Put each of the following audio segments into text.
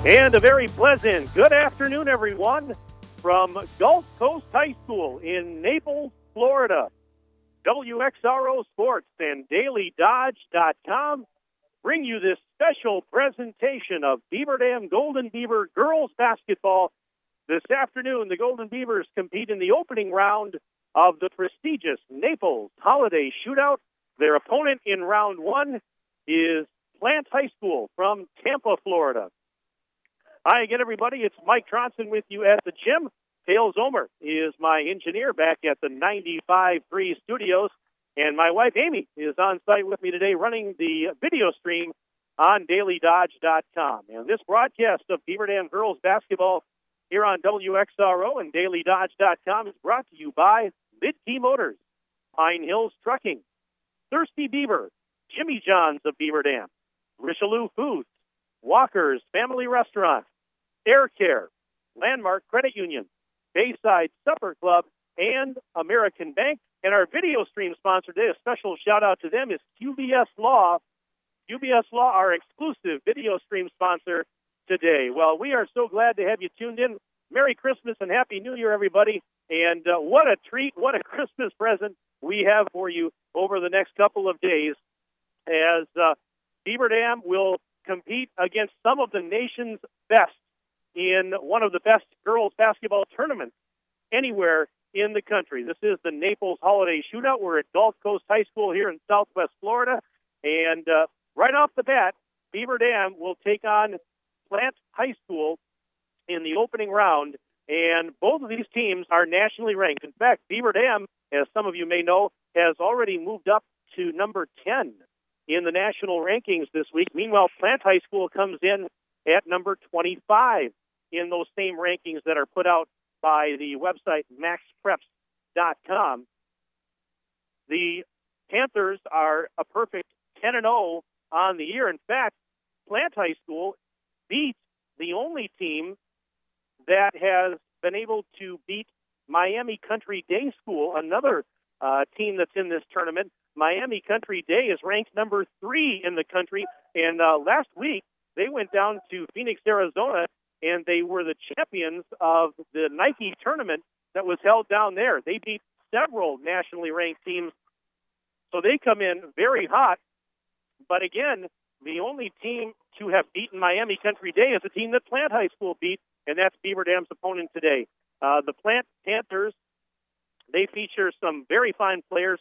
And a very pleasant good afternoon, everyone, from Gulf Coast High School in Naples, Florida. WXRO Sports and DailyDodge.com bring you this special presentation of Beaver Dam Golden Beaver girls basketball. This afternoon, the Golden Beavers compete in the opening round of the prestigious Naples Holiday Shootout. Their opponent in round one is Plant High School from Tampa, Florida. Hi again, everybody. It's Mike Tronson with you at the gym. Dale Zomer is my engineer back at the 95.3 studios. And my wife, Amy, is on site with me today running the video stream on DailyDodge.com. And this broadcast of Beaver Dam girls basketball here on WXRO and DailyDodge.com is brought to you by Mid-Key Motors, Pine Hills Trucking, Thirsty Beaver, Jimmy John's of Beaver Dam, Richelieu Foods, Walker's Family Restaurant, Air Care, Landmark Credit Union, Bayside Supper Club, and American Bank. And our video stream sponsor today, a special shout-out to them, is QBS Law. QBS Law, our exclusive video stream sponsor today. Well, we are so glad to have you tuned in. Merry Christmas and Happy New Year, everybody. And what a treat, what a Christmas present we have for you over the next couple of days as Beaver Dam will compete against some of the nation's best in one of the best girls basketball tournaments anywhere in the country. This is the Naples Holiday Shootout. We're at Gulf Coast High School here in Southwest Florida. And right off the bat, Beaver Dam will take on Plant High School in the opening round. And both of these teams are nationally ranked. In fact, Beaver Dam, as some of you may know, has already moved up to number 10 in the national rankings this week. Meanwhile, Plant High School comes in at number 25 in those same rankings that are put out by the website maxpreps.com. The Panthers are a perfect 10-0 on the year. In fact, Plant High School beat the only team that has been able to beat Miami Country Day School, another team that's in this tournament. Miami Country Day is ranked number 3 in the country, and last week they went down to Phoenix, Arizona, and they were the champions of the Nike tournament that was held down there. They beat several nationally ranked teams, so they come in very hot. But again, the only team to have beaten Miami Country Day is a team that Plant High School beat, and that's Beaver Dam's opponent today. The Plant Panthers, they feature some very fine players.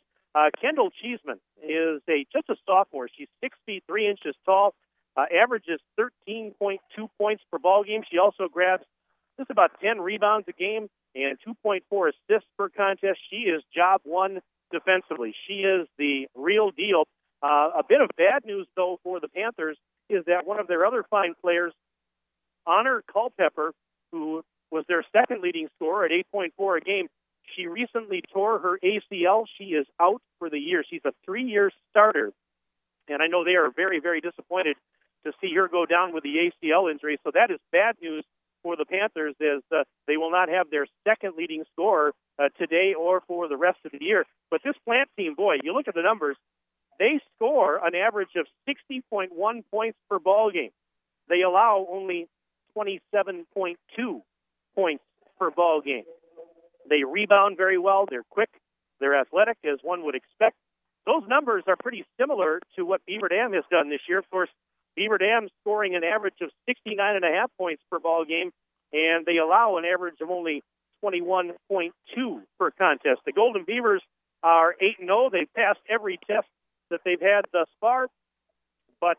Kendall Cheeseman is just a sophomore. She's 6 feet 3 inches tall, averages 13.2 points per ball game. She also grabs just about 10 rebounds a game and 2.4 assists per contest. She is job one defensively. She is the real deal. A bit of bad news, though, for the Panthers is that one of their other fine players, Honor Culpepper, who was their second leading scorer at 8.4 a game, she recently tore her ACL. She is out for the year. She's a 3-year starter. And I know they are very, very disappointed to see her go down with the ACL injury. So that is bad news for the Panthers, as they will not have their second leading scorer today or for the rest of the year. But this Plant team, boy, you look at the numbers, they score an average of 60.1 points per ball game. They allow only 27.2 points per ball game. They rebound very well. They're quick. They're athletic, as one would expect. Those numbers are pretty similar to what Beaver Dam has done this year. Of course, Beaver Dam scoring an average of 69.5 points per ball game, and they allow an average of only 21.2 per contest. The Golden Beavers are 8-0. They've passed every test that they've had thus far, but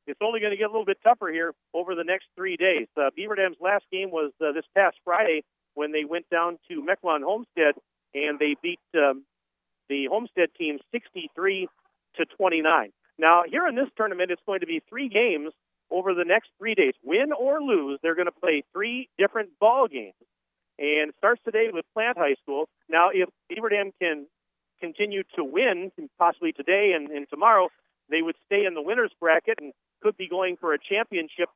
it's only going to get a little bit tougher here over the next 3 days. Beaver Dam's last game was this past Friday when they went down to Mequon Homestead, and they beat the Homestead team 63-29. Now, here in this tournament, it's going to be 3 games over the next 3 days. Win or lose, they're going to play 3 different ball games. And it starts today with Plant High School. Now, if Beaver Dam can continue to win, possibly today and tomorrow, they would stay in the winner's bracket and could be going for a championship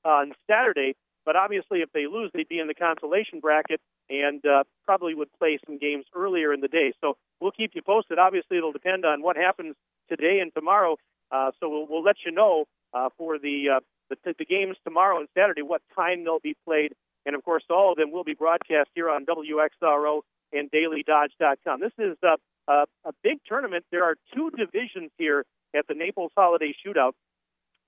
on Saturday. But obviously, if they lose, they'd be in the consolation bracket and probably would play some games earlier in the day. So we'll keep you posted. Obviously, it'll depend on what happens today and tomorrow. So we'll let you know for the games tomorrow and Saturday, what time they'll be played. And, of course, all of them will be broadcast here on WXRO and DailyDodge.com. This is a big tournament. There are two divisions here at the Naples Holiday Shootout.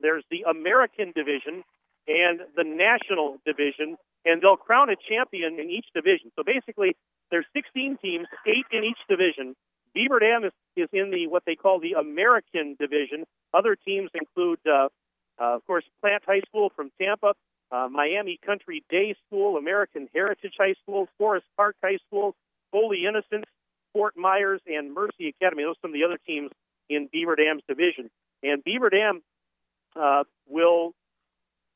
There's the American division and the National division, and they'll crown a champion in each division. So basically, there's 16 teams, 8 in each division. Beaver Dam is in what they call the American division. Other teams include, of course, Plant High School from Tampa, Miami Country Day School, American Heritage High School, Forest Park High School, Holy Innocents, Fort Myers, and Mercy Academy. Those are some of the other teams in Beaver Dam's division. And Beaver Dam will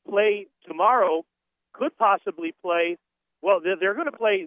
play tomorrow, could possibly play, well, they're going to play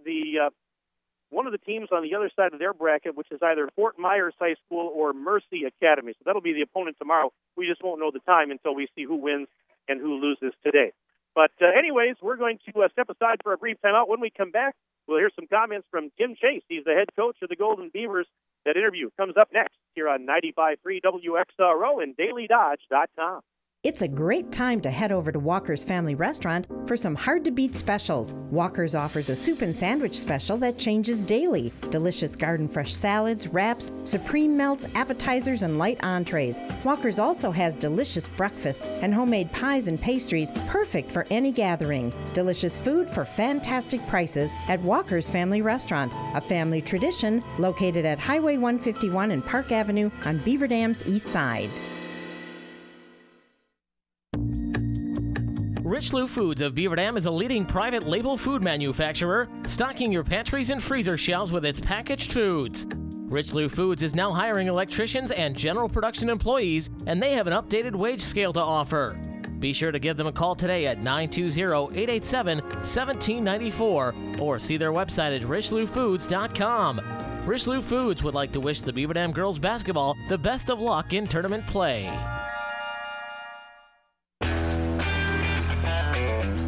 one of the teams on the other side of their bracket, which is either Fort Myers High School or Mercy Academy. So that'll be the opponent tomorrow. We just won't know the time until we see who wins and who loses today. But anyways, we're going to step aside for a brief timeout. When we come back, we'll hear some comments from Tim Chase. He's the head coach of the Golden Beavers. That interview comes up next here on 95.3 WXRO and DailyDodge.com. It's a great time to head over to Walker's Family Restaurant for some hard-to-beat specials. Walker's offers a soup and sandwich special that changes daily. Delicious garden-fresh salads, wraps, supreme melts, appetizers, and light entrees. Walker's also has delicious breakfasts and homemade pies and pastries, perfect for any gathering. Delicious food for fantastic prices at Walker's Family Restaurant, a family tradition located at Highway 151 and Park Avenue on Beaver Dam's east side. Richelieu Foods of Beaver Dam is a leading private label food manufacturer, stocking your pantries and freezer shelves with its packaged foods. Richelieu Foods is now hiring electricians and general production employees, and they have an updated wage scale to offer. Be sure to give them a call today at 920-887-1794 or see their website at richelieuFoods.com. Richelieu Foods would like to wish the Beaver Dam girls basketball the best of luck in tournament play.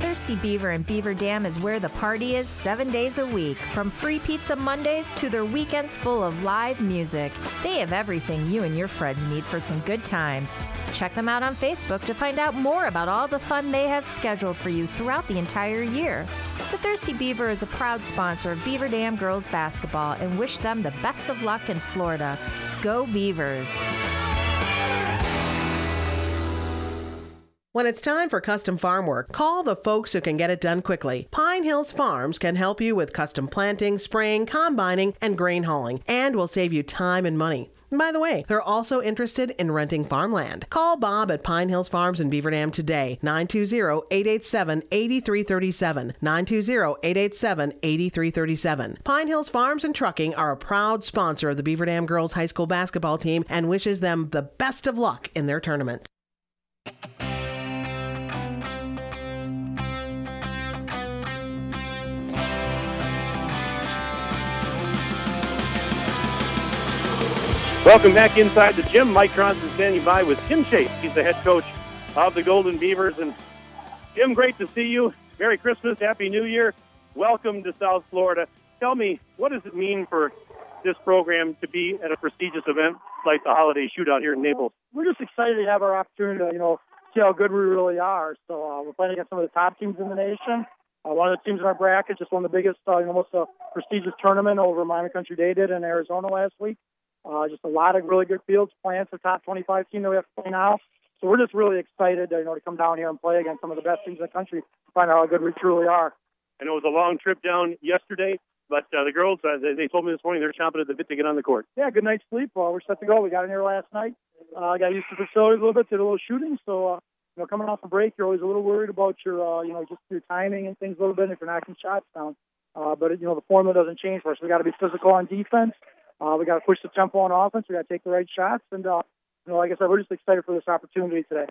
Thirsty Beaver in Beaver Dam is where the party is 7 days a week, from free pizza Mondays to their weekends full of live music. They have everything you and your friends need for some good times. Check them out on Facebook to find out more about all the fun they have scheduled for you throughout the entire year. The Thirsty Beaver is a proud sponsor of Beaver Dam girls basketball and wish them the best of luck in Florida. Go Beavers! When it's time for custom farm work, call the folks who can get it done quickly. Pine Hills Farms can help you with custom planting, spraying, combining, and grain hauling, and will save you time and money. By the way, they're also interested in renting farmland. Call Bob at Pine Hills Farms in Beaver Dam today, 920-887-8337, 920-887-8337. Pine Hills Farms and Trucking are a proud sponsor of the Beaver Dam girls high school basketball team and wishes them the best of luck in their tournament. Welcome back inside the gym. Mike Tronson standing by with Tim Chase. He's the head coach of the Golden Beavers. And Jim, great to see you. Merry Christmas, Happy New Year. Welcome to South Florida. Tell me, what does it mean for this program to be at a prestigious event like the Holiday Shootout here in Naples? We're just excited to have our opportunity to, see how good we really are. So we're playing against some of the top teams in the nation. One of the teams in our bracket just won the biggest, most prestigious tournament over Miami Country Day did in Arizona last week. Just a lot of really good fields. Plants, the top 25 team that we have to play now. So we're just really excited, to come down here and play against some of the best teams in the country to find out how good we truly are. I know it was a long trip down yesterday, but the girls, they told me this morning they're chomping at the bit to get on the court. Yeah, good night's sleep. We're set to go. We got in here last night. Got used to the facilities a little bit, did a little shooting. So, coming off a break, you're always a little worried about your, just your timing and things a little bit if you're knocking shots down. But, the formula doesn't change for us. We got to be physical on defense. We got to push the tempo on offense. We got to take the right shots. And, like I said, we're just excited for this opportunity today.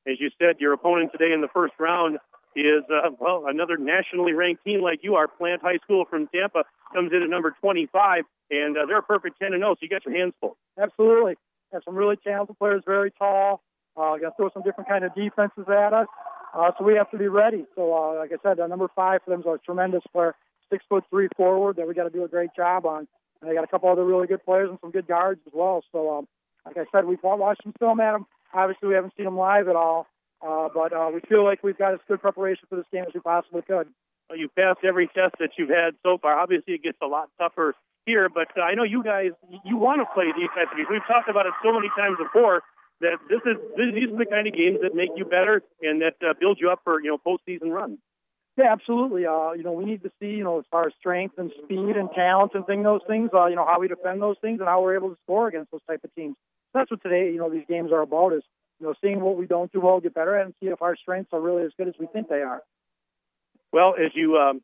As you said, your opponent today in the first round is, another nationally ranked team like you are. Plant High School from Tampa comes in at number 25, and they're a perfect 10-0, so you got your hands full. Absolutely. Have some really talented players, very tall. Got to throw some different kind of defenses at us. So we have to be ready. So, like I said, number 5 for them is a tremendous player, 6'3" forward that we got to do a great job on. And they got a couple other really good players and some good guards as well. So, like I said, we've watched some film at them Obviously, we haven't seen them live at all, but we feel like we've got as good preparation for this game as we possibly could. Well, you've passed every test that you've had so far. Obviously, it gets a lot tougher here, but I know you guys, you want to play these types of games. We've talked about it so many times before that these are the kind of games that make you better and that build you up for, postseason runs. Yeah, absolutely. We need to see, as far as strength and speed and talent and those things, how we defend those things and how we're able to score against those type of teams. That's what today, these games are about is, seeing what we don't do well, get better at, and see if our strengths are really as good as we think they are. Well, as you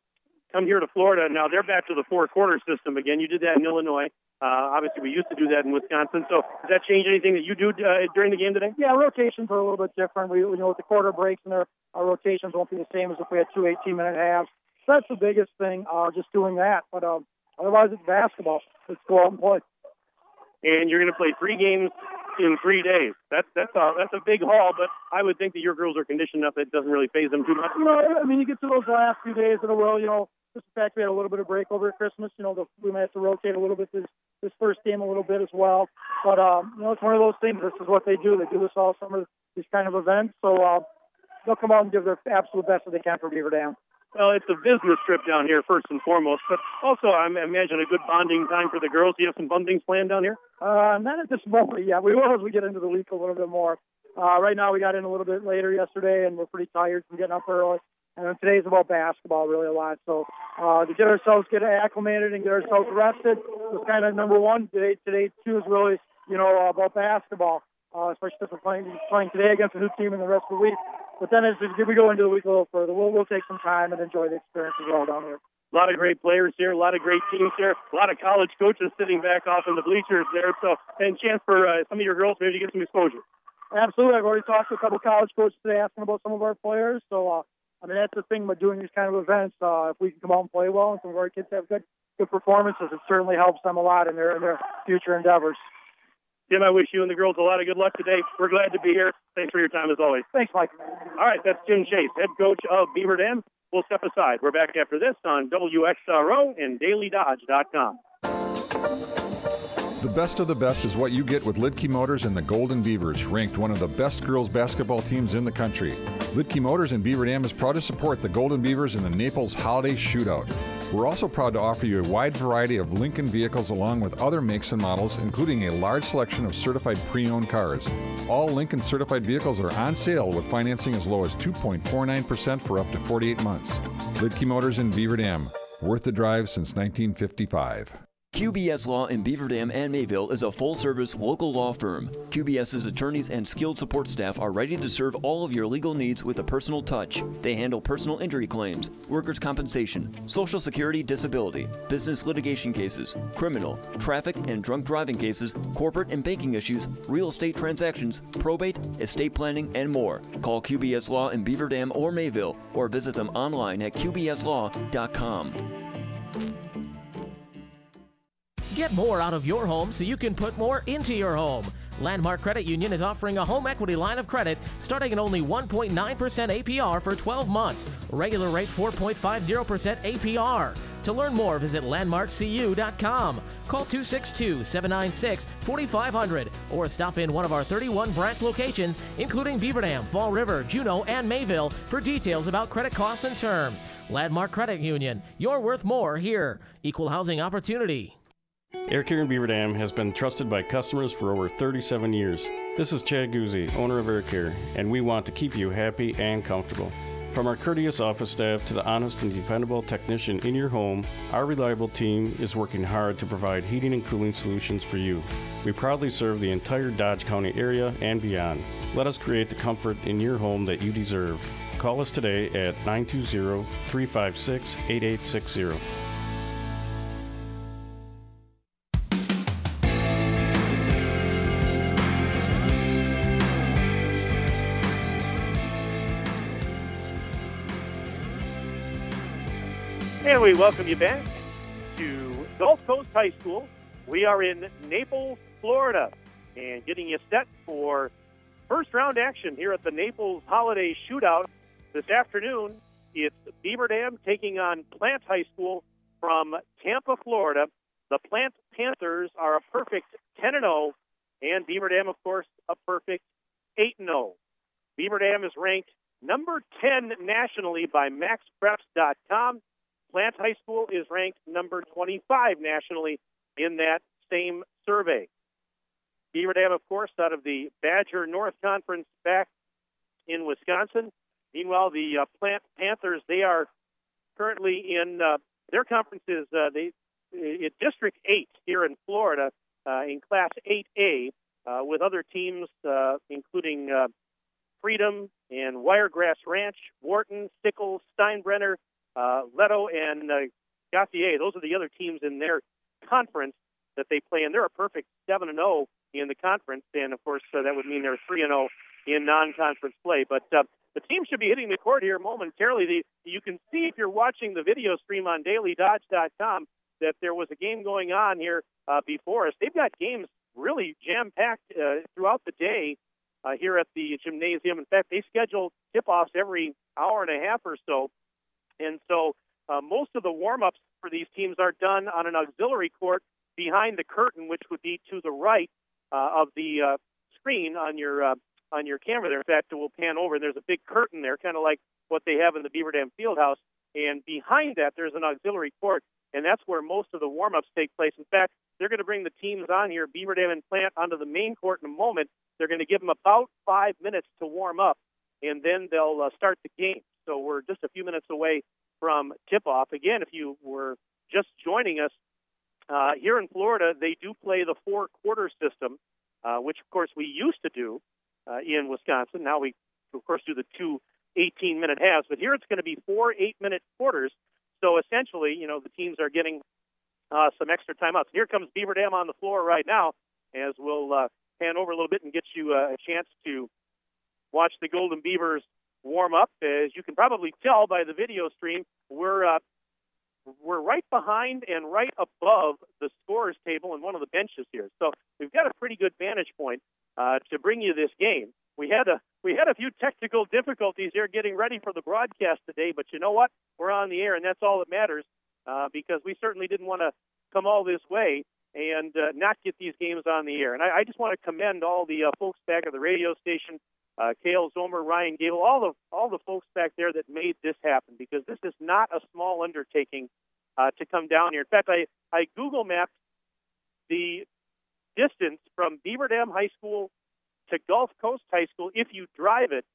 come here to Florida, now they're back to the four-quarter system again. You did that in Illinois. Obviously, we used to do that in Wisconsin. So does that change anything that you do during the game today? Yeah, rotations are a little bit different. We, with the quarter breaks and our rotations won't be the same as if we had 2 18-minute halves. So that's the biggest thing, just doing that. But otherwise, it's basketball. Let's go out and play. And you're going to play 3 games in 3 days. That's a big haul, but I would think that your girls are conditioned enough that it doesn't really phase them too much. You get to those last few days in a row, just the fact we had a little bit of break over Christmas, we might have to rotate a little bit this first game a little bit as well. But, it's one of those things. This is what they do. They do this all summer, these kind of events. So they'll come out and give their absolute best that they can for Beaver Dam. Well, it's a business trip down here, first and foremost, but also I imagine a good bonding time for the girls. Do you have some fun things planned down here? Not at this moment, yeah. We will as we get into the week a little bit more. Right now we got in a little bit later yesterday, and we're pretty tired from getting up early. And today's about basketball really a lot. So to get acclimated and get ourselves rested was kind of number one. Today too is really, about basketball, especially if we're playing today against a new team in the rest of the week. But then as we go into the week a little further, we'll take some time and enjoy the experience as well down here. A lot of great players here, a lot of great teams here, a lot of college coaches sitting back off in the bleachers there. So, and chance for some of your girls maybe to get some exposure. Absolutely. I've already talked to a couple of college coaches today asking about some of our players. So, that's the thing about doing these kind of events. If we can come out and play well and some of our kids have good performances, it certainly helps them a lot in their future endeavors. Jim, I wish you and the girls a lot of good luck today. We're glad to be here. Thanks for your time as always. Thanks, Mike. All right, that's Jim Chase, head coach of Beaver Dam. We'll step aside. We're back after this on WXRO and DailyDodge.com. The best of the best is what you get with Lidke Motors and the Golden Beavers, ranked one of the best girls basketball teams in the country. Lidke Motors and Beaver Dam is proud to support the Golden Beavers in the Naples Holiday Shootout. We're also proud to offer you a wide variety of Lincoln vehicles along with other makes and models, including a large selection of certified pre-owned cars. All Lincoln certified vehicles are on sale with financing as low as 2.49% for up to 48 months. Lidke Motors in Beaver Dam, worth the drive since 1955. QBS Law in Beaver Dam and Mayville is a full-service local law firm. QBS's attorneys and skilled support staff are ready to serve all of your legal needs with a personal touch. They handle personal injury claims, workers' compensation, Social Security disability, business litigation cases, criminal, traffic and drunk driving cases, corporate and banking issues, real estate transactions, probate, estate planning, and more. Call QBS Law in Beaver Dam or Mayville or visit them online at qbslaw.com. Get more out of your home so you can put more into your home. Landmark Credit Union is offering a home equity line of credit starting at only 1.9% APR for 12 months. Regular rate 4.50% APR. To learn more, visit landmarkcu.com. Call 262-796-4500 or stop in one of our 31 branch locations, including Beaver Dam, Fall River, Juneau, and Mayville for details about credit costs and terms. Landmark Credit Union. You're worth more here. Equal housing opportunity. Air Care in Beaver Dam has been trusted by customers for over 37 years. This is Chad Guzzi, owner of Air Care, and we want to keep you happy and comfortable. From our courteous office staff to the honest and dependable technician in your home, our reliable team is working hard to provide heating and cooling solutions for you. We proudly serve the entire Dodge County area and beyond. Let us create the comfort in your home that you deserve. Call us today at 920-356-8860. And we welcome you back to Gulf Coast High School. We are in Naples, Florida, and getting you set for first round action here at the Naples Holiday Shootout. This afternoon, it's Beaver Dam taking on Plant High School from Tampa, Florida. The Plant Panthers are a perfect 10-0, and Beaver Dam, of course, a perfect 8-0. Beaver Dam is ranked number 10 nationally by MaxPreps.com. Plant High School is ranked number 25 nationally in that same survey. Beaver Dam, of course, out of the Badger North Conference back in Wisconsin. Meanwhile, the Plant Panthers, they are currently in their conference is District 8 here in Florida in Class 8A with other teams including Freedom and Wiregrass Ranch, Wharton, Sickles, Steinbrenner, Leto, and Gauthier. Those are the other teams in their conference that they play, and they're a perfect 7-0 in the conference, and of course that would mean they're 3-0 in non-conference play. But the team should be hitting the court here momentarily. You can see if you're watching the video stream on dailydodge.com that there was a game going on here before us. They've got games really jam-packed throughout the day here at the gymnasium. In fact, they schedule tip-offs every hour and a half or so. And so most of the warm-ups for these teams are done on an auxiliary court behind the curtain, which would be to the right of the screen on your camera there. In fact, we'll pan over, and there's a big curtain there, kind of like what they have in the Beaver Dam Fieldhouse. And behind that, there's an auxiliary court, and that's where most of the warm-ups take place. In fact, they're going to bring the teams on here, Beaver Dam and Plant, onto the main court in a moment. They're going to give them about 5 minutes to warm up, and then they'll start the game. So we're just a few minutes away from tip-off. Again, if you were just joining us, here in Florida, they do play the four-quarter system, which, of course, we used to do in Wisconsin. Now we, of course, do the two 18-minute halves. But here it's going to be 4 8-minute quarters. So essentially, the teams are getting some extra timeouts. Here comes Beaver Dam on the floor right now, as we'll pan over a little bit and get you a chance to watch the Golden Beavers warm up. As you can probably tell by the video stream, we're right behind and right above the scorers table in one of the benches here. So we've got a pretty good vantage point to bring you this game. We had a few technical difficulties here getting ready for the broadcast today, but you know what? We're on the air, and that's all that matters because we certainly didn't want to come all this way and not get these games on the air. And I just want to commend all the folks back at the radio station, Kale Zomer, Ryan Gable, all the folks back there that made this happen, because this is not a small undertaking to come down here. In fact, I Google mapped the distance from Beaver Dam High School to Gulf Coast High School. If you drive it,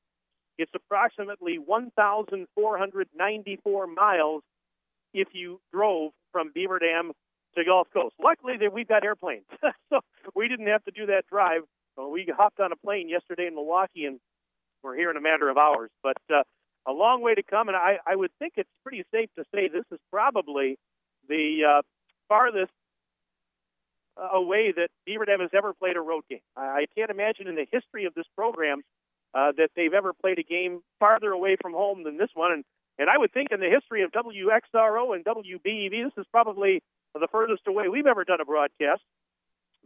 it's approximately 1,494 miles if you drove from Beaver Dam to Gulf Coast. Luckily, we've got airplanes, so we didn't have to do that drive. We hopped on a plane yesterday in Milwaukee, and we're here in a matter of hours. But a long way to come, and I would think it's pretty safe to say this is probably the farthest away that Beaver Dam has ever played a road game. I can't imagine in the history of this program that they've ever played a game farther away from home than this one. And I would think in the history of WXRO and WBEV, this is probably the furthest away we've ever done a broadcast.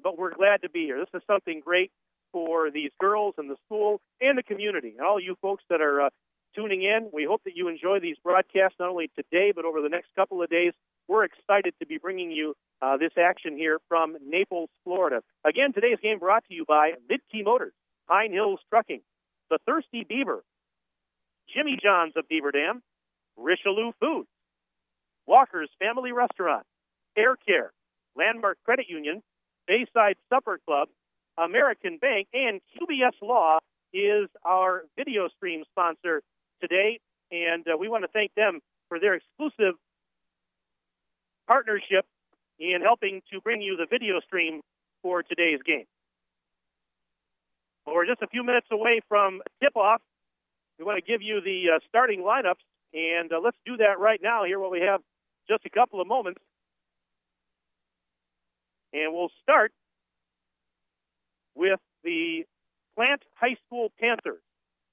But we're glad to be here. This is something great for these girls and the school and the community. And all you folks that are tuning in, we hope that you enjoy these broadcasts not only today but over the next couple of days. We're excited to be bringing you this action here from Naples, Florida. Again, today's game brought to you by Lidkey Motors, Pine Hills Trucking, The Thirsty Beaver, Jimmy John's of Beaver Dam, Richelieu Foods, Walker's Family Restaurant, Air Care, Landmark Credit Union, Bayside Supper Club, American Bank, and QBS Law is our video stream sponsor today. And we want to thank them for their exclusive partnership in helping to bring you the video stream for today's game. Well, we're just a few minutes away from tip-off. We want to give you the starting lineups, and let's do that right now here while we have just a couple of moments. And we'll start with the Plant High School Panthers.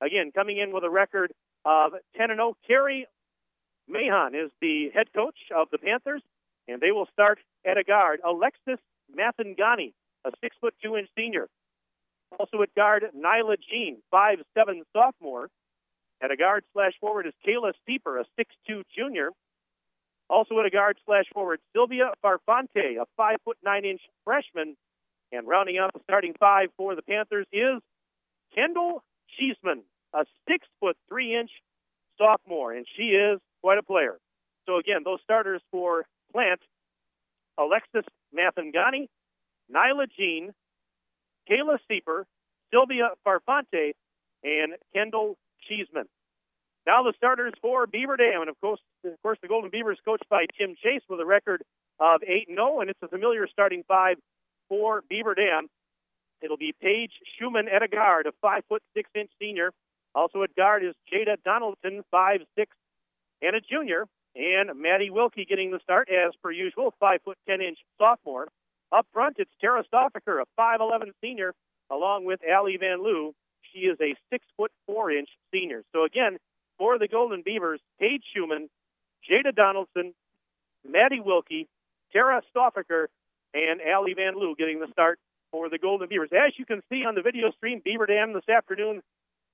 Again, coming in with a record of 10-0. Kerry Mahon is the head coach of the Panthers, and they will start at a guard. Alexis Mathangani, a 6'2" senior. Also at guard, Nyla Jean, 5'7" sophomore. At a guard/forward is Kayla Steeper, a 6'2" junior. Also at a guard/forward, Sylvia Farfante, a 5'9" freshman. And rounding out the starting five for the Panthers is Kendall Cheeseman, a 6'3" sophomore, and she is quite a player. So again, those starters for Plant: Alexis Mathangani, Nyla Jean, Kayla Sieper, Sylvia Farfante, and Kendall Cheeseman. Now the starters for Beaver Dam, and of course, the Golden Beavers coached by Tim Chase with a record of 8-0, and it's a familiar starting five for Beaver Dam. It'll be Paige Schumann at a guard, a 5'6" senior. Also at guard is Jada Donaldson, 5'6", and a junior. And Maddie Wilkie getting the start as per usual, 5'10" sophomore. Up front, it's Tara Stoffaker, a 5'11" senior, along with Allie Van Loo. She is a 6'4" senior. So again, for the Golden Beavers, Paige Schumann, Jada Donaldson, Maddie Wilkie, Tara Stoffaker, and Allie Van Loo getting the start for the Golden Beavers. As you can see on the video stream, Beaver Dam this afternoon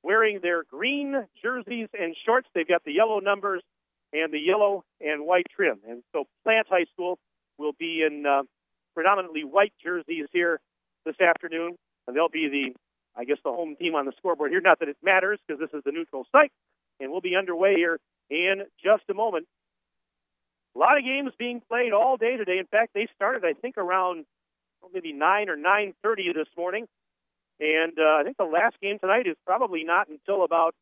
wearing their green jerseys and shorts. They've got the yellow numbers and the yellow and white trim. And so Plant High School will be in predominantly white jerseys here this afternoon. And they'll be the home team on the scoreboard here. Not that it matters because this is the neutral site. And we'll be underway here in just a moment. A lot of games being played all day today. In fact, they started, I think, around maybe 9 or 9:30 this morning. And I think the last game tonight is probably not until about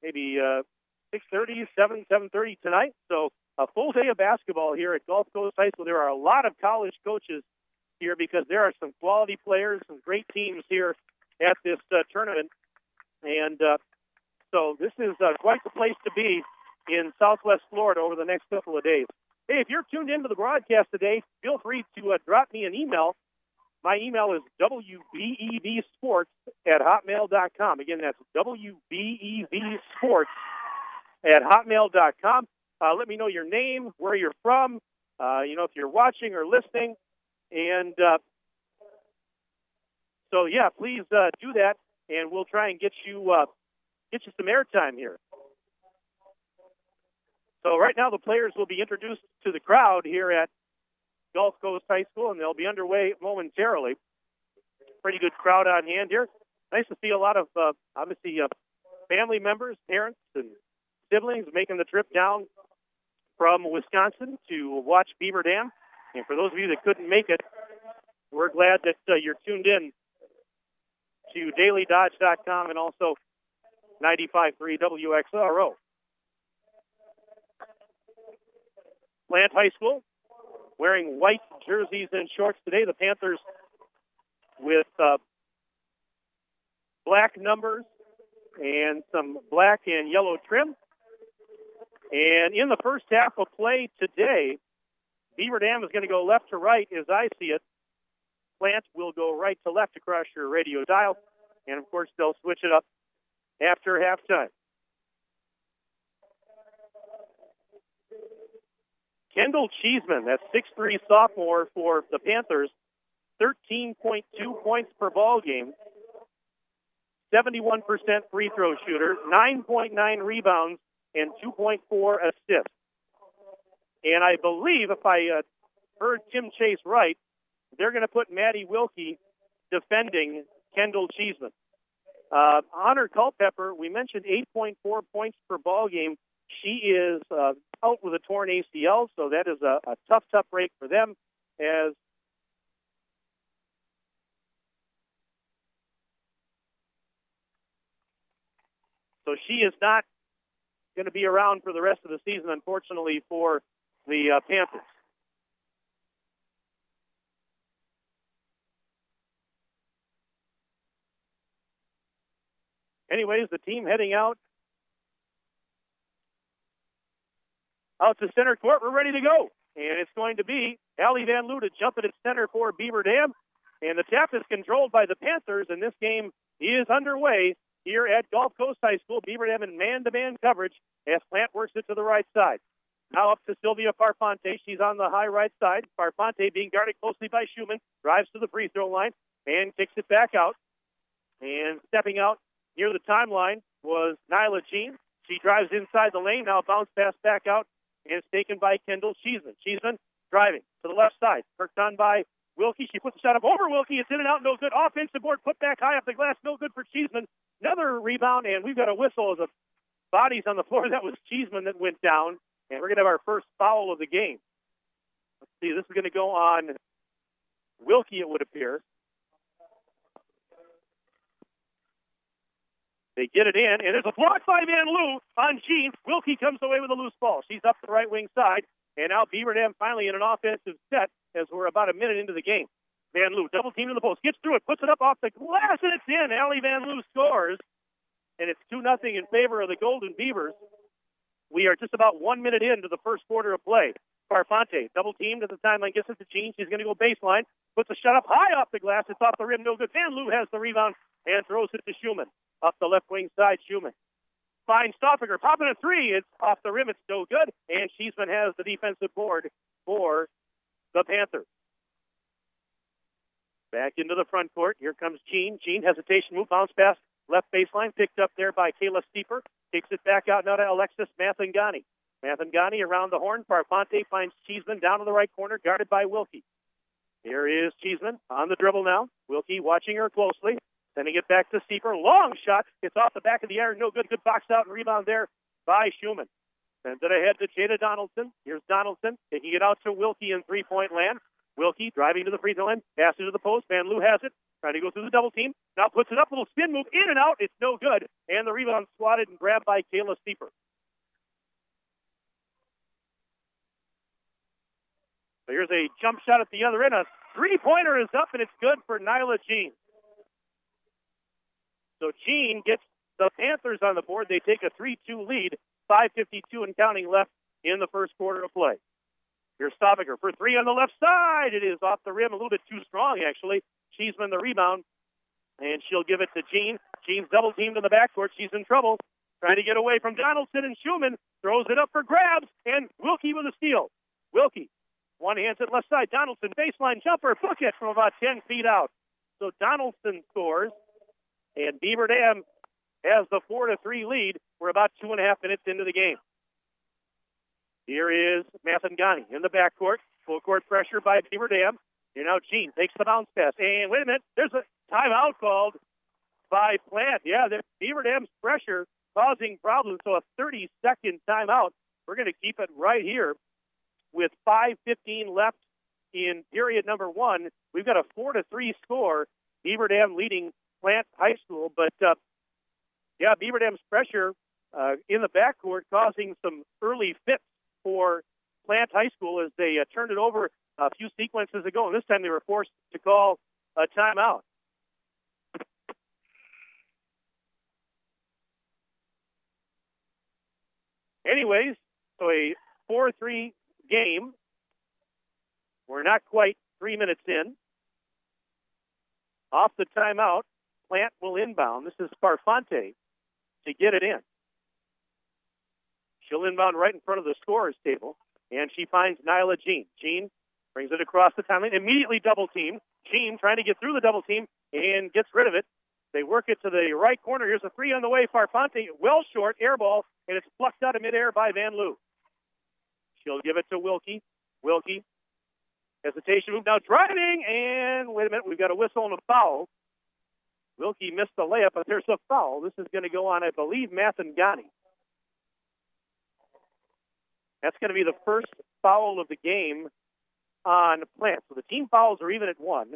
maybe 6:30, 7:30 tonight. So a full day of basketball here at Gulf Coast High School. There are a lot of college coaches here because there are some quality players, some great teams here at this tournament. And so this is quite the place to be in Southwest Florida over the next couple of days. Hey, if you're tuned into the broadcast today, feel free to drop me an email. My email is wbevsports@hotmail.com. Again, that's wbevsports@hotmail.com. Let me know your name, where you're from, if you're watching or listening. And please do that, and we'll try and get you some airtime here. So right now the players will be introduced to the crowd here at Gulf Coast High School, and they'll be underway momentarily. Pretty good crowd on hand here. Nice to see a lot of, family members, parents, and siblings making the trip down from Wisconsin to watch Beaver Dam. And for those of you that couldn't make it, we're glad that you're tuned in to DailyDodge.com and also 95.3 WXRO. Plant High School wearing white jerseys and shorts today. The Panthers with black numbers and some black and yellow trim. And in the first half of play today, Beaver Dam is going to go left to right as I see it. Plant will go right to left across your radio dial. And, of course, they'll switch it up after halftime. Kendall Cheeseman, that's 6'3" sophomore for the Panthers, 13.2 points per ball game, 71% free throw shooter, 9.9 rebounds, and 2.4 assists. And I believe, if I heard Tim Chase right, they're going to put Maddie Wilkie defending Kendall Cheeseman. Honor Culpepper, we mentioned 8.4 points per ball game. She is out with a torn ACL, so that is a tough break for them. So she is not going to be around for the rest of the season, unfortunately, for the Panthers. Anyways, the team heading out to center court. We're ready to go. And it's going to be Allie Van Loo to jump it at center for Beaver Dam. And the tap is controlled by the Panthers, and this game is underway here at Gulf Coast High School. Beaver Dam in man-to-man coverage as Plant works it to the right side. Now up to Sylvia Farfante. She's on the high right side. Farfante being guarded closely by Schumann. Drives to the free throw line and kicks it back out. And stepping out near the timeline was Nyla Jean. She drives inside the lane. Now bounce pass back out. And it's taken by Kendall Cheeseman. Cheeseman driving to the left side. Perked on by Wilkie. She puts the shot up over Wilkie. It's in and out. No good. Offensive board put back high off the glass. No good for Cheeseman. Another rebound, and we've got a whistle as a body's on the floor. That was Cheeseman that went down, and we're going to have our first foul of the game. Let's see, this is going to go on Wilkie, it would appear. They get it in, and there's a block by Van Loo on Jean. Wilkie comes away with a loose ball. She's up the right wing side, and now Beaver Dam finally in an offensive set as we're about a minute into the game. Van Loo, double team to the post, gets through it, puts it up off the glass, and it's in. Allie Van Loo scores, and it's 2-0 in favor of the Golden Beavers. We are just about 1 minute into the first quarter of play. Farfante, double teamed at the timeline, gets it to Jean. She's going to go baseline, puts a shot up high off the glass. It's off the rim, no good. Van Loo has the rebound and throws it to Schumann. Up the left wing side, Schumann finds Stoffinger, popping a three. It's off the rim, it's no good. And Cheeseman has the defensive board for the Panthers. Back into the front court. Here comes Jean. Jean, hesitation move, bounce pass, left baseline, picked up there by Kayla Steeper. Takes it back out now to Alexis Mathangani. Mathangani around the horn. Farfante finds Cheeseman down in the right corner, guarded by Wilkie. Here is Cheeseman on the dribble now. Wilkie watching her closely. Sending it back to Steeper. Long shot. It's off the back of the iron. No good. Good box out and rebound there by Schumann. Sends it ahead to Jada Donaldson. Here's Donaldson taking it out to Wilkie in three-point land. Wilkie driving to the free throw line. Passes to the post. Van Loo has it. Trying to go through the double team. Now puts it up. Little spin move. In and out. It's no good. And the rebound swatted and grabbed by Kayla Steeper. So here's a jump shot at the other end. A three-pointer is up, and it's good for Nyla Jean. So Jean gets the Panthers on the board. They take a 3-2 lead, 5:52 and counting left in the first quarter of play. Here's Stoffinger for three on the left side. It is off the rim, a little bit too strong, actually. Cheeseman the rebound, and she'll give it to Jean. Jean's double-teamed in the backcourt. She's in trouble, trying to get away from Donaldson, and Schumann throws it up for grabs, and Wilkie with a steal. Wilkie, one hands it left side. Donaldson, baseline jumper, bucket from about 10 feet out. So Donaldson scores. And Beaver Dam has the 4-3 lead. We're about 2.5 minutes into the game. Here is Mathangani in the backcourt. Full court pressure by Beaver Dam. Here now Jean takes the bounce pass. And wait a minute, there's a timeout called by Plant. Yeah, Beaver Dam's pressure causing problems. So a 30-second timeout. We're going to keep it right here with 5:15 left in period number one. We've got a 4-3 score. Beaver Dam leading Plant High School, but Beaver Dam's pressure in the backcourt causing some early fits for Plant High School as they turned it over a few sequences ago, and this time they were forced to call a timeout. Anyways, so a 4-3 game. We're not quite 3 minutes in. Off the timeout, Plant will inbound. This is Farfante to get it in. She'll inbound right in front of the scorer's table, and she finds Nyla Jean. Jean brings it across the timeline, immediately double team. Jean trying to get through the double team and gets rid of it. They work it to the right corner. Here's a three on the way. Farfante well short, air ball, and it's plucked out of midair by Van Loo. She'll give it to Wilkie. Wilkie, hesitation move, now driving, and wait a minute, we've got a whistle and a foul. Wilkie missed the layup, but there's a foul. This is going to go on, I believe, Mathangani. That's going to be the first foul of the game on Plant. So the team fouls are even at one.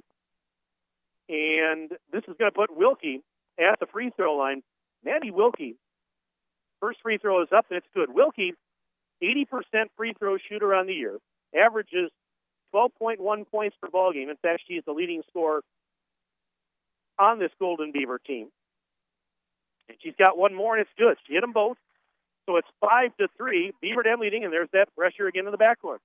And this is going to put Wilkie at the free throw line. Maddie Wilkie, first free throw is up, and it's good. Wilkie, 80% free throw shooter on the year, averages 12.1 points per ball game. In fact, she is the leading scorer on this Golden Beaver team. And she's got one more, and it's good. She hit them both. So it's 5-3. Beaver Dam leading, and there's that pressure again in the backcourt.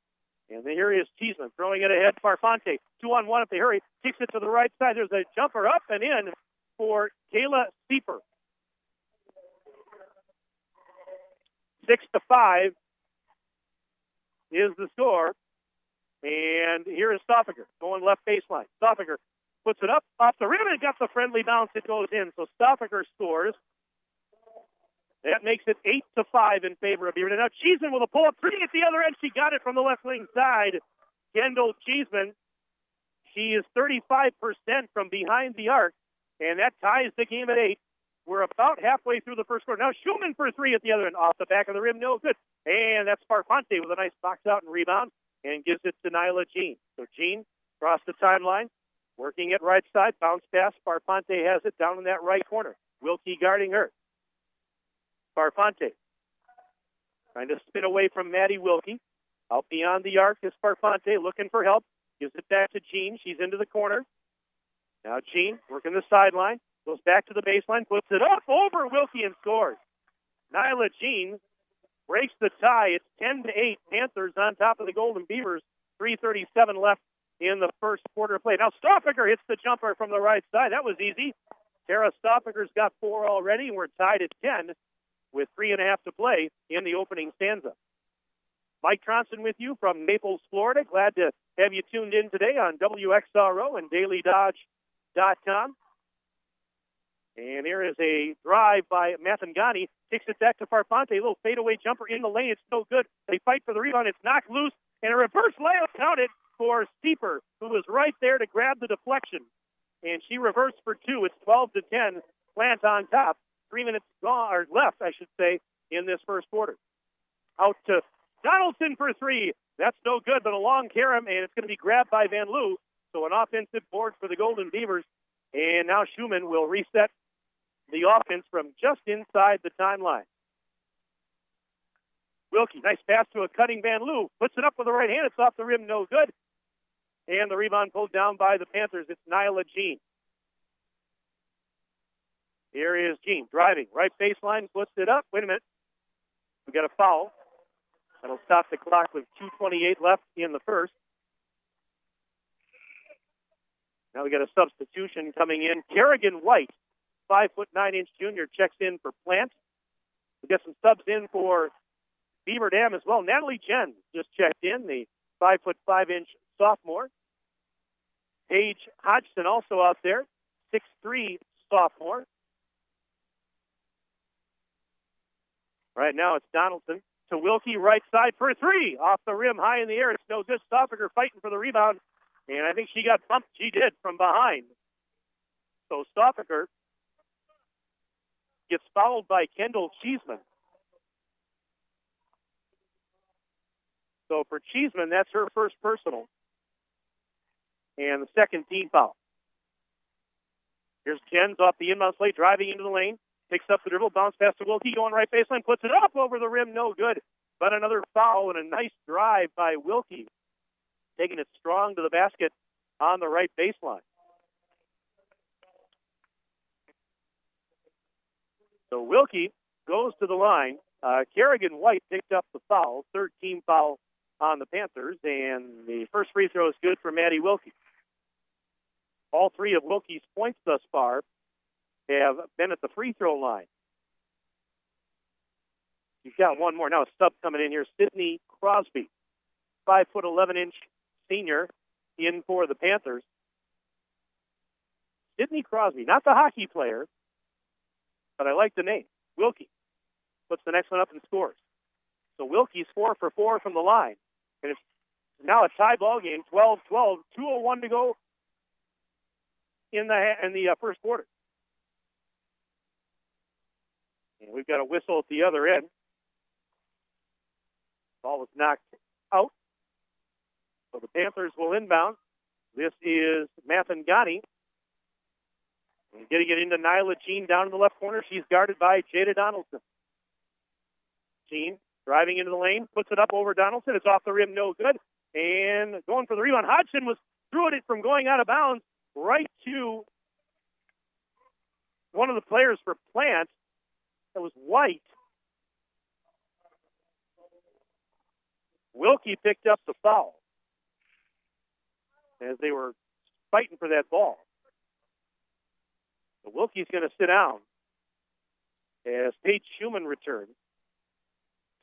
And then here is Cheeseman throwing it ahead. Farfante, 2-on-1 if they hurry. Kicks it to the right side. There's a jumper up and in for Kayla Steeper. 6-5 is the score. And here is Stoffinger going left baseline. Stoffinger puts it up off the rim and got the friendly bounce. It goes in. So Stoffinger scores. That makes it 8-5 in favor of Beaver. Now Cheeseman with a pull-up three at the other end. She got it from the left wing side. Kendall Cheeseman. She is 35% from behind the arc, and that ties the game at 8. We're about halfway through the first quarter. Now Schumann for three at the other end. Off the back of the rim, no good. And that's Sparfante with a nice box out and rebound and gives it to Nyla Jean. So Jean across the timeline, working it right side. Bounce pass. Sparfante has it down in that right corner. Wilkie guarding her. Sparfante trying to spin away from Maddie Wilkie. Out beyond the arc is Sparfante looking for help. Gives it back to Jean. She's into the corner. Now Jean working the sideline. Goes back to the baseline. Puts it up over Wilkie and scores. Nyla Jean breaks the tie. It's 10-8. Panthers on top of the Golden Beavers. 3:37 left in the first quarter of play. Now Stoffaker hits the jumper from the right side. That was easy. Tara Stoffaker's got 4 already, and we're tied at 10 with 3.5 to play in the opening stanza. Mike Tronson with you from Naples, Florida. Glad to have you tuned in today on WXRO and DailyDodge.com. And here is a drive by Mathangani. Kicks it back to Farfante. A little fadeaway jumper in the lane. It's no good. They fight for the rebound. It's knocked loose. And a reverse layup counted for Steeper, who was right there to grab the deflection. And she reversed for 2. It's 12-10. Plant on top. 3 minutes gone, or left, I should say, in this first quarter. Out to Donaldson for 3. That's no good, but a long carom, and it's going to be grabbed by Van Loo. So an offensive board for the Golden Beavers. And now Schumann will reset the offense from just inside the timeline. Wilkie, nice pass to a cutting Van Loo. Puts it up with the right hand. It's off the rim, no good. And the rebound pulled down by the Panthers. It's Nyla Jean. Here is Jean driving. Right baseline, puts it up. Wait a minute. We got a foul. That'll stop the clock with 2:28 left in the first. Now we got a substitution coming in. Kerrigan White, 5'9" junior, checks in for Plant. We got some subs in for Beaver Dam as well. Natalie Jen just checked in, the 5'5" sophomore. Paige Hodgson also out there, 6'3" sophomore. Right now it's Donaldson to Wilkie, right side for 3. Off the rim, high in the air. It's no good. Stoffaker fighting for the rebound. And I think she got bumped. She did from behind. So Stoffaker gets fouled by Kendall Cheeseman. So for Cheeseman, that's her first personal. And the second team foul. Here's Jens off the inbound slate, driving into the lane. Picks up the dribble, bounce pass to Wilkie, going right baseline, puts it up over the rim, no good. But another foul and a nice drive by Wilkie, taking it strong to the basket on the right baseline. So Wilkie goes to the line. Kerrigan White picked up the foul, third team foul on the Panthers, and the first free throw is good for Maddie Wilkie. All 3 of Wilkie's points thus far have been at the free throw line. You've got one more. Now a sub coming in here, Sydney Crosby, 5'11" senior in for the Panthers. Sydney Crosby, not the hockey player, but I like the name. Wilkie puts the next one up and scores. So Wilkie's 4 for 4 from the line. And it's now a tie ball game, 12-12, 2:01 to go in the first quarter. And we've got a whistle at the other end. Ball was knocked out. So the Panthers will inbound. This is Mathangani. And getting it into Nyla Jean down in the left corner. She's guarded by Jada Donaldson. Jean driving into the lane, puts it up over Donaldson. It's off the rim, no good. And going for the rebound. Hodgson threw it from going out of bounds right to one of the players for Plant. That was White. Wilkie picked up the foul as they were fighting for that ball. So Wilkie's going to sit down as Paige Schumann returns.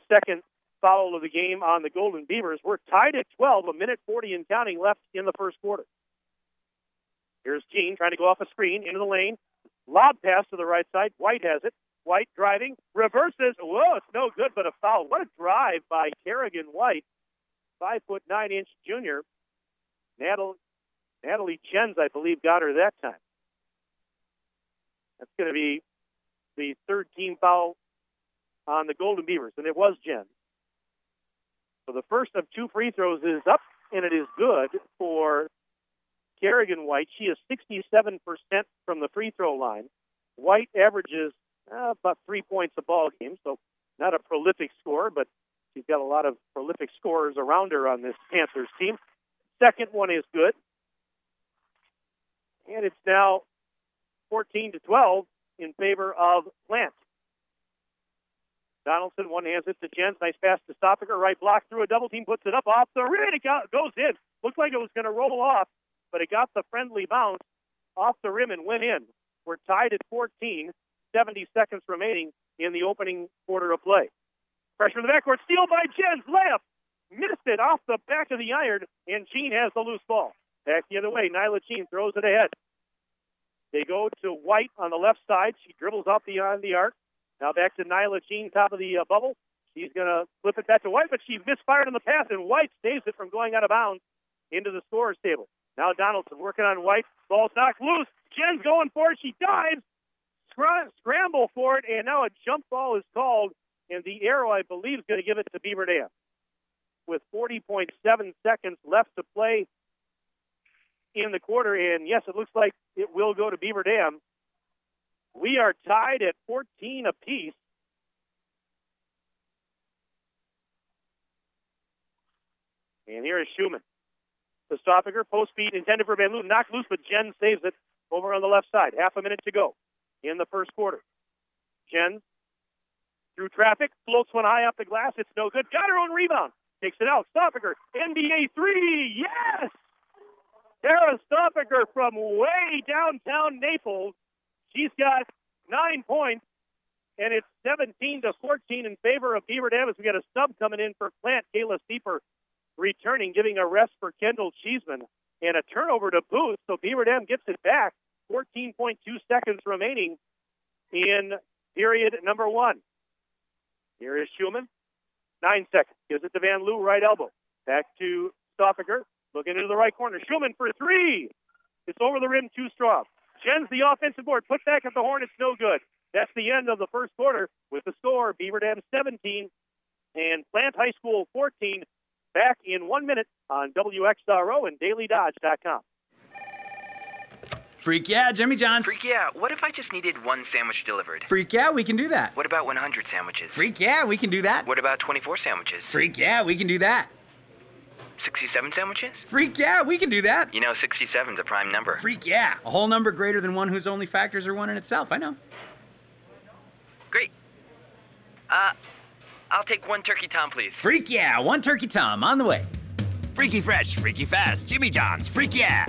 Second foul of the game on the Golden Beavers. We're tied at 12, 1:40 and counting left in the first quarter. Here's Jean trying to go off a screen into the lane. Lob pass to the right side. White has it. White driving, reverses. Whoa, it's no good, but a foul. What a drive by Kerrigan White, 5'9" junior. Natalie Jens, I believe, got her that time. That's going to be the third team foul on the Golden Beavers, and it was Jen. So the first of 2 free throws is up, and it is good for Kerrigan White. She is 67% from the free throw line. White averages about 3 points a ball game, so not a prolific scorer, but she's got a lot of prolific scorers around her on this Panthers team. Second one is good. And it's now 14-12 in favor of Plant. Donaldson one-hands it to Jens. Nice pass to Stoppinger. Right block through a double team. Puts it up off the rim. It goes in. Looked like it was going to roll off, but it got the friendly bounce off the rim and went in. We're tied at 14. 70 seconds remaining in the opening quarter of play. Pressure in the backcourt. Steal by Jens. Layup. Missed it off the back of the iron, and Jean has the loose ball. Back the other way. Nyla Jean throws it ahead. They go to White on the left side. She dribbles out beyond the arc. Now back to Nyla Jean, top of the bubble. She's going to flip it back to White, but she misfired on the pass, and White saves it from going out of bounds into the scorer's table. Now Donaldson working on White. Ball's knocked loose. Jen's going for it. She dives. Scramble for it, and now a jump ball is called, and the arrow, I believe, is going to give it to Beaver Dam. With 40.7 seconds left to play in the quarter, and yes, it looks like it will go to Beaver Dam. We are tied at 14 apiece. And here is Schumann. The Stoppinger, post feed intended for Van Luden, knocked loose, but Jen saves it over on the left side. Half a minute to go in the first quarter. Jen, through traffic, floats one high off the glass. It's no good. Got her own rebound. Takes it out. Stoppinger, NBA three. Yes! Tara Stoppinger from way downtown Naples. She's got 9 points, and it's 17-14 in favor of Beaver Dam as we got a sub coming in for Plant. Kayla Steeper returning, giving a rest for Kendall Cheeseman, and a turnover to Booth, so Beaver Dam gets it back. 14.2 seconds remaining in period number 1. Here is Schumann. 9 seconds. Gives it to Van Loo, right elbow. Back to Stoffinger. Looking into the right corner. Schumann for 3. It's over the rim, too strong. Jen's the offensive board. Put back at the horn. It's no good. That's the end of the first quarter with the score. Beaver Dam 17 and Plant High School 14. Back in 1 minute on WXRO and DailyDodge.com. Freak yeah, Jimmy John's. Freak yeah, what if I just needed 1 sandwich delivered? Freak yeah, we can do that. What about 100 sandwiches? Freak yeah, we can do that. What about 24 sandwiches? Freak yeah, we can do that. 67 sandwiches? Freak yeah, we can do that. You know, 67's a prime number. Freak yeah, a whole number greater than one whose only factors are 1 in itself, I know. Great. I'll take 1 turkey tom, please. Freak yeah, 1 turkey tom, on the way. Freaky fresh, freaky fast, Jimmy John's, freak yeah.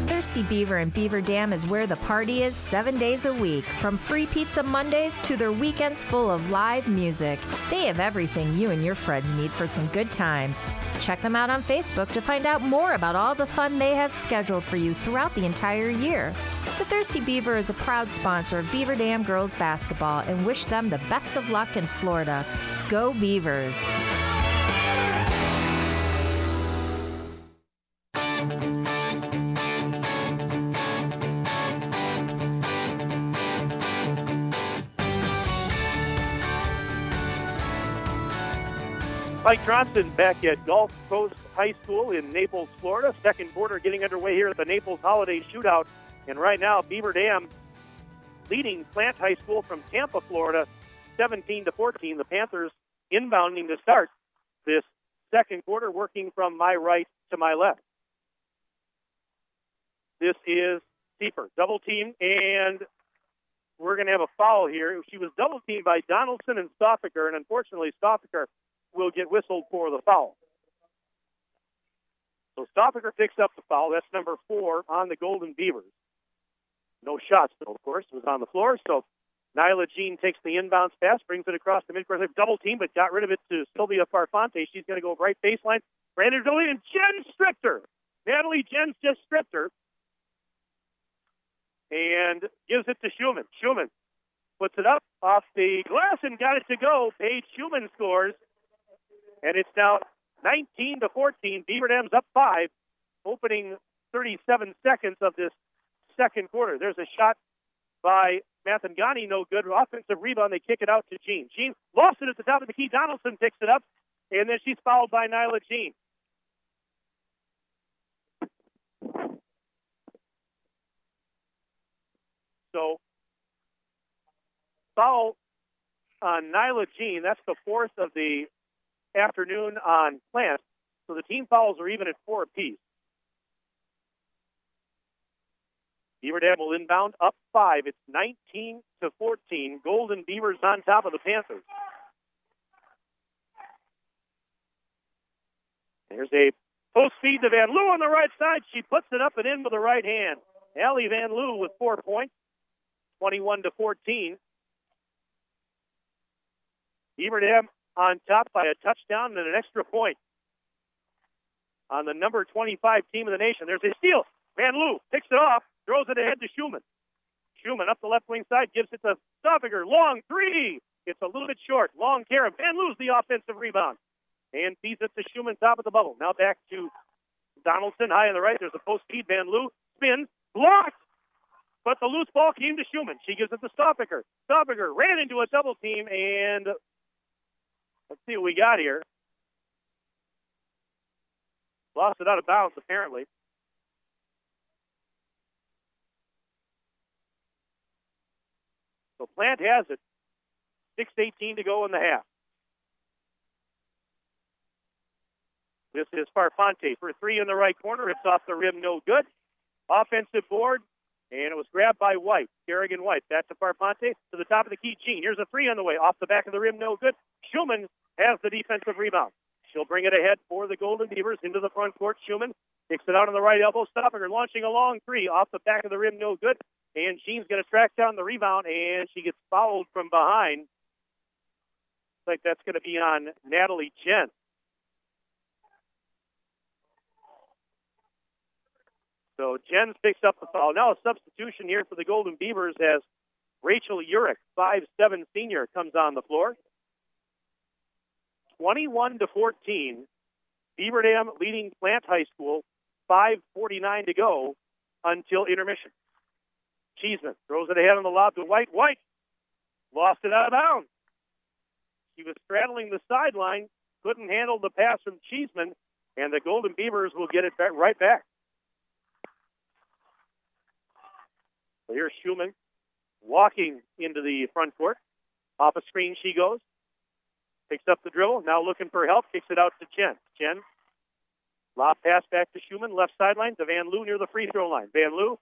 Thirsty Beaver and Beaver Dam is where the party is 7 days a week. From free pizza Mondays to their weekends full of live music. They have everything you and your friends need for some good times. Check them out on Facebook to find out more about all the fun they have scheduled for you throughout the entire year. The Thirsty Beaver is a proud sponsor of Beaver Dam girls basketball and wish them the best of luck in Florida. Go Beavers! Mike Johnson back at Gulf Coast High School in Naples, Florida. Second quarter getting underway here at the Naples Holiday Shootout. And right now, Beaver Dam leading Plant High School from Tampa, Florida, 17-14. The Panthers inbounding to start this second quarter, working from my right to my left. This is Steeper, double team, and we're going to have a foul here. She was double teamed by Donaldson and Stoffiker, and unfortunately, Stoffiker will get whistled for the foul. So Stoffiker picks up the foul. That's number 4 on the Golden Beavers. No shots, though, of course. It was on the floor. So Nyla Jean takes the inbounds pass, brings it across the midcourt. Double team, but got rid of it to Sylvia Farfante. She's going to go right baseline. Brandon Dolly, and Jen stripped her. Natalie Jen just stripped her. And gives it to Schumann. Schumann puts it up off the glass and got it to go. Paige Schumann scores. And it's now 19-14. Beaver Dam's up 5, opening 37 seconds of this second quarter. There's a shot by Mathangani, no good. Offensive rebound, they kick it out to Jean. Jean lost it at the top of the key. Donaldson picks it up, and then she's fouled by Nyla Jean. So, foul on Nyla Jean. That's the fourth of the afternoon on Plant. So the team fouls are even at 4 apiece. Beaver Dam will inbound up 5. It's 19-14. Golden Beavers on top of the Panthers. There's a post feed to Van Loo on the right side. She puts it up and in with the right hand. Allie Van Loo with 4 points, 21-14. Beaver Dam on top by a touchdown and an extra point on the number 25 team of the nation. There's a steal. Van Loo picks it off, throws it ahead to Schumann. Schumann up the left wing side, gives it to Stoffinger. Long three. It's a little bit short. Long carry. Van Loo's the offensive rebound. And feeds it to Schumann, top of the bubble. Now back to Donaldson, high on the right. There's a post feed. Van Loo spins, blocked. But the loose ball came to Schumann. She gives it to Stoffinger. Stoffinger ran into a double team, and let's see what we got here. Lost it out of bounds, apparently. So Plant has it. 6:18 to go in the half. This is Farfante for 3 in the right corner. It's off the rim, no good. Offensive board, and it was grabbed by White, Kerrigan White. That's to Farfante to the top of the key. Jean, here's a 3 on the way. Off the back of the rim, no good. Schumann has the defensive rebound. She'll bring it ahead for the Golden Beavers into the front court. Schumann kicks it out on the right elbow. Stoffinger launching a long 3 off the back of the rim, no good. And Jean's going to track down the rebound, and she gets fouled from behind. Looks like that's going to be on Natalie Jen. So Jens picks up the foul. Now a substitution here for the Golden Beavers as Rachel Urich, 5'7" senior, comes on the floor. 21-14. Beaver Dam leading Plant High School. 5:49 to go until intermission. Cheeseman throws it ahead on the lob to White. White lost it out of bounds. She was straddling the sideline, couldn't handle the pass from Cheeseman, and the Golden Beavers will get it back, right back. So here's Schumann walking into the front court. Off a screen she goes. Picks up the dribble. Now looking for help. Kicks it out to Chen. Chen. Lob pass back to Schumann. Left sideline to Van Loo near the free throw line. Van Loo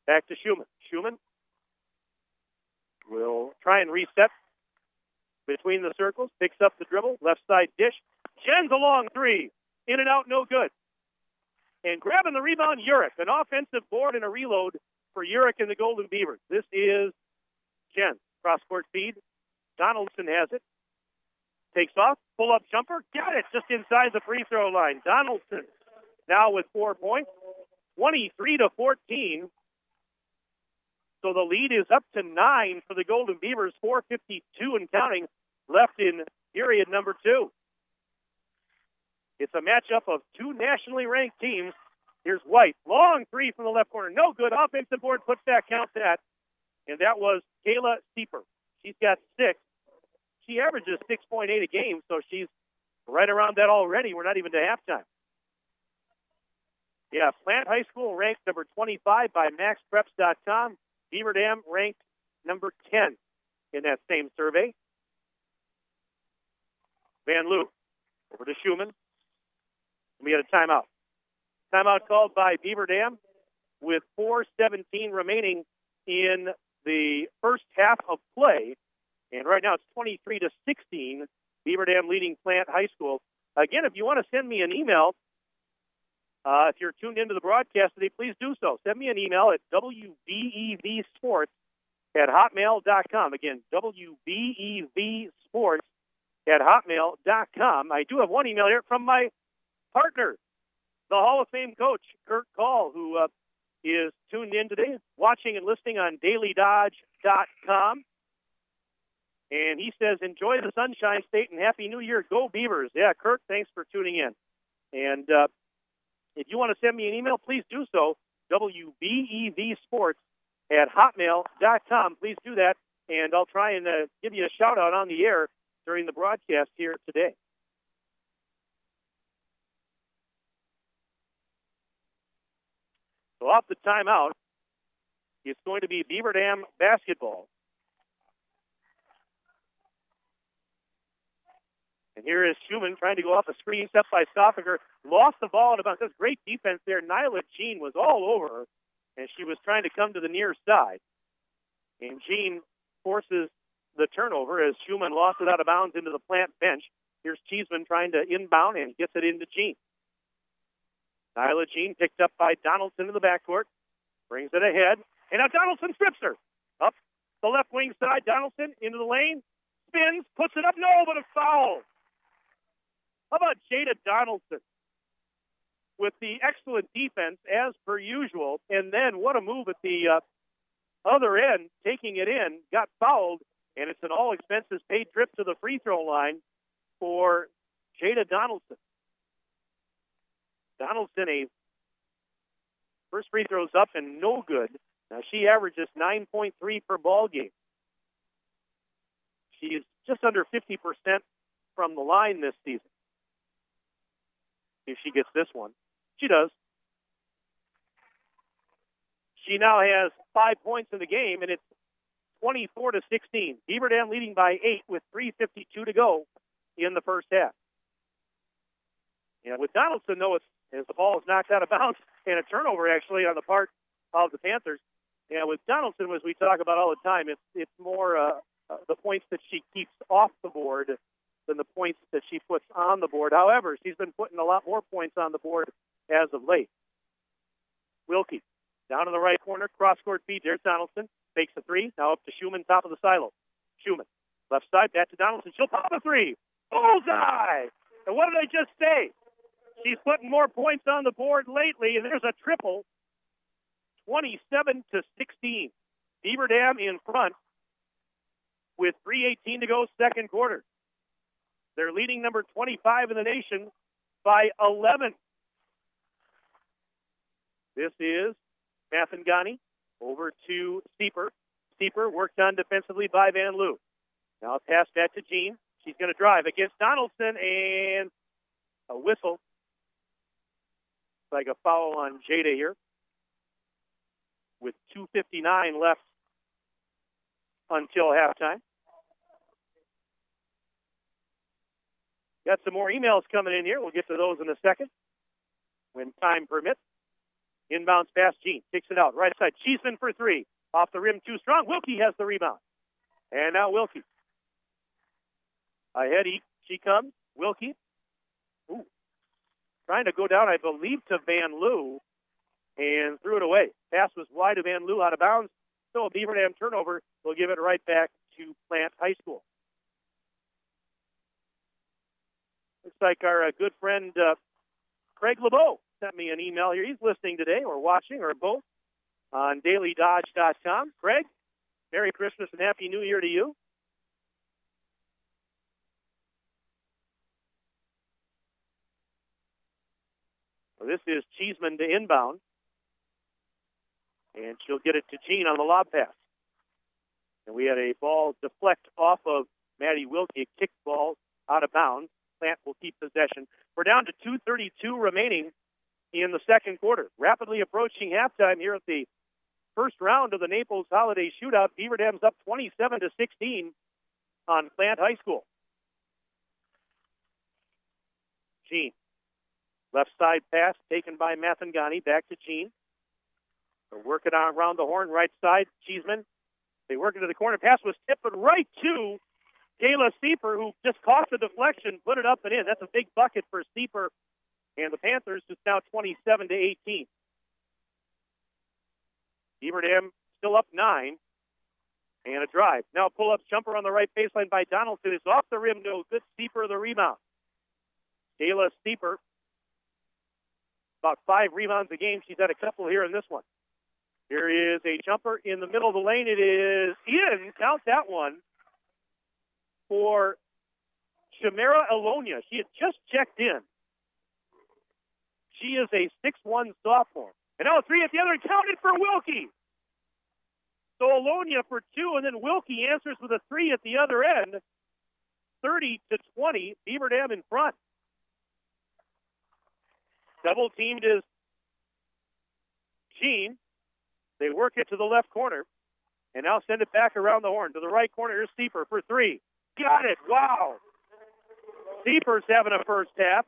back to Schumann. Schumann will try and reset between the circles. Picks up the dribble. Left side dish. Chen's a long 3. In and out, no good. And grabbing the rebound, Urich. An offensive board and a reload for Urich and the Golden Beavers. This is Jen. Cross-court feed. Donaldson has it. Takes off. Pull-up jumper. Got it just inside the free throw line. Donaldson now with 4 points. 23-14. So the lead is up to 9 for the Golden Beavers. 4:52 and counting left in period number 2. It's a matchup of 2 nationally ranked teams. Here's White. Long 3 from the left corner. No good. Offensive board puts that, count that. And that was Kayla Steeper. She's got 6. She averages 6.8 a game, so she's right around that already. We're not even to halftime. Yeah, Plant High School ranked number 25 by MaxPreps.com. Beaver Dam ranked number 10 in that same survey. Van Loo over to Schumann. We had a timeout. Timeout called by Beaver Dam with 4:17 remaining in the first half of play. And right now it's 23-16. Beaver Dam leading Plant High School. Again, if you want to send me an email, if you're tuned into the broadcast today, please do so. Send me an email at wbevsports@hotmail.com. Again, wbevsports@hotmail.com. I do have one email here from my partner, the Hall of Fame coach, Kurt Call, who is tuned in today, watching and listening on dailydodge.com. And he says, enjoy the Sunshine State and Happy New Year. Go Beavers. Yeah, Kurt, thanks for tuning in. And if you want to send me an email, please do so. wbevsports at hotmail.com. Please do that, and I'll try and give you a shout-out on the air during the broadcast here today. So off the timeout, it's going to be Beaver Dam basketball. And here is Schumann trying to go off a screen, set by Stoffinger. Lost the ball at about this great defense there. Nyla Jean was all over her, and she was trying to come to the near side. And Jean forces the turnover as Schumann lost it out of bounds into the plant bench. Here's Cheeseman trying to inbound and gets it into Jean. Nyla Jean picked up by Donaldson in the backcourt. Brings it ahead. And now Donaldson strips her. Up the left wing side. Donaldson into the lane. Spins. Puts it up. No, but a foul. How about Jada Donaldson with the excellent defense as per usual? And then what a move at the other end, taking it in, got fouled, and it's an all-expenses-paid trip to the free throw line for Jada Donaldson. Donaldson, a first free throw's up and no good. Now she averages 9.3 per ball game. She is just under 50% from the line this season. If she gets this one, she does. She now has 5 points in the game, and it's 24-16. Beaver Dam leading by 8 with 3:52 to go in the first half. And with Donaldson, though, it's as the ball is knocked out of bounds, and a turnover actually on the part of the Panthers. And with Donaldson, as we talk about all the time, it's more the points that she keeps off the board than the points that she puts on the board. However, she's been putting a lot more points on the board as of late. Wilkie, down in the right corner, cross-court feed. There's Donaldson. Fakes a three. Now up to Schumann, top of the silo. Schumann, left side, back to Donaldson. She'll pop a three. Bullseye! And what did I just say? She's putting more points on the board lately, and there's a triple. 27-16. Beaver Dam in front with 3:18 to go, second quarter. They're leading number 25 in the nation by 11. This is Mathangani over to Steeper. Steeper worked on defensively by Van Loo. Now pass back to Jean. She's going to drive against Donaldson, and a whistle. It's like a foul on Jada here. With 2:59 left until halftime. Got some more emails coming in here. We'll get to those in a second when time permits. Inbounds pass, Jean kicks it out. Right side, Cheeseman for three. Off the rim, too strong. Wilkie has the rebound. And now Wilkie. Ahead, she comes. Wilkie. Ooh. Trying to go down, I believe, to Van Loo. And threw it away. Pass was wide of Van Loo, out of bounds. So a Beaver Dam turnover will give it right back to Plant High School. Looks like our good friend Craig LeBeau sent me an email here. He's listening today or watching or both on dailydodge.com. Craig, Merry Christmas and Happy New Year to you. Well, this is Cheeseman to inbound. And she'll get it to Jean on the lob pass. And we had a ball deflect off of Maddie Wilkie, a kick ball out of bounds. Plant will keep possession. We're down to 2:32 remaining in the second quarter. Rapidly approaching halftime here at the first round of the Naples Holiday Shootout. Beaver Dam's up 27-16 on Plant High School. Jean. Left side pass taken by Mathangani. Back to Jean. They're working on around the horn, right side, Cheeseman. They work into the corner. Pass was tipped, but right to Kayla Steeper, who just caught the deflection, put it up and in. That's a big bucket for Steeper and the Panthers. It's now 27-18. Beaver Dam still up 9. And a drive. Now pull-up jumper on the right baseline by Donaldson. It's off the rim. No good. Steeper the rebound. Kayla Steeper, about 5 rebounds a game. She's had a couple here in this one. Here is a jumper in the middle of the lane. It is in, count that one, for Shamara Alonia. She had just checked in. She is a 6'1 sophomore. And now a three at the other, and counted for Wilkie. So Alonia for 2, and then Wilkie answers with a 3 at the other end. 30-20, Beaver Dam in front. Double teamed is Gene. They work it to the left corner, and now send it back around the horn. To the right corner, here's Sieper for 3. Got it, wow. Sieper's having a first half.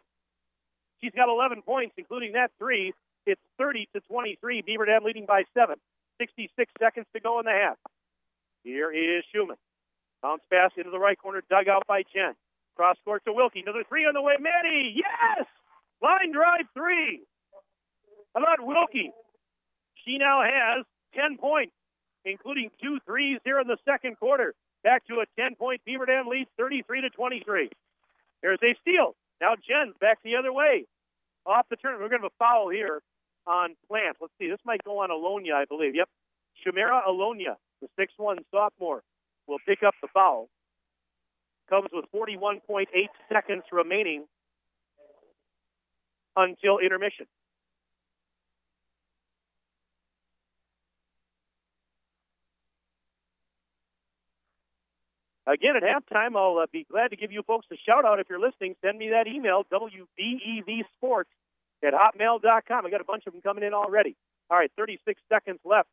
She's got 11 points, including that 3. It's 30-23, Beaver Dam leading by 7. 66 seconds to go in the half. Here is Schumann. Bounce pass into the right corner, dug out by Jen. Cross court to Wilkie. Another 3 on the way. Maddie, yes! Line drive 3. How about Wilkie? She now has 10 points, including 2 threes here in the second quarter. Back to a 10-point Beaver Dam lead, 33-23. There's a steal. Now Jen's back the other way. Off the turn. We're going to have a foul here on Plant. Let's see. This might go on Alonia, I believe. Yep. Shumera Alonia, the 6'1 sophomore, will pick up the foul. Comes with 41.8 seconds remaining until intermission. Again, at halftime, I'll be glad to give you folks a shout-out if you're listening. Send me that email, wbevsports@hotmail.com. I got a bunch of them coming in already. All right, 36 seconds left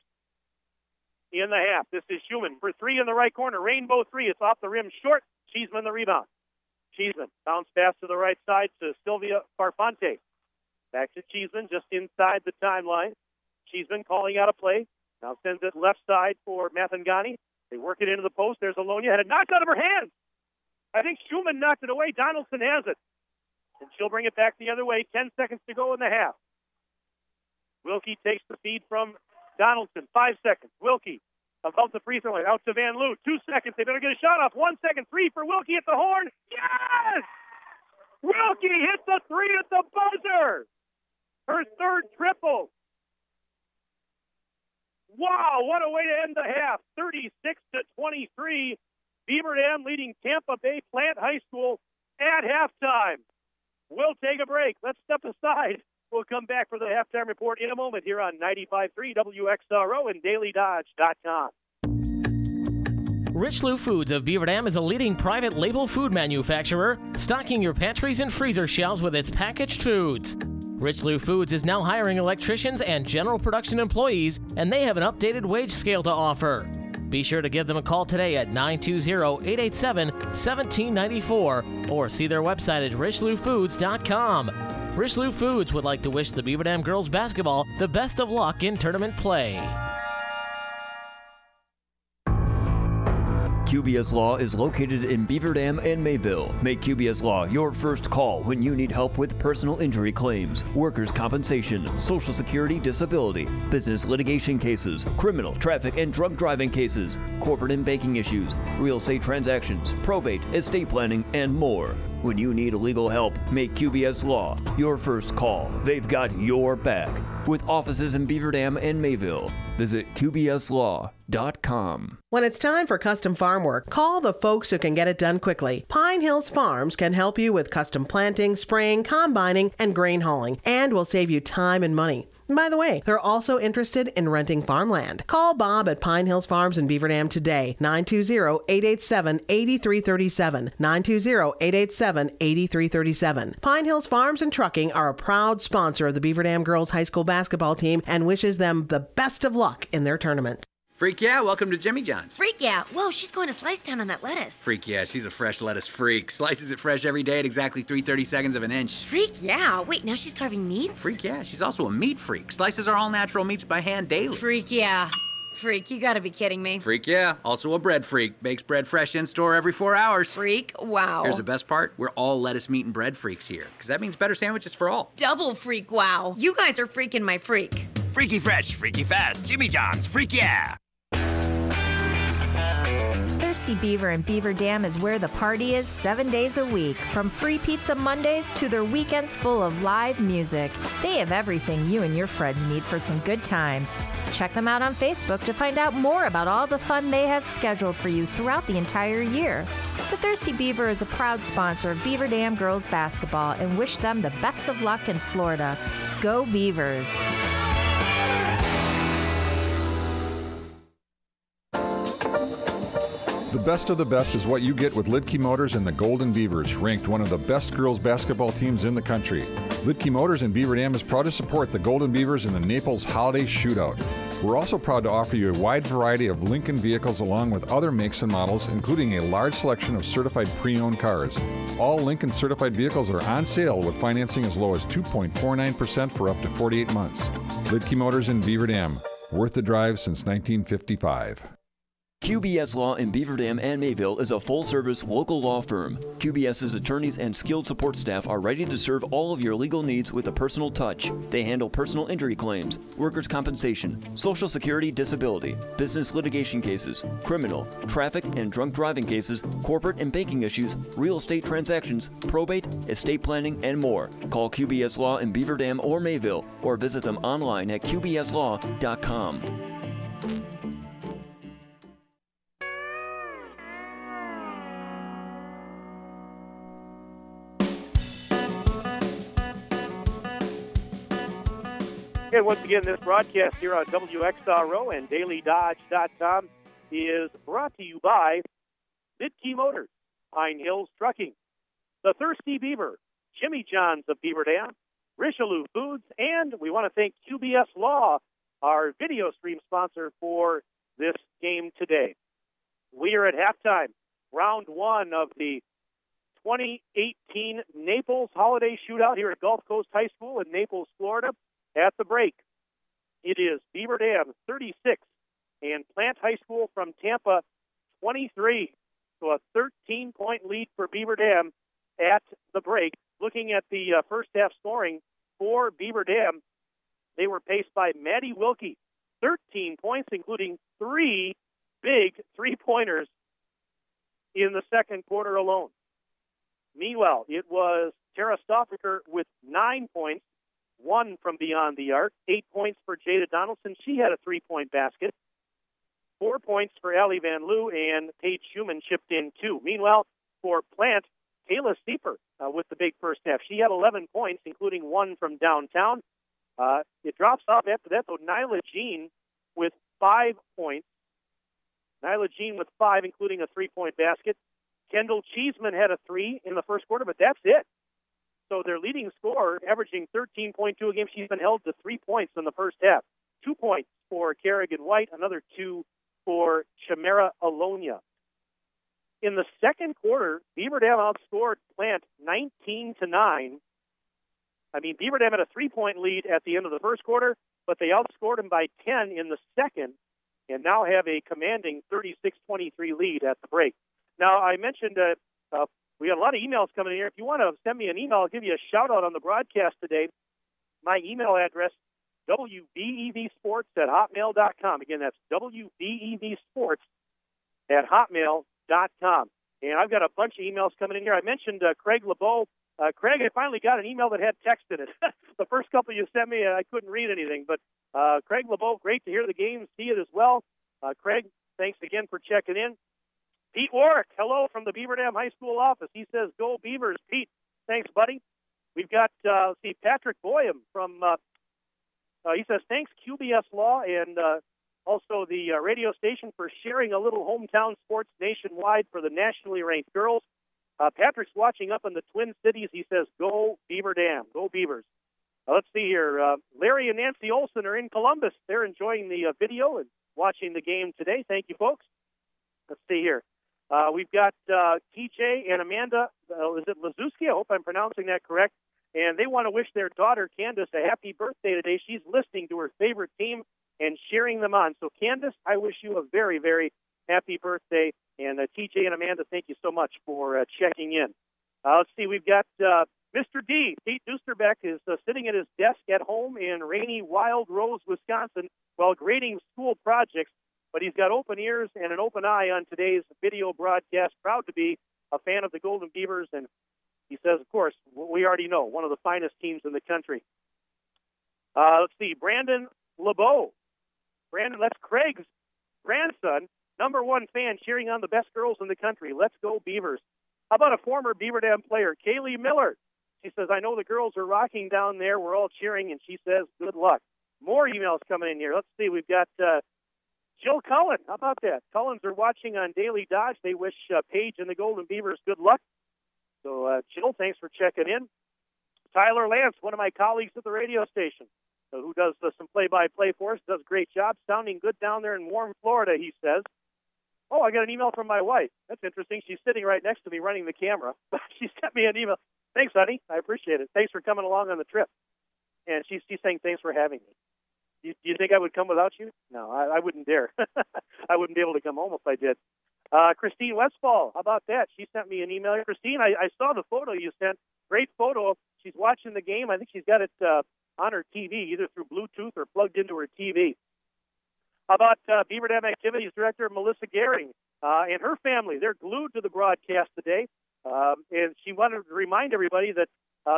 in the half. This is Schumann for 3 in the right corner. Rainbow 3. It's off the rim short. Cheeseman the rebound. Cheeseman bounce pass to the right side to Sylvia Farfante. Back to Cheeseman just inside the timeline. Cheeseman calling out a play. Now sends it left side for Mathangani. They work it into the post. There's Alonia. Had it knocked out of her hands. I think Schumann knocked it away. Donaldson has it. And she'll bring it back the other way. 10 seconds to go in the half. Wilkie takes the feed from Donaldson. 5 seconds. Wilkie above the free throw line. Out to Van Loo. 2 seconds. They better get a shot off. 1 second. 3 for Wilkie at the horn. Yes! Wilkie hits the 3 at the buzzer. Her third triple. Wow, what a way to end the half. 36-23. Beaver Dam leading Tampa Bay Plant High School at halftime. We'll take a break. Let's step aside. We'll come back for the halftime report in a moment here on 95.3 WXRO and DailyDodge.com. Richelieu Foods of Beaver Dam is a leading private label food manufacturer, stocking your pantries and freezer shelves with its packaged foods. Richelieu Foods is now hiring electricians and general production employees, and they have an updated wage scale to offer. Be sure to give them a call today at 920-887-1794 or see their website at richelieuFoods.com. Richelieu Foods would like to wish the Beaver Dam girls basketball the best of luck in tournament play. QBS Law is located in Beaver Dam and Mayville. Make QBS Law your first call when you need help with personal injury claims, workers' compensation, Social Security disability, business litigation cases, criminal, traffic, and drunk driving cases, corporate and banking issues, real estate transactions, probate, estate planning, and more. When you need legal help, make QBS Law your first call. They've got your back. With offices in Beaver Dam and Mayville, visit QBSLaw.com. When it's time for custom farm work, call the folks who can get it done quickly. Pine Hills Farms can help you with custom planting, spraying, combining, and grain hauling, and will save you time and money. By the way, they're also interested in renting farmland. Call Bob at Pine Hills Farms in Beaver Dam today, 920-887-8337, 920-887-8337. Pine Hills Farms and Trucking are a proud sponsor of the Beaver Dam girls high school basketball team and wishes them the best of luck in their tournament. Freak yeah, welcome to Jimmy John's. Freak yeah. Whoa, she's going to Slice Town on that lettuce. Freak yeah, she's a fresh lettuce freak. Slices it fresh every day at exactly 3/32 of an inch. Freak yeah. Wait, now she's carving meats? Freak yeah, she's also a meat freak. Slices are all natural meats by hand daily. Freak yeah. Freak, you gotta be kidding me. Freak yeah, also a bread freak. Bakes bread fresh in store every 4 hours. Freak, wow. Here's the best part. We're all lettuce, meat, and bread freaks here. Because that means better sandwiches for all. Double freak, wow. You guys are freaking my freak. Freaky fresh, freaky fast. Jimmy John's, freak yeah. Thirsty Beaver and Beaver Dam is where the party is 7 days a week. From free pizza Mondays to their weekends full of live music. They have everything you and your friends need for some good times. Check them out on Facebook to find out more about all the fun they have scheduled for you throughout the entire year. The Thirsty Beaver is a proud sponsor of Beaver Dam girls basketball and wish them the best of luck in Florida. Go Beavers! The best of the best is what you get with Lidke Motors and the Golden Beavers, ranked one of the best girls basketball teams in the country. Lidke Motors in Beaver Dam is proud to support the Golden Beavers in the Naples Holiday Shootout. We're also proud to offer you a wide variety of Lincoln vehicles along with other makes and models, including a large selection of certified pre-owned cars. All Lincoln certified vehicles are on sale with financing as low as 2.49% for up to 48 months. Lidke Motors in Beaver Dam, worth the drive since 1955. QBS Law in Beaver Dam and Mayville is a full-service local law firm. QBS's attorneys and skilled support staff are ready to serve all of your legal needs with a personal touch. They handle personal injury claims, workers' compensation, Social Security disability, business litigation cases, criminal, traffic and drunk driving cases, corporate and banking issues, real estate transactions, probate, estate planning, and more. Call QBS Law in Beaver Dam or Mayville or visit them online at qbslaw.com. And once again, this broadcast here on WXRO and DailyDodge.com is brought to you by Lidke Motors, Pine Hills Trucking, The Thirsty Beaver, Jimmy John's of Beaver Dam, Richelieu Foods, and we want to thank QBS Law, our video stream sponsor for this game today. We are at halftime, round one of the 2018 Naples Holiday Shootout here at Gulf Coast High School in Naples, Florida. At the break, it is Beaver Dam 36 and Plant High School from Tampa 23. So a 13-point lead for Beaver Dam at the break. Looking at the first half scoring for Beaver Dam, they were paced by Maddie Wilkie, 13 points, including 3 big three-pointers in the second quarter alone. Meanwhile, it was Tara Stoffaker with 9 points, 1 from beyond the arc, 8 points for Jada Donaldson. She had a 3-point basket. 4 points for Allie Van Loo, and Paige Schumann chipped in 2. Meanwhile, for Plant, Kayla Steeper with the big first half. She had 11 points, including 1 from downtown. It drops off after that, though. Nyla Jean with 5 points. Nyla Jean with 5, including a 3-point basket. Kendall Cheeseman had a 3 in the first quarter, but that's it. So their leading scorer, averaging 13.2 a game, she's been held to 3 points in the first half. 2 points for Kerrigan White, another 2 for Chimera Alonia. In the second quarter, Beaver Dam outscored Plant 19-9. I mean, Beaver Dam had a 3-point lead at the end of the first quarter, but they outscored them by 10 in the second, and now have a commanding 36-23 lead at the break. Now, I mentioned we got a lot of emails coming in here. If you want to send me an email, I'll give you a shout-out on the broadcast today. My email address, wbevsports@hotmail.com. Again, that's wbevsports@hotmail.com. And I've got a bunch of emails coming in here. I mentioned Craig LeBeau. Craig, I finally got an email that had text in it. The first couple you sent me, I couldn't read anything. But Craig LeBeau, great to hear the game, see it as well. Craig, thanks again for checking in. Pete Warwick, hello from the Beaver Dam High School office. He says, go Beavers. Pete, thanks, buddy. We've got, Patrick Boyum from, he says, thanks, QBS Law, and also the radio station for sharing a little hometown sports nationwide for the nationally ranked girls. Patrick's watching up in the Twin Cities. He says, go Beaver Dam, go Beavers. Let's see here. Larry and Nancy Olson are in Columbus. They're enjoying the video and watching the game today. Thank you, folks. Let's see here. We've got TJ and Amanda, is it Lazuski? I hope I'm pronouncing that correct. And they want to wish their daughter, Candace, a happy birthday today. She's listening to her favorite team and cheering them on. So, Candace, I wish you a very, very happy birthday. And TJ and Amanda, thank you so much for checking in. Let's see, we've got Mr. D. Pete Dusterbeck is sitting at his desk at home in rainy Wild Rose, Wisconsin, while grading school projects. But he's got open ears and an open eye on today's video broadcast. Proud to be a fan of the Golden Beavers. And he says, of course, we already know, one of the finest teams in the country. Let's see, Brandon LeBeau. Brandon, that's Craig's grandson, #1 fan, cheering on the best girls in the country. Let's go Beavers. How about a former Beaver Dam player, Kaylee Miller? She says, I know the girls are rocking down there. We're all cheering, and she says, good luck. More emails coming in here. Let's see, we've got Jill Cullen, how about that? Cullens are watching on Daily Dodge. They wish Paige and the Golden Beavers good luck. So, Jill, thanks for checking in. Tyler Lance, one of my colleagues at the radio station, who does some play-by-play for us, does a great job. Sounding good down there in warm Florida, he says. Oh, I got an email from my wife. That's interesting. She's sitting right next to me running the camera. She sent me an email. Thanks, honey. I appreciate it. Thanks for coming along on the trip. And she's saying thanks for having me. Do you think I would come without you? No, I wouldn't dare. I wouldn't be able to come home if I did. Christine Westfall, how about that? She sent me an email. Christine, I saw the photo you sent. Great photo. She's watching the game. I think she's got it on her TV, either through Bluetooth or plugged into her TV. How about Beaver Dam Activities Director Melissa Gehring and her family? They're glued to the broadcast today. And she wanted to remind everybody that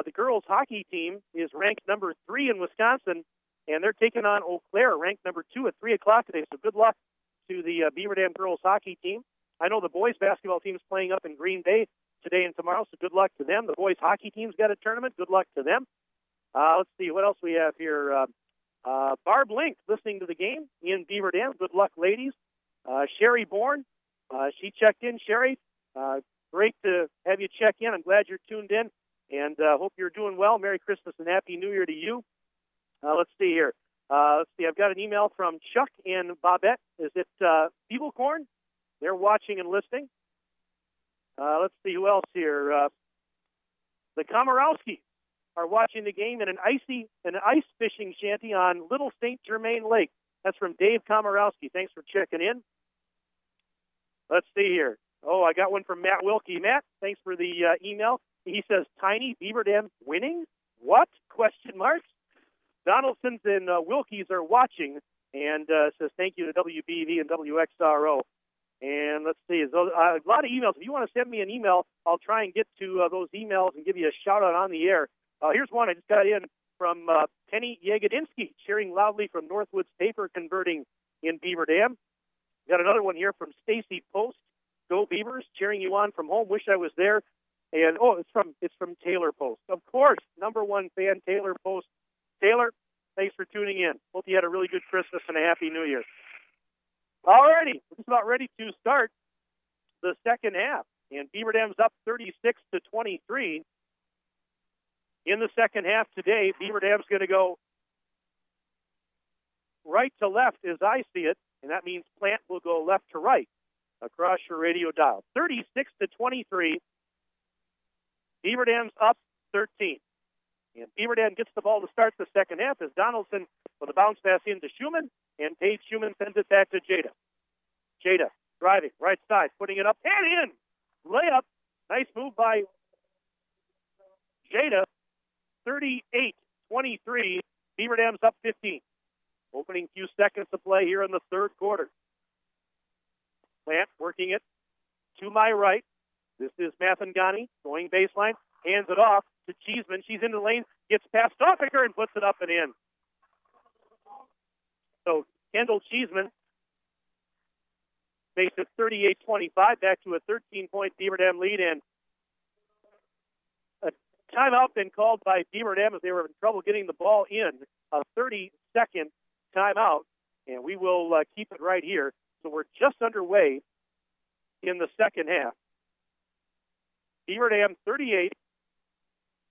the girls' hockey team is ranked number 3 in Wisconsin, and they're taking on Eau Claire, ranked number 2 at 3 o'clock today. So good luck to the Beaver Dam girls' hockey team. I know the boys' basketball team is playing up in Green Bay today and tomorrow, so good luck to them. The boys' hockey team's got a tournament. Good luck to them. Let's see, what else we have here? Barb Link, listening to the game in Beaver Dam. Good luck, ladies. Sherry Bourne, she checked in. Sherry, great to have you check in. I'm glad you're tuned in, and hope you're doing well. Merry Christmas and Happy New Year to you. Let's see here. I've got an email from Chuck and Bobette. Is it Feeblecorn? They're watching and listening. Let's see who else here. The Komorowskis are watching the game in an ice fishing shanty on Little St. Germain Lake. That's from Dave Komorowski. Thanks for checking in. Let's see here. Oh, I got one from Matt Wilkie. Matt, thanks for the email. He says, Tiny Beaver Dam winning? What? Question marks. Donaldson's and Wilkies are watching and says thank you to WBV and WXRO. And let's see, a lot of emails. If you want to send me an email, I'll try and get to those emails and give you a shout-out on the air. Here's one I just got in from Penny Yagodinsky, cheering loudly from Northwoods Paper Converting in Beaver Dam. Got another one here from Stacy Post. Go Beavers, cheering you on from home. Wish I was there. And it's from Taylor Post. Of course, number one fan, Taylor Post. Taylor, thanks for tuning in. Hope you had a really good Christmas and a Happy New Year. All righty, we're just about ready to start the second half. And Beaver Dam's up 36-23. In the second half today, Beaver Dam's going to go right to left as I see it, and that means Plant will go left to right across your radio dial. 36-23. Beaver Dam's up 13. And Beaver Dam gets the ball to start the second half as Donaldson with a bounce pass into Schumann, and Paige Schumann sends it back to Jada. Jada driving, right side, putting it up and in. Layup. Nice move by Jada. 38-23. Beaver Dam's up 15. Opening few seconds to play here in the third quarter. Plant working it to my right. This is Mathangani going baseline. Hands it off to Cheeseman. She's in the lane, gets past Stoffaker and puts it up and in. So Kendall Cheeseman makes it 38-25, back to a 13-point Beaver Dam lead, and a timeout been called by Beaver Dam as they were in trouble getting the ball in. A 30-second timeout, and we will keep it right here. So we're just underway in the second half. Beaver Dam 38,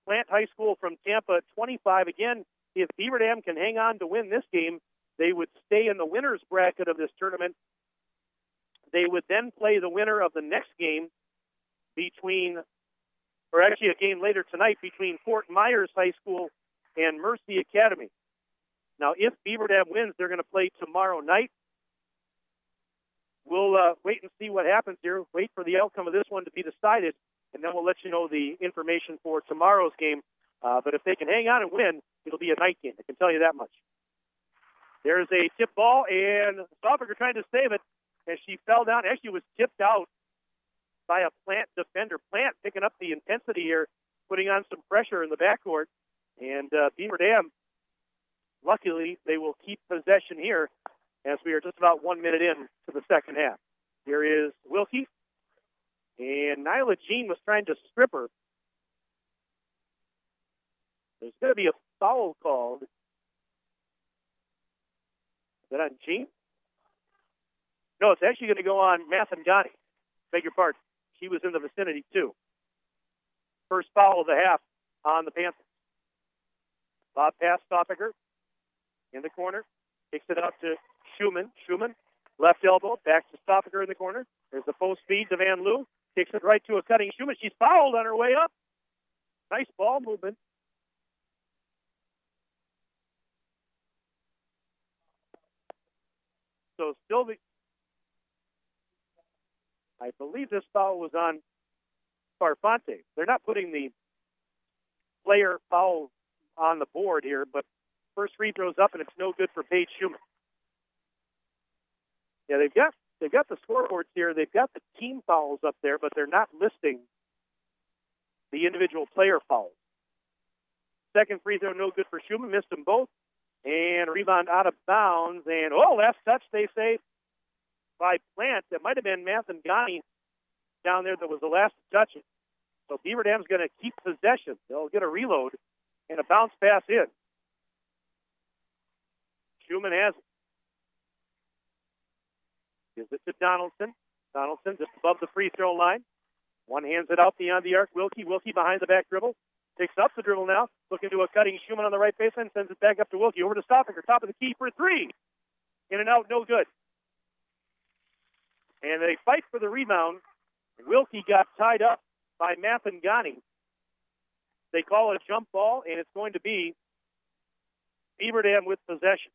Plant High School from Tampa 25. Again, if Beaver Dam can hang on to win this game, they would stay in the winner's bracket of this tournament. They would then play the winner of the next game a game later tonight between Fort Myers High School and Mercy Academy. Now, if Beaver Dam wins, they're going to play tomorrow night. We'll wait and see what happens here. Wait for the outcome of this one to be decided, and then we'll let you know the information for tomorrow's game. But if they can hang on and win, it'll be a night game. I can tell you that much. There's a tip ball, and Stoffaker trying to save it, and she fell down. Actually was tipped out by a Plant defender. Plant picking up the intensity here, putting on some pressure in the backcourt. And Beaver Dam, luckily, they will keep possession here as we are just about 1 minute in to the second half. Here is Wilkie. And Nyla Jean was trying to strip her. There's going to be a foul called. Is that on Jean? No, it's actually going to go on Mathangani. Beg your pardon. She was in the vicinity, too. First foul of the half on the Panthers. Bob pass, Stoffiger in the corner. Kicks it out to Schumann. Schumann, left elbow, back to Stoffiger in the corner. There's the post feed to Van Loo. Kicks it right to a cutting Schumann. She's fouled on her way up. Nice ball movement. So still I believe this foul was on Farfante. They're not putting the player foul on the board here, but first free throw's up, and it's no good for Paige Schumann. Yeah, they've got the scoreboards here. They've got the team fouls up there, but they're not listing the individual player fouls. Second free throw, no good for Schumann. Missed them both. And rebound out of bounds. And, last touch, they say, by Plant. That might have been Mathangani down there that was the last to touch it. So Beaver Dam's going to keep possession. They'll get a reload and a bounce pass in. Schumann has it. Gives it to Donaldson. Donaldson just above the free throw line. One hands it out beyond the arc. Wilkie behind the back dribble. Picks up the dribble now. Looking to a cutting Schumann on the right baseline. Sends it back up to Wilkie. Over to Stoffiger. Top of the key for three. In and out, no good. And they fight for the rebound. Wilkie got tied up by Mathangani. They call it a jump ball, and it's going to be Beaver Dam with possession.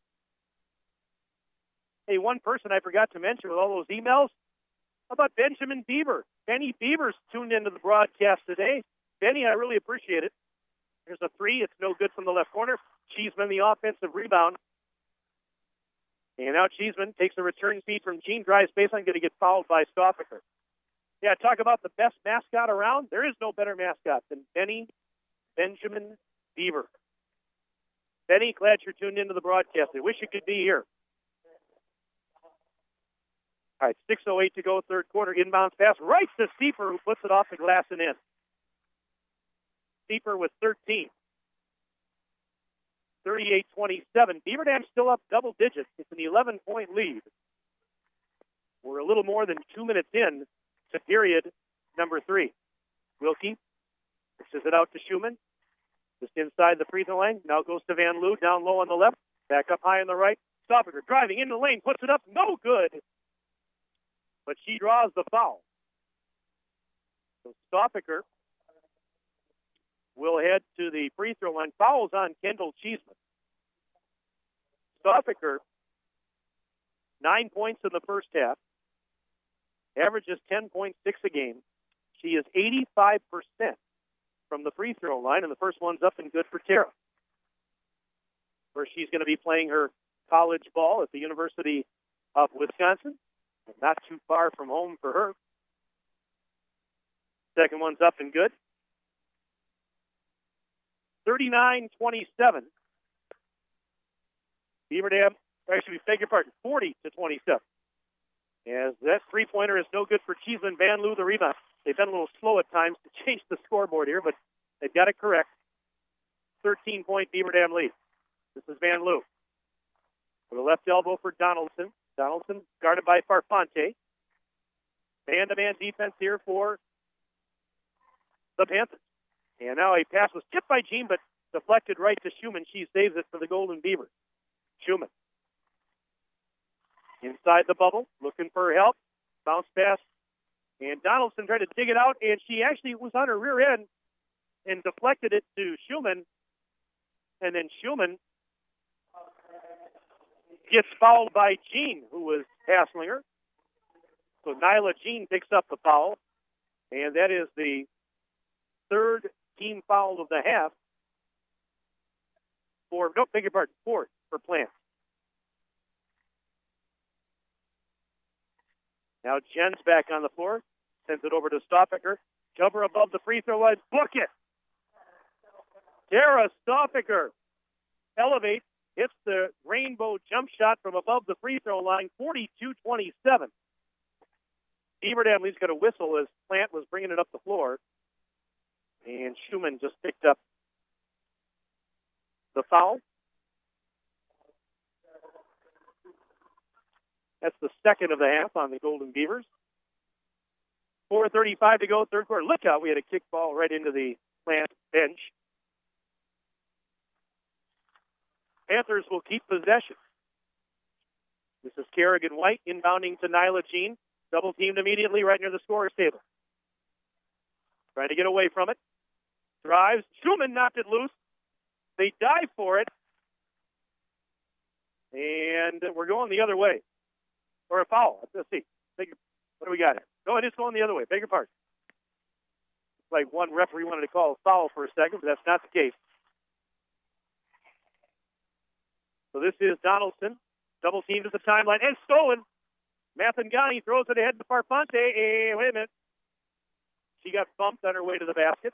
Hey, one person I forgot to mention with all those emails, how about Benjamin Beaver? Benny Beaver's tuned into the broadcast today. Benny, I really appreciate it. There's a three. It's no good from the left corner. Cheeseman, the offensive rebound. And now Cheeseman takes a return feed from Gene, drives baseline, going to get fouled by Stoffiger. Yeah, talk about the best mascot around. There is no better mascot than Benjamin Beaver. Benny, glad you're tuned into the broadcast. I wish you could be here. All right, 6:08 to go, third quarter. Inbounds pass right to Steeper, who puts it off the glass and in. Steeper with 13. 38-27. Beaver Dam still up double digits. It's an 11-point lead. We're a little more than 2 minutes in to period number 3. Wilkie pushes it out to Schumann. Just inside the free throw line. Now goes to Van Loo, down low on the left. Back up high on the right. Stoffiger driving in the lane, puts it up. No good. But she draws the foul. So Stoffiger will head to the free throw line. Fouls on Kendall Cheeseman. Stoffiger, 9 points in the first half. Averages 10.6 a game. She is 85% from the free throw line, and the first one's up and good for Tara, where she's going to be playing her college ball at the University of Wisconsin. Not too far from home for her. Second one's up and good. 39-27. Beaver Dam, actually, beg your pardon, 40-27. As that three-pointer is no good for Cheeseman. Van Loo, the rebound. They've been a little slow at times to change the scoreboard here, but they've got it correct. 13-point Beaver Dam lead. This is Van Loo. With a left elbow for Donaldson. Donaldson guarded by Farfante. Man-to-man defense here for the Panthers. And now a pass was tipped by Jean, but deflected right to Schumann. She saves it for the Golden Beavers. Schumann. Inside the bubble, looking for help. Bounce pass. And Donaldson tried to dig it out, and she actually was on her rear end and deflected it to Schumann. And then Schumann gets fouled by Jean, who was hassling her. So Nyla Jean picks up the foul, and that is the third team foul of the half fourth for Plant. Now Jen's back on the floor, sends it over to Stoffiger. Jumper above the free throw line, book it! Tara Stoffiger elevates, hits the rainbow jump shot from above the free throw line, 42-27. Beaver Dam Lee's got a whistle as Plant was bringing it up the floor. And Schumann just picked up the foul. That's the second of the half on the Golden Beavers. 4:35 to go, third quarter. Look out, we had a kick ball right into the Plant bench. Panthers will keep possession. This is Kerrigan White inbounding to Nyla Jean. Double teamed immediately right near the scorer's table. Trying to get away from it. Drives. Schumann knocked it loose. They dive for it. And we're going the other way. Or a foul. Let's see. What do we got here? No, it is going the other way. Beg your pardon. It's like one referee wanted to call a foul for a second, but that's not the case. So this is Donaldson. Double teamed at the timeline and stolen. Mathangani throws it ahead to Farfante. Wait a minute. She got bumped on her way to the basket.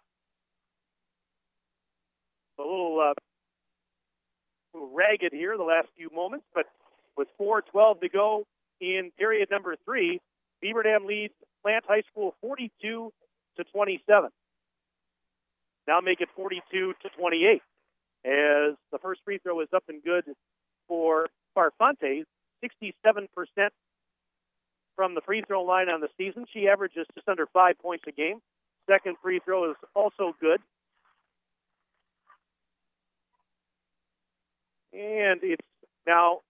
A little ragged here the last few moments, but with 4:12 to go in period number 3, Beaver Dam leads Plant High School 42-27. Now make it 42-28 as the first free throw is up and good for Farfante. 67% from the free throw line on the season. She averages just under 5 points a game. Second free throw is also good. And it's now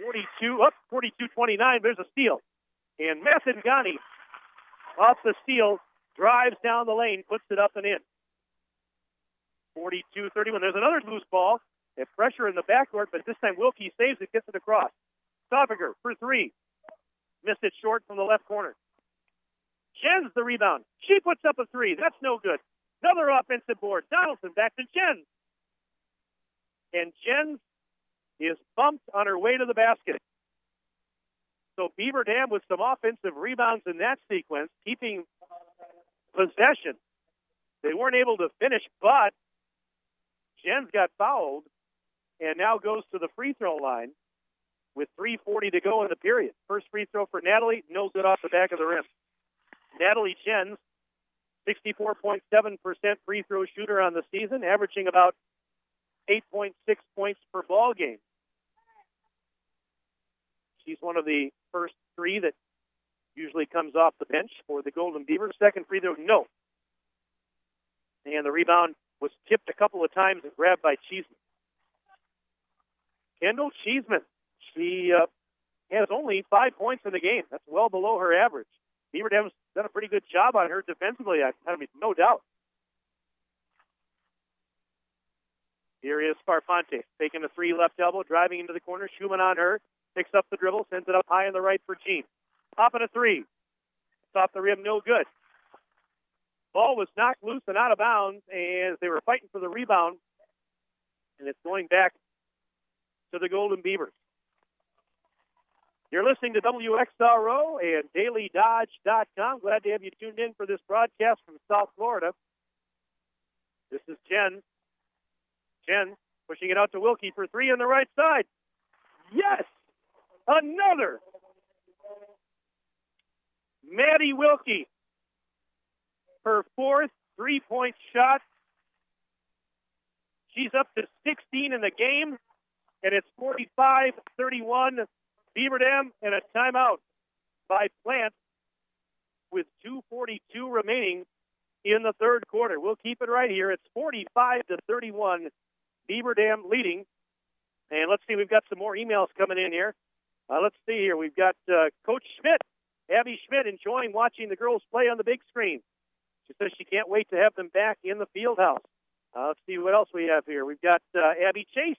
42-29. There's a steal. And Mathangani, off the steal, drives down the lane, puts it up and in. 42-31. There's another loose ball. They have pressure in the backcourt, but this time Wilkie saves it, gets it across. Stoffinger for 3. Missed it short from the left corner. Jens the rebound. She puts up a 3. That's no good. Another offensive board. Donaldson back to Jens. And Jens is bumped on her way to the basket. So Beaver Dam with some offensive rebounds in that sequence, keeping possession. They weren't able to finish, but Jens got fouled and now goes to the free throw line with 3:40 to go in the period. First free throw for Natalie, no good off the back of the rim. Natalie Jens, 64.7% free throw shooter on the season, averaging about 8.6 points per ball game. She's one of the first 3 that usually comes off the bench for the Golden Beavers. Second free throw, no. And the rebound was tipped a couple of times and grabbed by Cheeseman. Kendall Cheeseman, she has only 5 points in the game. That's well below her average. Beaver Dam's done a pretty good job on her defensively, I mean, no doubt. Here is Farfante, taking the 3 left elbow, driving into the corner. Schumann on her, picks up the dribble, sends it up high on the right for Jean. Popping a 3. It's off the rim, no good. Ball was knocked loose and out of bounds as they were fighting for the rebound. And it's going back to the Golden Beavers. You're listening to WXRO and DailyDodge.com. Glad to have you tuned in for this broadcast from South Florida. This is Jen. Jen pushing it out to Wilkie for 3 on the right side. Yes! Another! Maddie Wilkie. Her 4th three-point shot. She's up to 16 in the game, and it's 45-31 Beaver Dam, and a timeout by Plant with 2:42 remaining in the third quarter. We'll keep it right here. It's 45-31 Beaver Dam leading. And let's see, we've got some more emails coming in here. Let's see here. We've got Coach Schmidt, Abby Schmidt, enjoying watching the girls play on the big screen. She says she can't wait to have them back in the field house. Let's see what else we have here. We've got Abby Chase.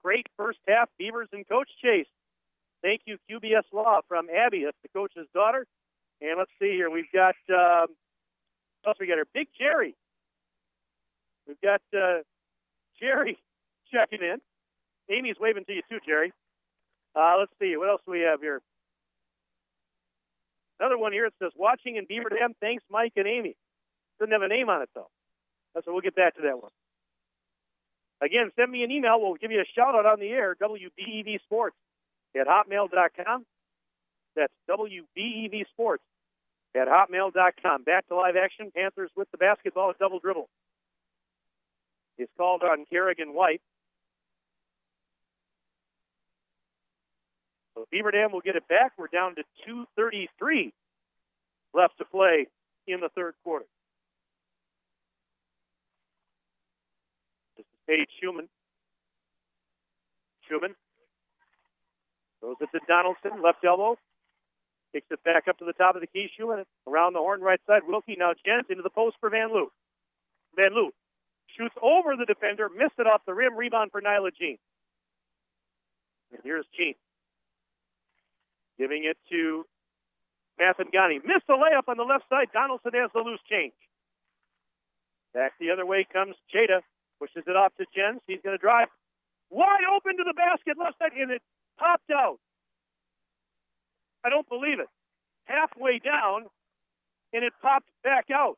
Great first half, Beavers and Coach Chase. Thank you, QBS Law, from Abby. That's the coach's daughter. And let's see here. We've got, what else we got here? Big Jerry. We've got Jerry checking in. Amy's waving to you too, Jerry. Let's see. What else do we have here? Another one here. It says, watching in Beaver Dam. Thanks, Mike and Amy. Doesn't have a name on it, though. That's what we'll get back to that one. Again, send me an email. We'll give you a shout-out on the air, WBEV Sports at hotmail.com. That's WBEV Sports at hotmail.com. Back to live action. Panthers with the basketball. Double dribble. It's called on Kerrigan White. So Beaver Dam will get it back. We're down to 2:33 left to play in the third quarter. This is Paige Schumann. Schumann throws it to Donaldson, left elbow. Kicks it back up to the top of the key. Schumann around the horn right side. Wilkie now Jens into the post for Van Loo. Van Loo shoots over the defender, missed it off the rim. Rebound for Nyla Jean. And here's Jean. Giving it to Mathangani. Missed the layup on the left side. Donaldson has the loose change. Back the other way comes Cheda. Pushes it off to Jens. He's going to drive. Wide open to the basket, left side, and it popped out. I don't believe it. Halfway down, and it popped back out.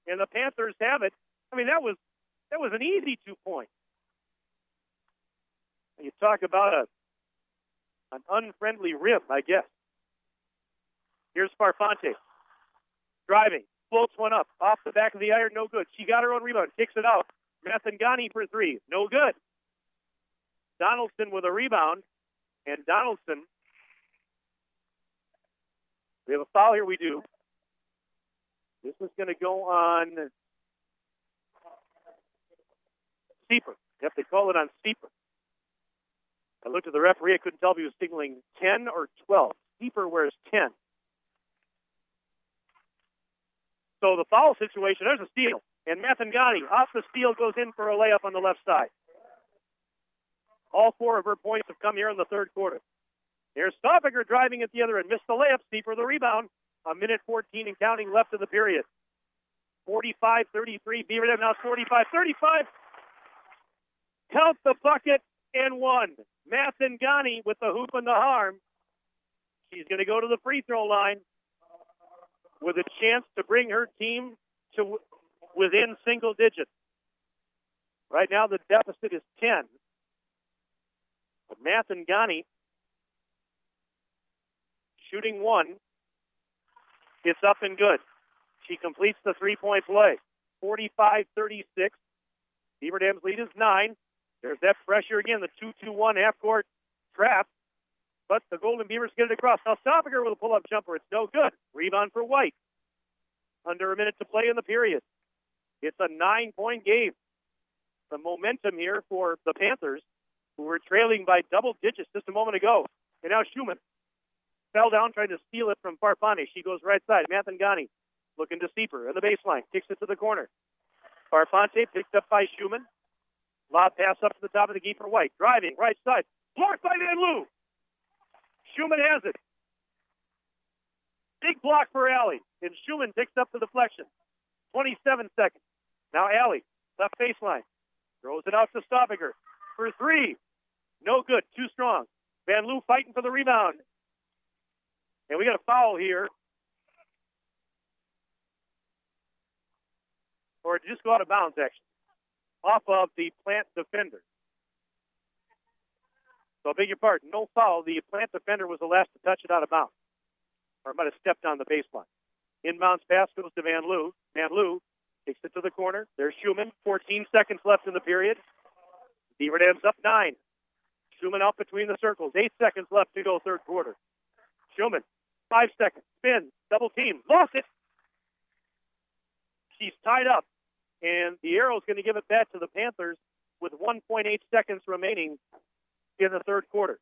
And the Panthers have it. I mean, that was an easy 2 point. You talk about an unfriendly rim, I guess. Here's Farfante. Driving. Floats one up. Off the back of the iron, no good. She got her own rebound. Kicks it out. Mathangani for three. No good. Donaldson with a rebound. And Donaldson. We have a foul here. We do. This is going to go on Steeper. Yep, they call it on Steeper. I looked at the referee. I couldn't tell if he was signaling 10 or 12. Steeper wears 10. So the foul situation, there's a steal. And Mathangani, off the steal, goes in for a layup on the left side. All four of her points have come here in the third quarter. Here's Stoffiger driving at the other end. Missed the layup. Steeper the rebound. 1:14 and counting left in the period. 45-33. Beaver Dam now 45-35. Count the bucket and one. Mathangani with the hoop and the harm. She's going to go to the free throw line with a chance to bring her team to within single digits. Right now the deficit is 10. But Mathangani shooting one. It's up and good. She completes the three-point play. 45-36. Beaver Dam's lead is 9. There's that pressure again, the 2-2-1 half-court trap. But the Golden Beavers get it across. Now Stoffiger with a pull-up jumper. It's no good. Rebound for White. Under a minute to play in the period. It's a 9-point game. The momentum here for the Panthers, who were trailing by double digits just a moment ago. And now Schumann fell down trying to steal it from Farfani. She goes right side. Mathangani looking to Steeper in the baseline. Kicks it to the corner. Farfante picked up by Schumann. Lob pass up to the top of the key for White. Driving right side. Blocked by Van Loo. Schumann has it. Big block for Alley. And Schumann picks up the deflection. 27 seconds. Now Alley, left baseline. Throws it out to Stoffiger for three. No good. Too strong. Van Loo fighting for the rebound. And we got a foul here. Or it just go out of bounds, actually. Off of the Plant defender. So I beg your pardon. No foul. The Plant defender was the last to touch it out of bounds. Or might have stepped on the baseline. Inbounds pass goes to Van Loo. Van Loo takes it to the corner. There's Schumann. 14 seconds left in the period. Beaver Dam's up 9. Schumann out between the circles. 8 seconds left to go third quarter. Schumann, 5 seconds. Spin. Double team. Lost it. She's tied up. And the Arrow's going to give it back to the Panthers with 1.8 seconds remaining in the third quarter.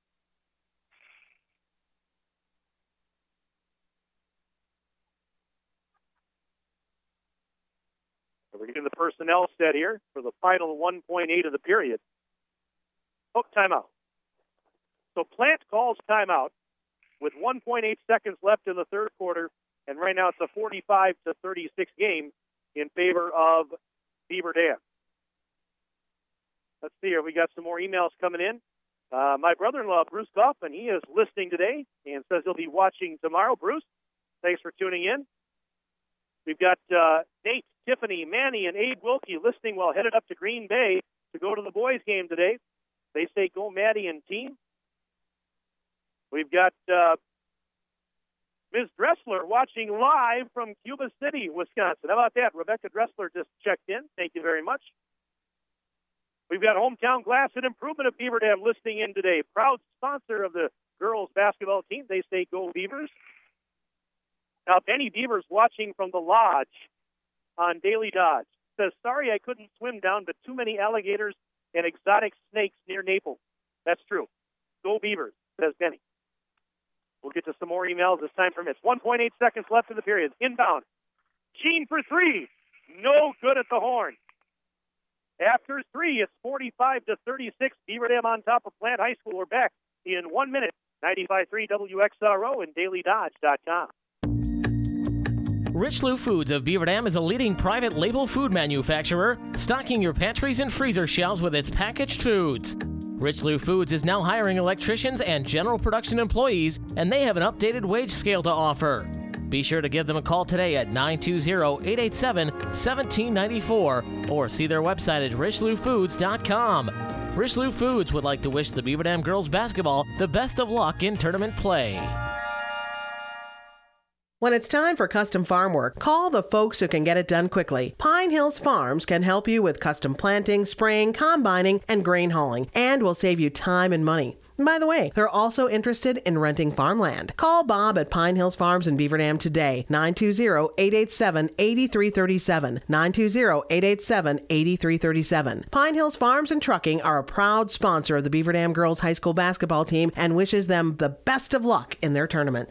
So we're getting the personnel set here for the final 1.8 of the period. Oh, timeout. So Plant calls timeout with 1.8 seconds left in the third quarter, and right now it's a 45-36 game in favor of Beaver Dam. Let's see here. We got some more emails coming in. My brother-in-law, Bruce Kaufman, he is listening today and says he'll be watching tomorrow. Bruce, thanks for tuning in. We've got Nate, Tiffany, Manny, and Abe Wilkie listening while headed up to Green Bay to go to the boys' game today. They say go Maddie and team. We've got Ms. Dressler watching live from Cuba City, Wisconsin. How about that? Rebecca Dressler just checked in. Thank you very much. We've got Hometown Glass and Improvement of Beaver Dam listening in today. Proud sponsor of the girls basketball team. They say go Beavers. Now, Benny Beaver's watching from the lodge on Daily Dodge. Says, sorry I couldn't swim down, but too many alligators and exotic snakes near Naples. That's true. Go Beavers, says Benny. We'll get to some more emails as time permits. 1.8 seconds left in the period. Inbound. Sheen for three. No good at the horn. After three, it's 45-36. Beaver Dam on top of Plant High School. We're back in 1 minute. 95.3 WXRO and DailyDodge.com. Richelieu Foods of Beaver Dam is a leading private label food manufacturer, stocking your pantries and freezer shelves with its packaged foods. Richelieu Foods is now hiring electricians and general production employees, and they have an updated wage scale to offer. Be sure to give them a call today at 920-887-1794 or see their website at richelieuFoods.com. Richelieu Foods would like to wish the Beaver Dam girls basketball the best of luck in tournament play. When it's time for custom farm work, call the folks who can get it done quickly. Pine Hills Farms can help you with custom planting, spraying, combining, and grain hauling, and will save you time and money. By the way, they're also interested in renting farmland. Call Bob at Pine Hills Farms in Beaver Dam today, 920-887-8337, 920-887-8337. Pine Hills Farms and Trucking are a proud sponsor of the Beaver Dam girls high school basketball team and wishes them the best of luck in their tournament.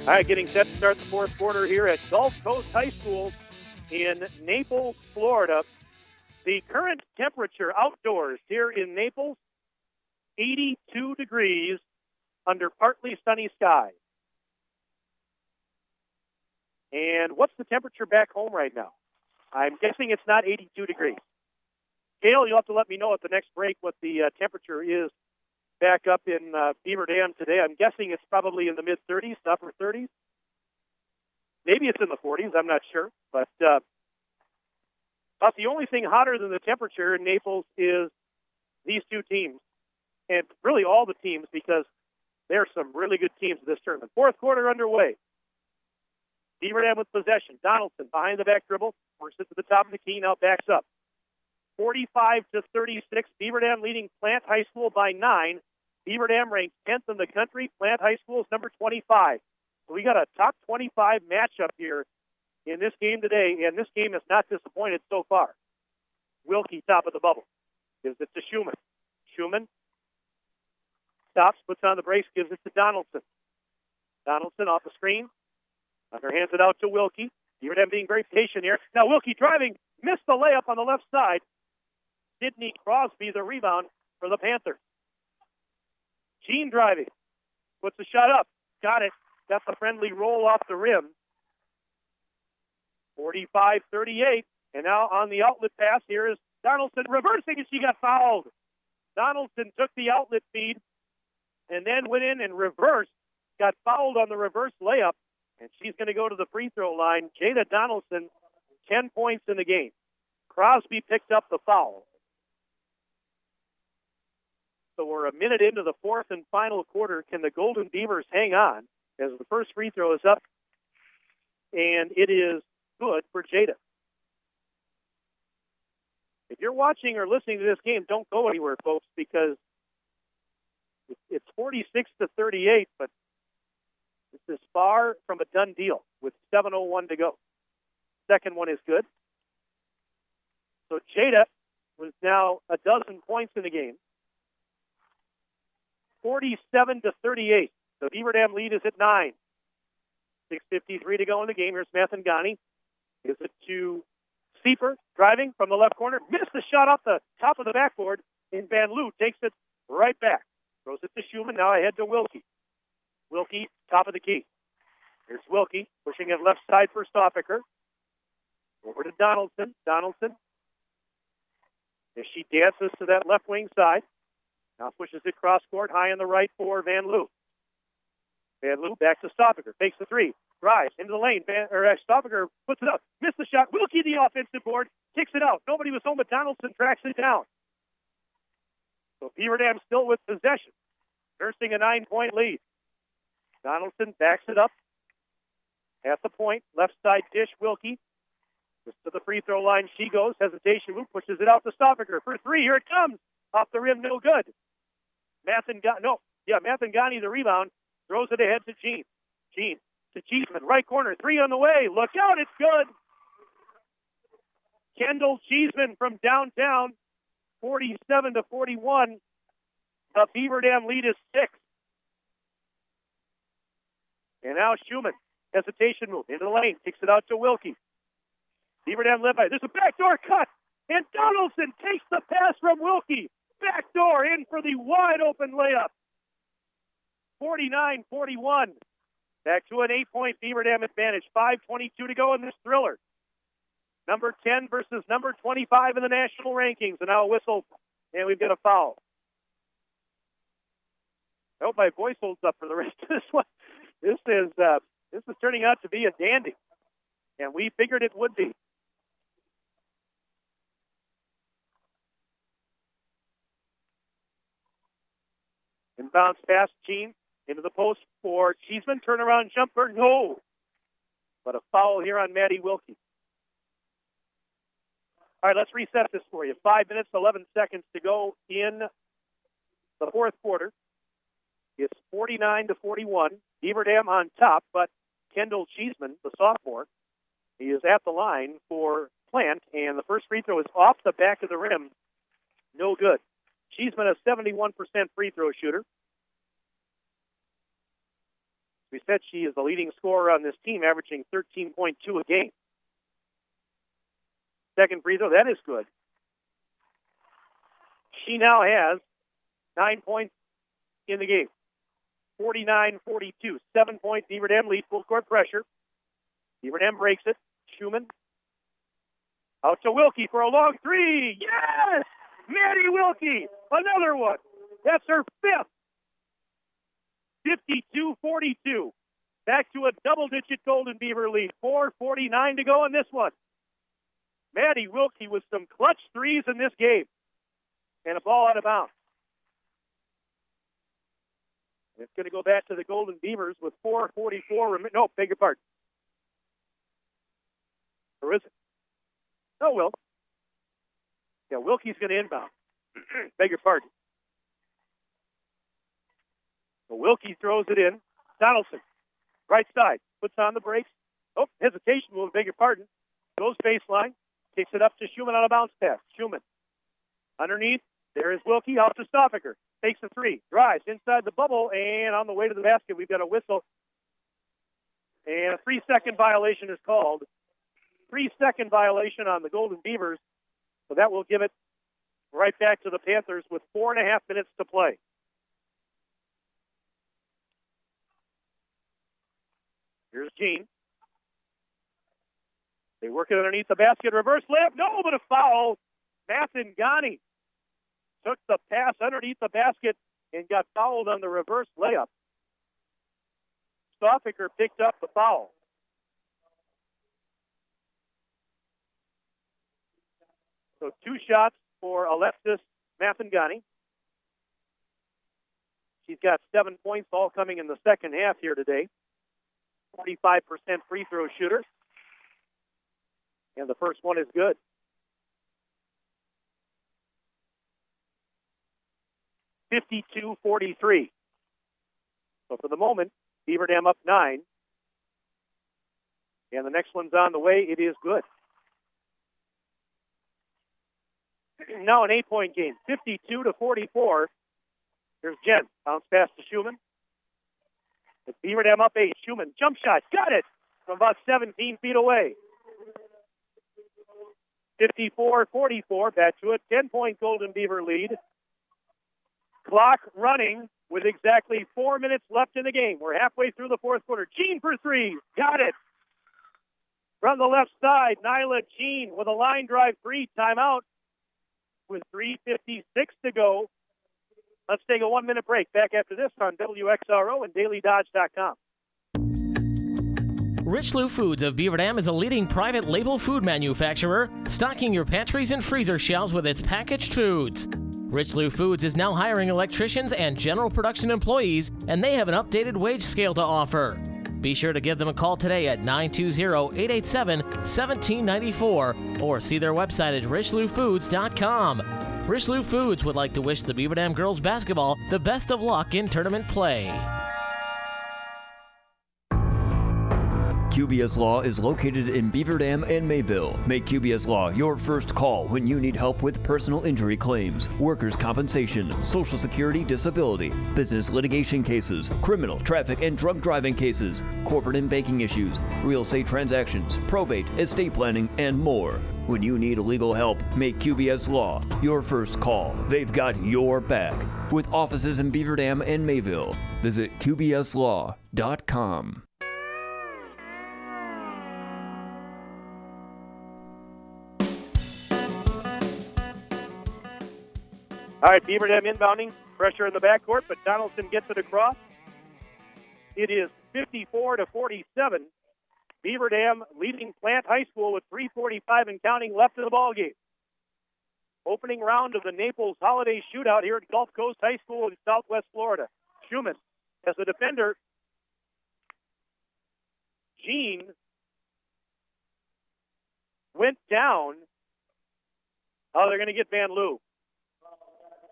All right, getting set to start the fourth quarter here at Gulf Coast High School in Naples, Florida. The current temperature outdoors here in Naples, 82 degrees under partly sunny skies. And what's the temperature back home right now? I'm guessing it's not 82 degrees. Gail, you'll have to let me know at the next break what the temperature is back up in Beaver Dam today. I'm guessing it's probably in the mid-30s, upper 30s. Maybe it's in the 40s. I'm not sure. But the only thing hotter than the temperature in Naples is these two teams, and really all the teams, because there are some really good teams in this tournament. Fourth quarter underway. Beaver Dam with possession. Donaldson behind the back dribble. Works it to the top of the key. Now backs up. 45-36. Beaver Dam leading Plant High School by 9. Beaver Dam ranked 10th in the country. Plant High School is number 25. So we got a top 25 matchup here in this game today, and this game has not disappointed so far. Wilkie, top of the bubble, gives it to Schumann. Schumann stops, puts on the brakes, gives it to Donaldson. Donaldson off the screen. Underhands it out to Wilkie. Beaver Dam being very patient here. Now Wilkie driving, missed the layup on the left side. Sidney Crosby, the rebound for the Panthers. Gene driving. Puts the shot up. Got it. Got the friendly roll off the rim. 45-38. And now on the outlet pass, here is Donaldson reversing, and she got fouled. Donaldson took the outlet feed and then went in and reversed. Got fouled on the reverse layup, and she's going to go to the free throw line. Jada Donaldson, 10 points in the game. Crosby picked up the foul. So we're a minute into the fourth and final quarter. Can the Golden Beavers hang on as the first free throw is up? And it is good for Jada. If you're watching or listening to this game, don't go anywhere, folks, because it's 46-38, but this is far from a done deal with 7:01 to go. Second one is good. So Jada was now a dozen points in the game. 47-38. The Beaver Dam lead is at 9. 6:53 to go in the game. Here's Mathangani. Gives it to Sieper, driving from the left corner. Missed the shot off the top of the backboard. And Van Loo takes it right back. Throws it to Schumann. Now ahead to Wilkie. Wilkie, top of the key. Here's Wilkie, pushing it left side for Stoffaker. Over to Donaldson. Donaldson, as she dances to that left wing side. Now pushes it cross court, high on the right for Van Loo. Van Loo back to Stoffaker. Takes the three. Drives into the lane. Stoffaker puts it up. Missed the shot. Wilkie, the offensive board. Kicks it out. Nobody was home, but Donaldson tracks it down. So Beaver Dam still with possession. Nursing a 9-point lead. Donaldson backs it up. At the point, left side dish, Wilkie. Just to the free throw line she goes. Hesitation move, pushes it out to Stoffaker for three. Here it comes. Off the rim, no good. Mathangani, the rebound, throws it ahead to Jean. Jean to Cheeseman, right corner, three on the way. Look out, it's good. Kendall Cheeseman from downtown, 47-41. The Beaver Dam lead is 6. And now Schumann, hesitation move into the lane, kicks it out to Wilkie. Beaver Dam led by, there's a backdoor cut, and Donaldson takes the pass from Wilkie. Backdoor in for the wide open layup. 49-41. Back to an 8-point Beaver Dam advantage. 5:22 to go in this thriller. Number 10 versus number 25 in the national rankings. And now a whistle, and we've got a foul. I hope my voice holds up for the rest of this one. This is turning out to be a dandy, and we figured it would be. Inbounds pass, Jean, into the post for Cheeseman. Turnaround jumper, no. But a foul here on Maddie Wilkie. All right, let's reset this for you. 5 minutes, 11 seconds to go in the fourth quarter. It's 49-41. Beaver Dam on top, but Kendall Cheeseman, the sophomore, he is at the line for Plant, and the first free throw is off the back of the rim. No good. Cheeseman, a 71% free throw shooter. We said she is the leading scorer on this team, averaging 13.2 a game. Second free throw, that is good. She now has 9 points in the game. 49-42. 7-point Beaver Dam lead, full court pressure. Beaver Dam breaks it. Schumann. Out to Wilkie for a long three. Yes! Maddie Wilkie, another one. That's her fifth. 52-42. Back to a double-digit Golden Beaver lead. 4:49 to go in this one. Maddie Wilkie with some clutch threes in this game. And a ball out of bounds. It's going to go back to the Golden Beavers with 4:44. No, beg your pardon. Or is it? No, Will. Yeah, Wilkie's going to inbound. Beg your pardon. So Wilkie throws it in. Donaldson, right side, puts on the brakes. Oh, hesitation move, beg your pardon. Goes baseline, kicks it up to Schumann on a bounce pass. Schumann. Underneath, there is Wilkie out to Stoffaker. Takes the three, drives inside the bubble, and on the way to the basket, we've got a whistle. And a 3-second violation is called. 3-second violation on the Golden Beavers. So that will give it right back to the Panthers with 4.5 minutes to play. Here's Jean. They work it underneath the basket. Reverse layup. No, but a foul. Mathangani took the pass underneath the basket and got fouled on the reverse layup. Stoffaker picked up the foul. So 2 shots for Alexis Mathangani. She's got 7 points, all coming in the second half here today. 45% free throw shooter. And the first one is good. (52-43). So for the moment, Beaver Dam up 9. And the next one's on the way. It is good. Now an 8-point game, 52-44. Here's Jen. Bounce pass to Schumann. It's Beaver Dam up 8. Schumann, jump shot. Got it from about 17 feet away. 54-44. Back to a 10-point Golden Beaver lead. Clock running with exactly 4 minutes left in the game. We're halfway through the fourth quarter. Jean for three. Got it. From the left side, Nyla Jean with a line drive three. Timeout with 3:56 to go. Let's take a 1-minute break. Back after this on WXRO and DailyDodge.com. Richelieu Foods of Beaver Dam is a leading private label food manufacturer, stocking your pantries and freezer shelves with its packaged foods. Richelieu Foods is now hiring electricians and general production employees, and they have an updated wage scale to offer. Be sure to give them a call today at 920-887-1794 or see their website at richelieuFoods.com. Richelieu Foods would like to wish the Beaver Dam girls basketball the best of luck in tournament play. QBS Law is located in Beaver Dam and Mayville. Make QBS Law your first call when you need help with personal injury claims, workers' compensation, Social Security disability, business litigation cases, criminal, traffic, and drunk driving cases, corporate and banking issues, real estate transactions, probate, estate planning, and more. When you need legal help, make QBS Law your first call. They've got your back. With offices in Beaver Dam and Mayville, visit QBSLaw.com. All right, Beaver Dam inbounding. Pressure in the backcourt, but Donaldson gets it across. It is 54-47. Beaver Dam leading Plant High School with 3:45 and counting left in the ballgame. Opening round of the Naples Holiday Shootout here at Gulf Coast High School in Southwest Florida. Schumann as the defender. Jean went down. Oh, they're going to get Van Loo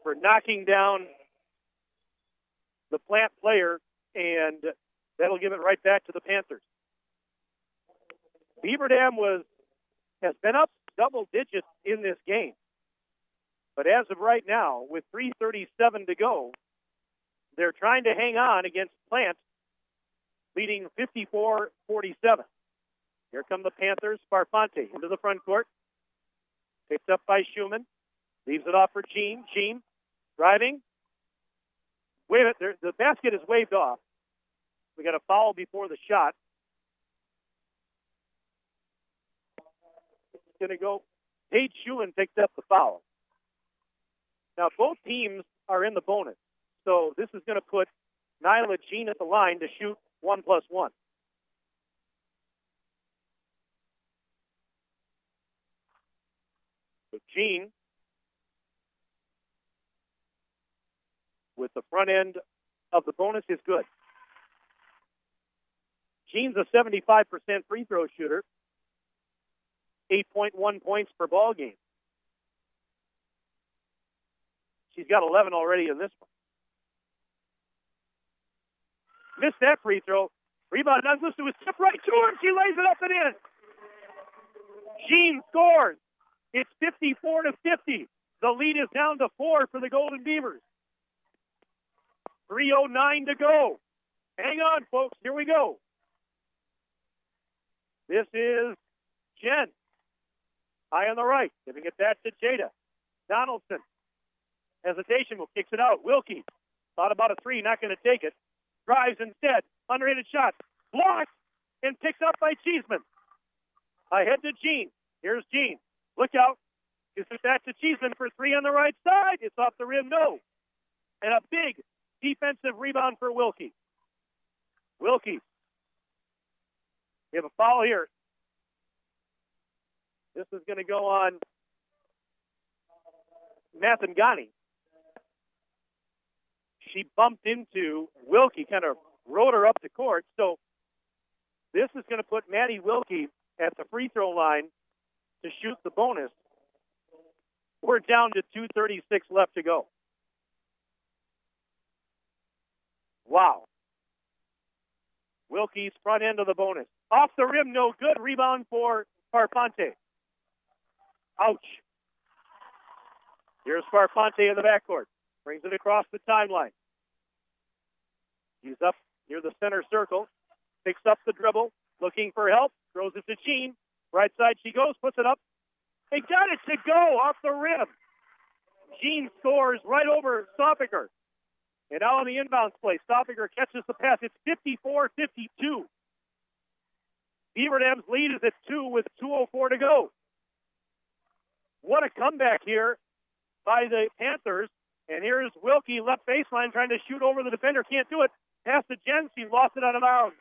for knocking down the Plant player, and that'll give it right back to the Panthers. Beaver Dam has been up double digits in this game. But as of right now, with 3:37 to go, they're trying to hang on against Plant, leading 54-47. Here come the Panthers. Sparfonte into the front court. Picked up by Schumann. Leaves it off for Jean. Jean driving. Wait a minute. The basket is waved off. We got a foul before the shot. It's going to go. Paige Schumann picked up the foul. Now, both teams are in the bonus. So this is going to put Nyla Jean at the line to shoot 1+1. So Jean, with the front end of the bonus, is good. Jean's a 75% free throw shooter, 8.1 points per ball game. She's got 11 already in this one. Missed that free throw. Rebound Douglas, who was tipped right to her, and she lays it up and in. Jean scores. It's 54-50. The lead is down to 4 for the Golden Beavers. 3:09 to go. Hang on, folks. Here we go. This is Jen. High on the right. Giving it back to Jada. Donaldson. Hesitation. Kicks it out. Wilkie. Thought about a three. Not going to take it. Drives instead. Underhanded shot. Blocked. And picked up by Cheeseman. Ahead to Jean. Here's Jean. Look out. Gives it back to Cheeseman for three on the right side. It's off the rim. No. And a big defensive rebound for Wilkie. Wilkie. We have a foul here. This is going to go on Mathangani. She bumped into Wilkie, kind of rode her up the court. So this is going to put Maddie Wilkie at the free throw line to shoot the bonus. We're down to 2:36 left to go. Wow. Wilkie's front end of the bonus. Off the rim, no good. Rebound for Sparfonte. Ouch. Here's Sparfonte in the backcourt. Brings it across the timeline. He's up near the center circle. Picks up the dribble. Looking for help. Throws it to Jean. Right side she goes. Puts it up. They got it to go off the rim. Jean scores right over Stoffinger. And now on the inbounds play, Stoffinger catches the pass. It's 54-52. Beaver Dam's lead is at 2 with 2:04 to go. What a comeback here by the Panthers. And here's Wilkie, left baseline, trying to shoot over the defender. Can't do it. Pass to Jen. She lost it out of bounds.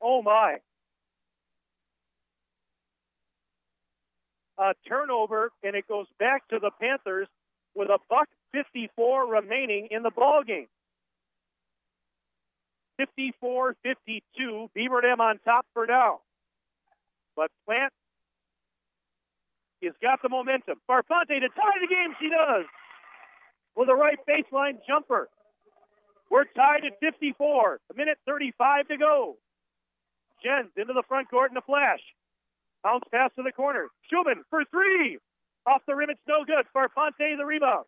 Oh, my. A turnover, and it goes back to the Panthers with $1:54 remaining in the ball game. 54-52. Beaver Dam on top for now. But Plant has got the momentum. Farfante to tie the game. She does. With a right baseline jumper. We're tied at 54. A minute 35 to go. Jens into the front court in a flash. Bounce pass to the corner. Schumann for three. Off the rim, it's no good. Farfante the rebound.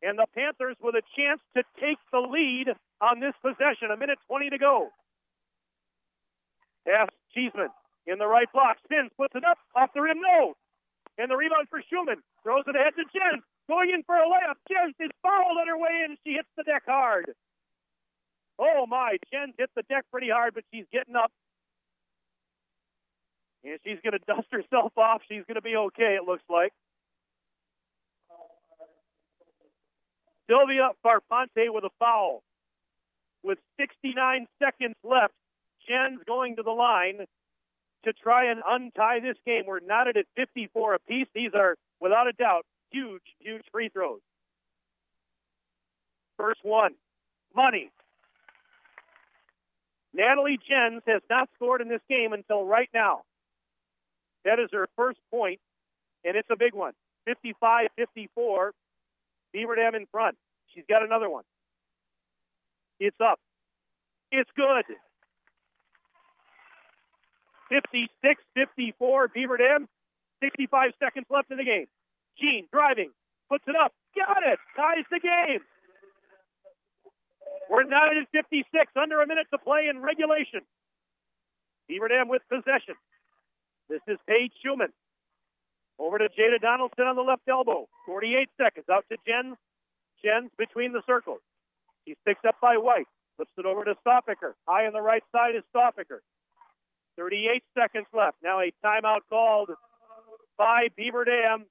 And the Panthers with a chance to take the lead on this possession. A minute 20 to go. Pass Cheeseman in the right block. Spins, puts it up. Off the rim, no. And the rebound for Schumann. Throws it ahead to Jens. Going in for a layup. Jens is fouled on her way in. She hits the deck hard. Oh, my. Jens hit the deck pretty hard, but she's getting up. And she's going to dust herself off. She's going to be okay, it looks like. Sylvia Farfante with a foul. With 69 seconds left, Jens going to the line to try and untie this game. We're knotted at 54 apiece. These are, without a doubt, huge, huge free throws. First one, money. Natalie Jens has not scored in this game until right now. That is her first point, and it's a big one. 55-54, Beaver Dam in front. She's got another one. It's up. It's good. 56-54, Beaver Dam. 65 seconds left in the game. Jean driving, puts it up, got it, ties the game. We're now at 56, under a minute to play in regulation. Beaver Dam with possession. This is Paige Schumann. Over to Jada Donaldson on the left elbow. 48 seconds, out to Jens. Jens between the circles. He's picked up by White. Flips it over to Stofficker. High on the right side is Stofficker. 38 seconds left. Now a timeout called by Beaver Dam.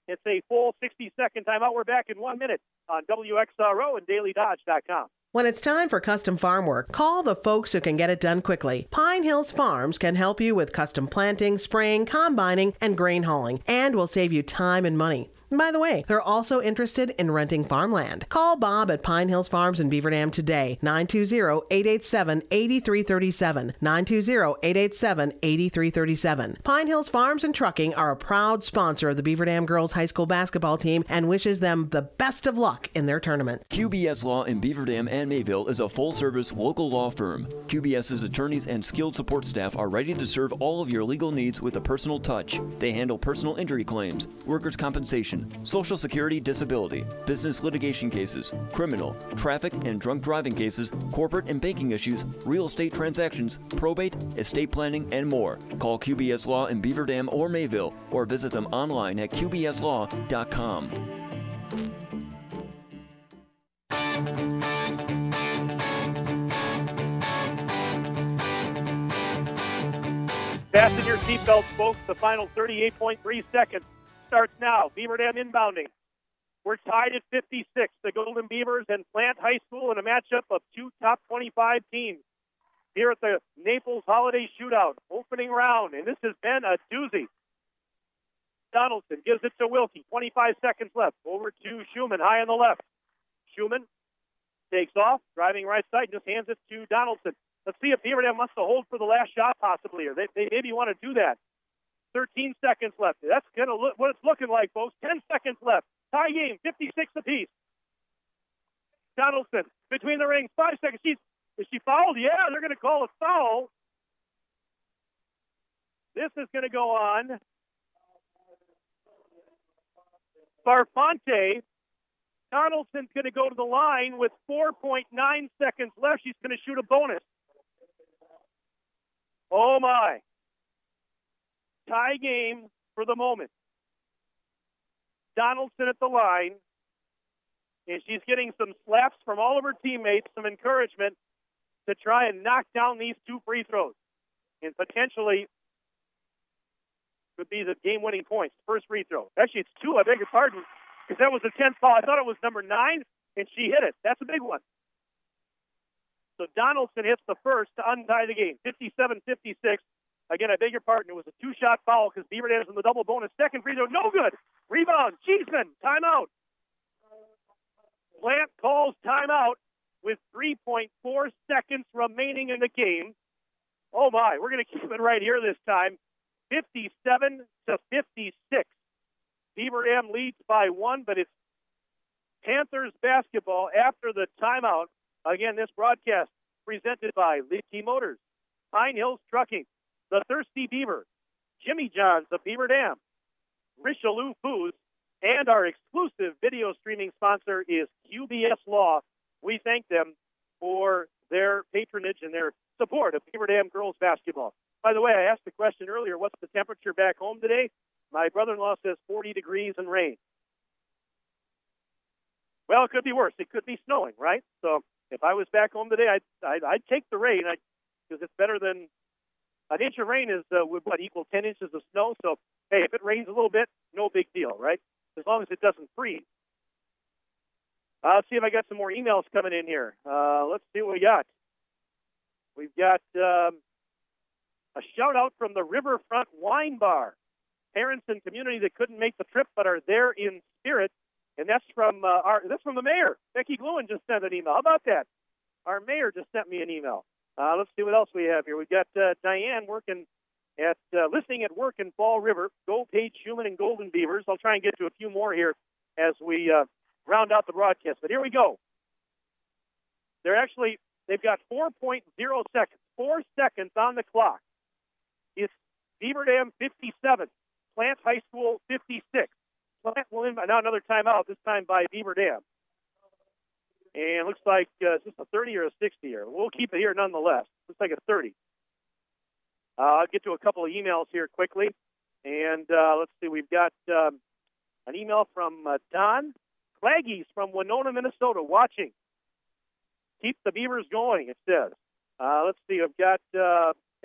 It's a full 60-second timeout. We're back in 1 minute on WXRO and DailyDodge.com. When it's time for custom farm work, call the folks who can get it done quickly. Pine Hills Farms can help you with custom planting, spraying, combining, and grain hauling, and will save you time and money. By the way, they're also interested in renting farmland. Call Bob at Pine Hills Farms in Beaver Dam today, 920-887-8337, 920-887-8337. Pine Hills Farms and Trucking are a proud sponsor of the Beaver Dam Girls High School basketball team and wishes them the best of luck in their tournament. QBS Law in Beaver Dam and Mayville is a full-service local law firm. QBS's attorneys and skilled support staff are ready to serve all of your legal needs with a personal touch. They handle personal injury claims, workers' compensation, Social Security disability, business litigation cases, criminal, traffic and drunk driving cases, corporate and banking issues, real estate transactions, probate, estate planning, and more. Call QBS Law in Beaver Dam or Mayville or visit them online at qbslaw.com. Fasten your seatbelts, folks. The final 38.3 seconds starts now. Beaver Dam inbounding. We're tied at 56. The Golden Beavers and Plant High School in a matchup of two top 25 teams here at the Naples Holiday Shootout, opening round. And this has been a doozy. Donaldson gives it to Wilkie. 25 seconds left. Over to Schumann, high on the left. Schumann takes off, driving right side, just hands it to Donaldson. Let's see if Beaver Dam wants to hold for the last shot possibly, or they maybe want to do that. 13 seconds left. That's kind of what it's looking like, folks. 10 seconds left. Tie game, 56 apiece. Donaldson between the rings, 5 seconds. Is she fouled? Yeah, they're going to call a foul. This is going to go on. Farfante. Donaldson's going to go to the line with 4.9 seconds left. She's going to shoot a bonus. Oh, my. Tie game for the moment. Donaldson at the line, and she's getting some slaps from all of her teammates, some encouragement to try and knock down these two free throws, and potentially could be the game-winning points. First free throw. Actually, it's two, I beg your pardon, because that was the 10th foul. I thought it was number 9, and she hit it. That's a big one. So Donaldson hits the first to untie the game, 57-56. Again, I beg your pardon. It was a two-shot foul because Beaver Dam's in the double bonus. Second free throw, no good. Rebound, Cheeseman, timeout. Plant calls timeout. with 3.4 seconds remaining in the game. Oh, my, we're going to keep it right here this time. 57-56. Beaver Dam leads by 1, but it's Panthers basketball after the timeout. Again, this broadcast presented by Lidke Motors, Pine Hills Trucking, the Thirsty Beaver, Jimmy John's of Beaver Dam, Richelieu Foods, and our exclusive video streaming sponsor is QBS Law. We thank them for their patronage and their support of Beaver Dam girls basketball. By the way, I asked the question earlier, what's the temperature back home today? My brother-in-law says 40 degrees and rain. Well, it could be worse. It could be snowing, right? So if I was back home today, I'd take the rain because it's better than an inch of rain would equal 10 inches of snow. So, hey, if it rains a little bit, no big deal, right? As long as it doesn't freeze. Let's see if I got some more emails coming in here. Let's see what we got. We've got a shout-out from the Riverfront Wine Bar. Parents and community that couldn't make the trip but are there in spirit. And that's from the mayor. Becky Gluen just sent an email. How about that? Our mayor just sent me an email. Let's see what else we have here. We've got Diane listening at work in Fall River. Go Page Human and Golden Beavers. I'll try and get to a few more here as we round out the broadcast. But here we go. They've got 4.0 seconds. 4 seconds on the clock. It's Beaver Dam 57, Plant High School 56. Plant will in now another timeout, this time by Beaver Dam. And it looks like, is this a 30 or a 60 here? We'll keep it here nonetheless. Looks like a 30. I'll get to a couple of emails here quickly. And let's see, we've got an email from Don Claggies from Winona, Minnesota, watching. Keep the Beavers going, it says. Let's see, I've got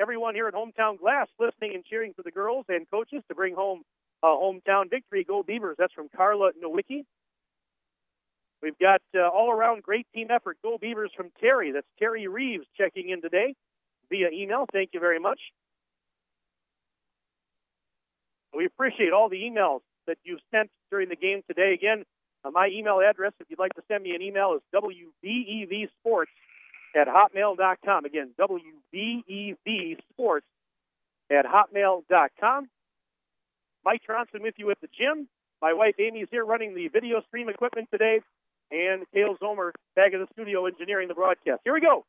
everyone here at Hometown Glass listening and cheering for the girls and coaches to bring home a hometown victory. Go Beavers. That's from Carla Nowicki. We've got all-around great team effort. Go Beavers from Terry. That's Terry Reeves checking in today via email. Thank you very much. We appreciate all the emails that you've sent during the game today. Again, my email address, if you'd like to send me an email, is wbevsports@hotmail.com. Again, wbevsports@hotmail.com. Mike Tronson with you at the gym. My wife Amy's here running the video stream equipment today. And Cale Zomer back in the studio engineering the broadcast. Here we go.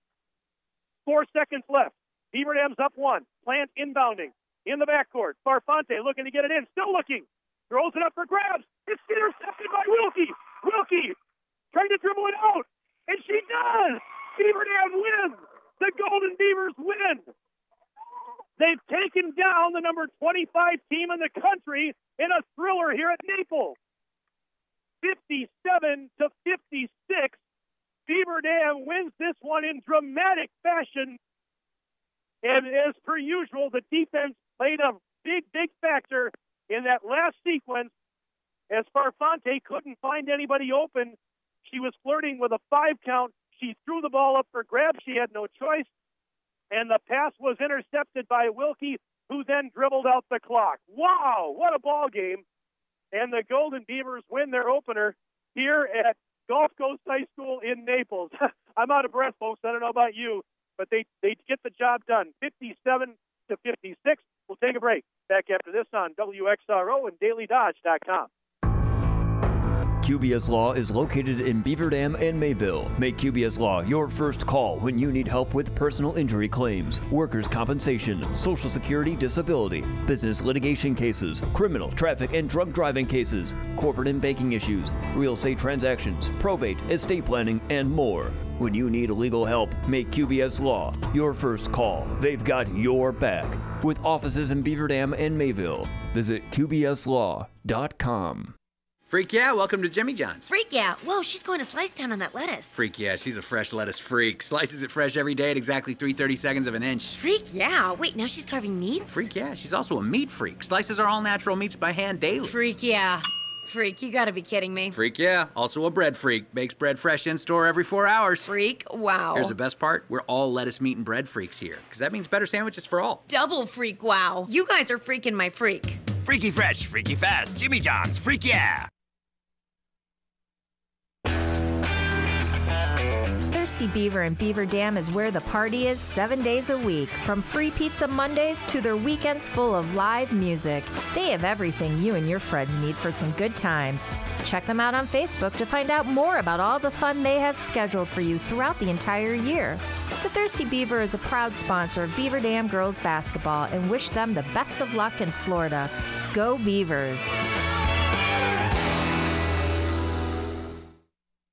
4 seconds left. Beaver Dam's up 1. Plant inbounding in the backcourt. Farfante looking to get it in. Still looking. Throws it up for grabs. It's intercepted by Wilkie. Wilkie trying to dribble it out. And she does. Beaver Dam wins. The Golden Beavers win. They've taken down the number 25 team in the country in a thriller here at Naples. 57-56. Beaver Dam wins this one in dramatic fashion. And as per usual, the defense played a big factor in that last sequence. As Farfante couldn't find anybody open, she was flirting with a 5 count. She threw the ball up for grabs. She had no choice. And the pass was intercepted by Wilkie, who then dribbled out the clock. Wow, what a ball game. And the Golden Beavers win their opener here at Gulf Coast High School in Naples. I'm out of breath, folks. I don't know about you, but they get the job done. 57-56. We'll take a break. Back after this on WXRO and DailyDodge.com. QBS Law is located in Beaver Dam and Mayville. Make QBS Law your first call when you need help with personal injury claims, workers' compensation, Social Security disability, business litigation cases, criminal, traffic, and drunk driving cases, corporate and banking issues, real estate transactions, probate, estate planning, and more. When you need legal help, make QBS Law your first call. They've got your back. With offices in Beaver Dam and Mayville, visit QBSLaw.com. Freak yeah, welcome to Jimmy John's. Freak yeah. Whoa, she's going to Slice Town on that lettuce. Freak yeah, she's a fresh lettuce freak. Slices it fresh every day at exactly 3/32 of an inch. Freak yeah. Wait, now she's carving meats? Freak yeah, she's also a meat freak. Slices are all natural meats by hand daily. Freak yeah. Freak, you gotta be kidding me. Freak yeah, also a bread freak. Makes bread fresh in store every 4 hours. Freak, wow. Here's the best part. We're all lettuce, meat, and bread freaks here. Because that means better sandwiches for all. Double freak, wow. You guys are freaking my freak. Freaky fresh, freaky fast, Jimmy John's, freak yeah. Thirsty Beaver and Beaver Dam is where the party is 7 days a week. From free pizza Mondays to their weekends full of live music. They have everything you and your friends need for some good times. Check them out on Facebook to find out more about all the fun they have scheduled for you throughout the entire year. The Thirsty Beaver is a proud sponsor of Beaver Dam girls basketball and wish them the best of luck in Florida. Go Beavers!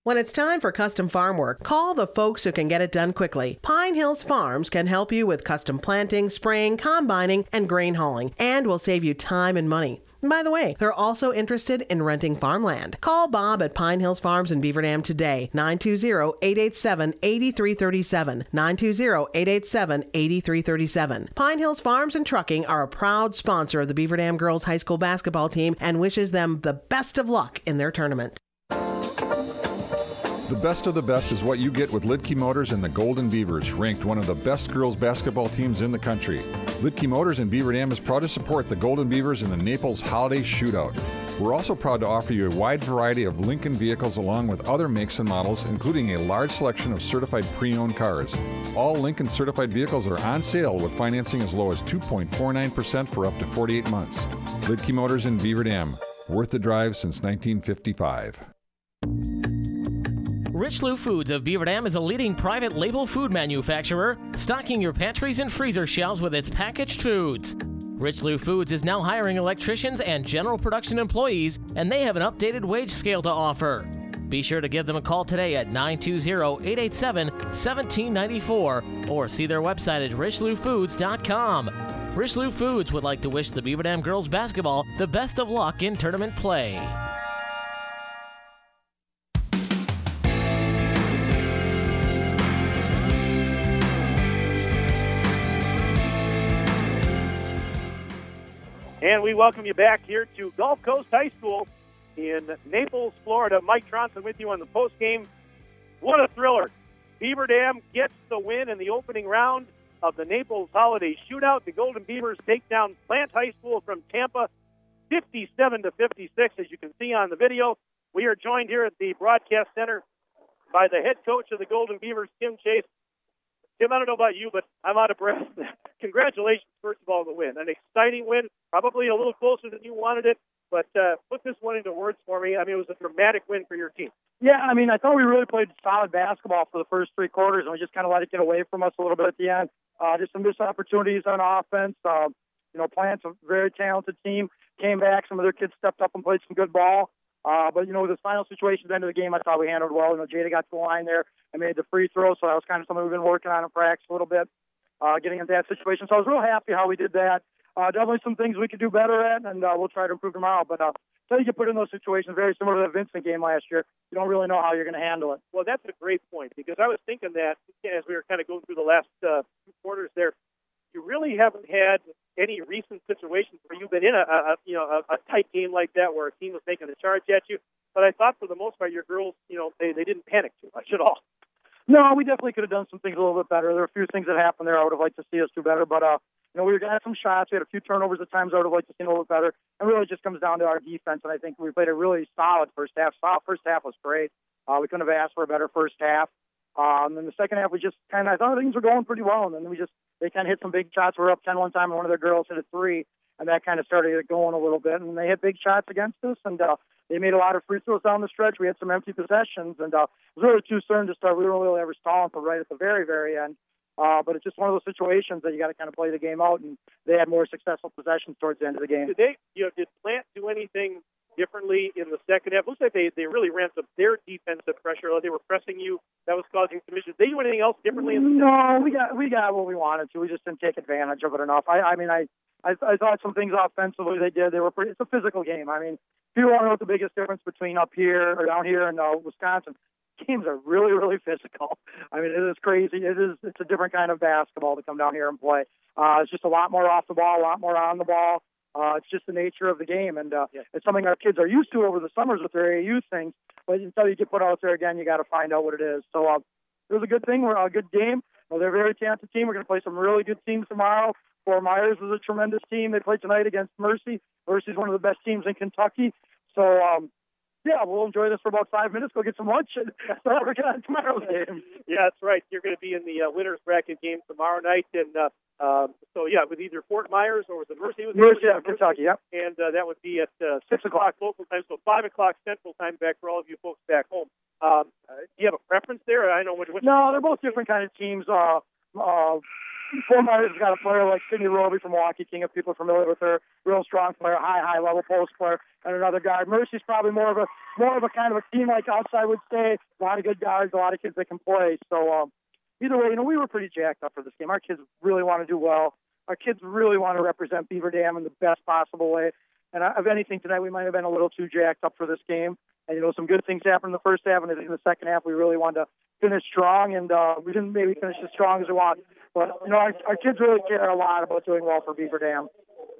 When it's time for custom farm work, call the folks who can get it done quickly. Pine Hills Farms can help you with custom planting, spraying, combining, and grain hauling, and will save you time and money. By the way, they're also interested in renting farmland. Call Bob at Pine Hills Farms in Beaver Dam today, 920-887-8337, 920-887-8337. Pine Hills Farms and Trucking are a proud sponsor of the Beaver Dam girls high school basketball team and wishes them the best of luck in their tournament. The best of the best is what you get with Lidke Motors and the Golden Beavers, ranked one of the best girls basketball teams in the country. Lidke Motors in Beaver Dam is proud to support the Golden Beavers in the Naples Holiday Shootout. We're also proud to offer you a wide variety of Lincoln vehicles along with other makes and models, including a large selection of certified pre-owned cars. All Lincoln certified vehicles are on sale with financing as low as 2.49% for up to 48 months. Lidke Motors in Beaver Dam, worth the drive since 1955. Rich Lou Foods of Beaver Dam is a leading private label food manufacturer, stocking your pantries and freezer shelves with its packaged foods. Rich Lou Foods is now hiring electricians and general production employees, and they have an updated wage scale to offer. Be sure to give them a call today at 920-887-1794 or see their website at richloufoods.com. Rich Lou Foods would like to wish the Beaver Dam girls basketball the best of luck in tournament play. And we welcome you back here to Gulf Coast High School in Naples, Florida. Mike Tronson with you on the postgame. What a thriller. Beaver Dam gets the win in the opening round of the Naples Holiday Shootout. The Golden Beavers take down Plant High School from Tampa 57-56, as you can see on the video. We are joined here at the broadcast center by the head coach of the Golden Beavers, Tim Chase. Tim, I don't know about you, but I'm out of breath. Congratulations, first of all, on the win. An exciting win, probably a little closer than you wanted it, but put this one into words for me. I mean, it was a dramatic win for your team. Yeah, I mean, I thought we really played solid basketball for the first three quarters, and we just kind of let it get away from us a little bit at the end. Just some missed opportunities on offense. Plant's a very talented team. Came back. Some of their kids stepped up and played some good ball. But the final situation at the end of the game, I thought we handled well. Jada got to the line there and made the free throw, so that was kind of something we've been working on in practice a little bit, getting into that situation. So I was real happy how we did that. Definitely some things we could do better at, and we'll try to improve tomorrow. But until you get put in those situations, very similar to the Vincent game last year, you don't really know how you're going to handle it. Well, that's a great point, because I was thinking that as we were kind of going through the last two quarters there, you really haven't had any recent situations where you've been in a tight game like that where a team was making a charge at you. But I thought for the most part your girls, they didn't panic too much at all. No, we definitely could have done some things a little bit better. There were a few things that happened there I would have liked to see us do better. But, we were getting some shots. We had a few turnovers at times I would have liked to see a little bit better. And really it just comes down to our defense. And I think we played a really solid first half. First half was great. We couldn't have asked for a better first half. And then the second half, we just I thought things were going pretty well. And then they kind of hit some big shots. We were up 10 one time, and one of their girls hit a three. And that kind of started it going a little bit. And they hit big shots against us. And they made a lot of free throws down the stretch. We had some empty possessions. And it was really too soon to start. We weren't really ever stalling until right at the very, very end. But it's just one of those situations that you got to kind of play the game out. And they had more successful possessions towards the end of the game. Did Plant do anything differently in the second half? Looks like they really ramped up their defensive pressure. They were pressing you. That was causing some issues. Did they do anything else differently? No, we got what we wanted to. We just didn't take advantage of it enough. I thought some things offensively they did. It's a physical game. I mean, if you want to know what the biggest difference between up here or down here in Wisconsin, games are really, really physical. I mean, it is crazy. It's a different kind of basketball to come down here and play. It's just a lot more off the ball, a lot more on the ball. It's just the nature of the game, and it's something our kids are used to over the summers with their AAU things. But until you get put out there again, you got to find out what it is. So it was a good thing. We're a good game. They're a very talented team. We're going to play some really good teams tomorrow. Fort Myers is a tremendous team. They play tonight against Mercy. Mercy's one of the best teams in Kentucky. So yeah, we'll enjoy this for about 5 minutes, go get some lunch, and start working on tomorrow's game. Yeah, that's right. You're going to be in the winners bracket game tomorrow night, and so yeah, with either Fort Myers or was it Mercy? Yeah, Kentucky, yep. And that would be at 6 o'clock local time, so 5 o'clock Central time back for all of you folks back home. Do you have a preference there? I know which. No, they're both different kind of teams. Fort Myers has got a player like Sydney Roby from Milwaukee King, if people are familiar with her, real strong player, high level post player, and another guard. Mercy's probably more of a kind of a team like outside would say. A lot of good guards, a lot of kids that can play. So either way, we were pretty jacked up for this game. Our kids really want to do well. Our kids really want to represent Beaver Dam in the best possible way. And if anything, tonight we might have been a little too jacked up for this game. And, some good things happened in the first half, and in the second half we really wanted to finish strong, and we didn't maybe finish as strong as we want. But, our kids really care a lot about doing well for Beaver Dam.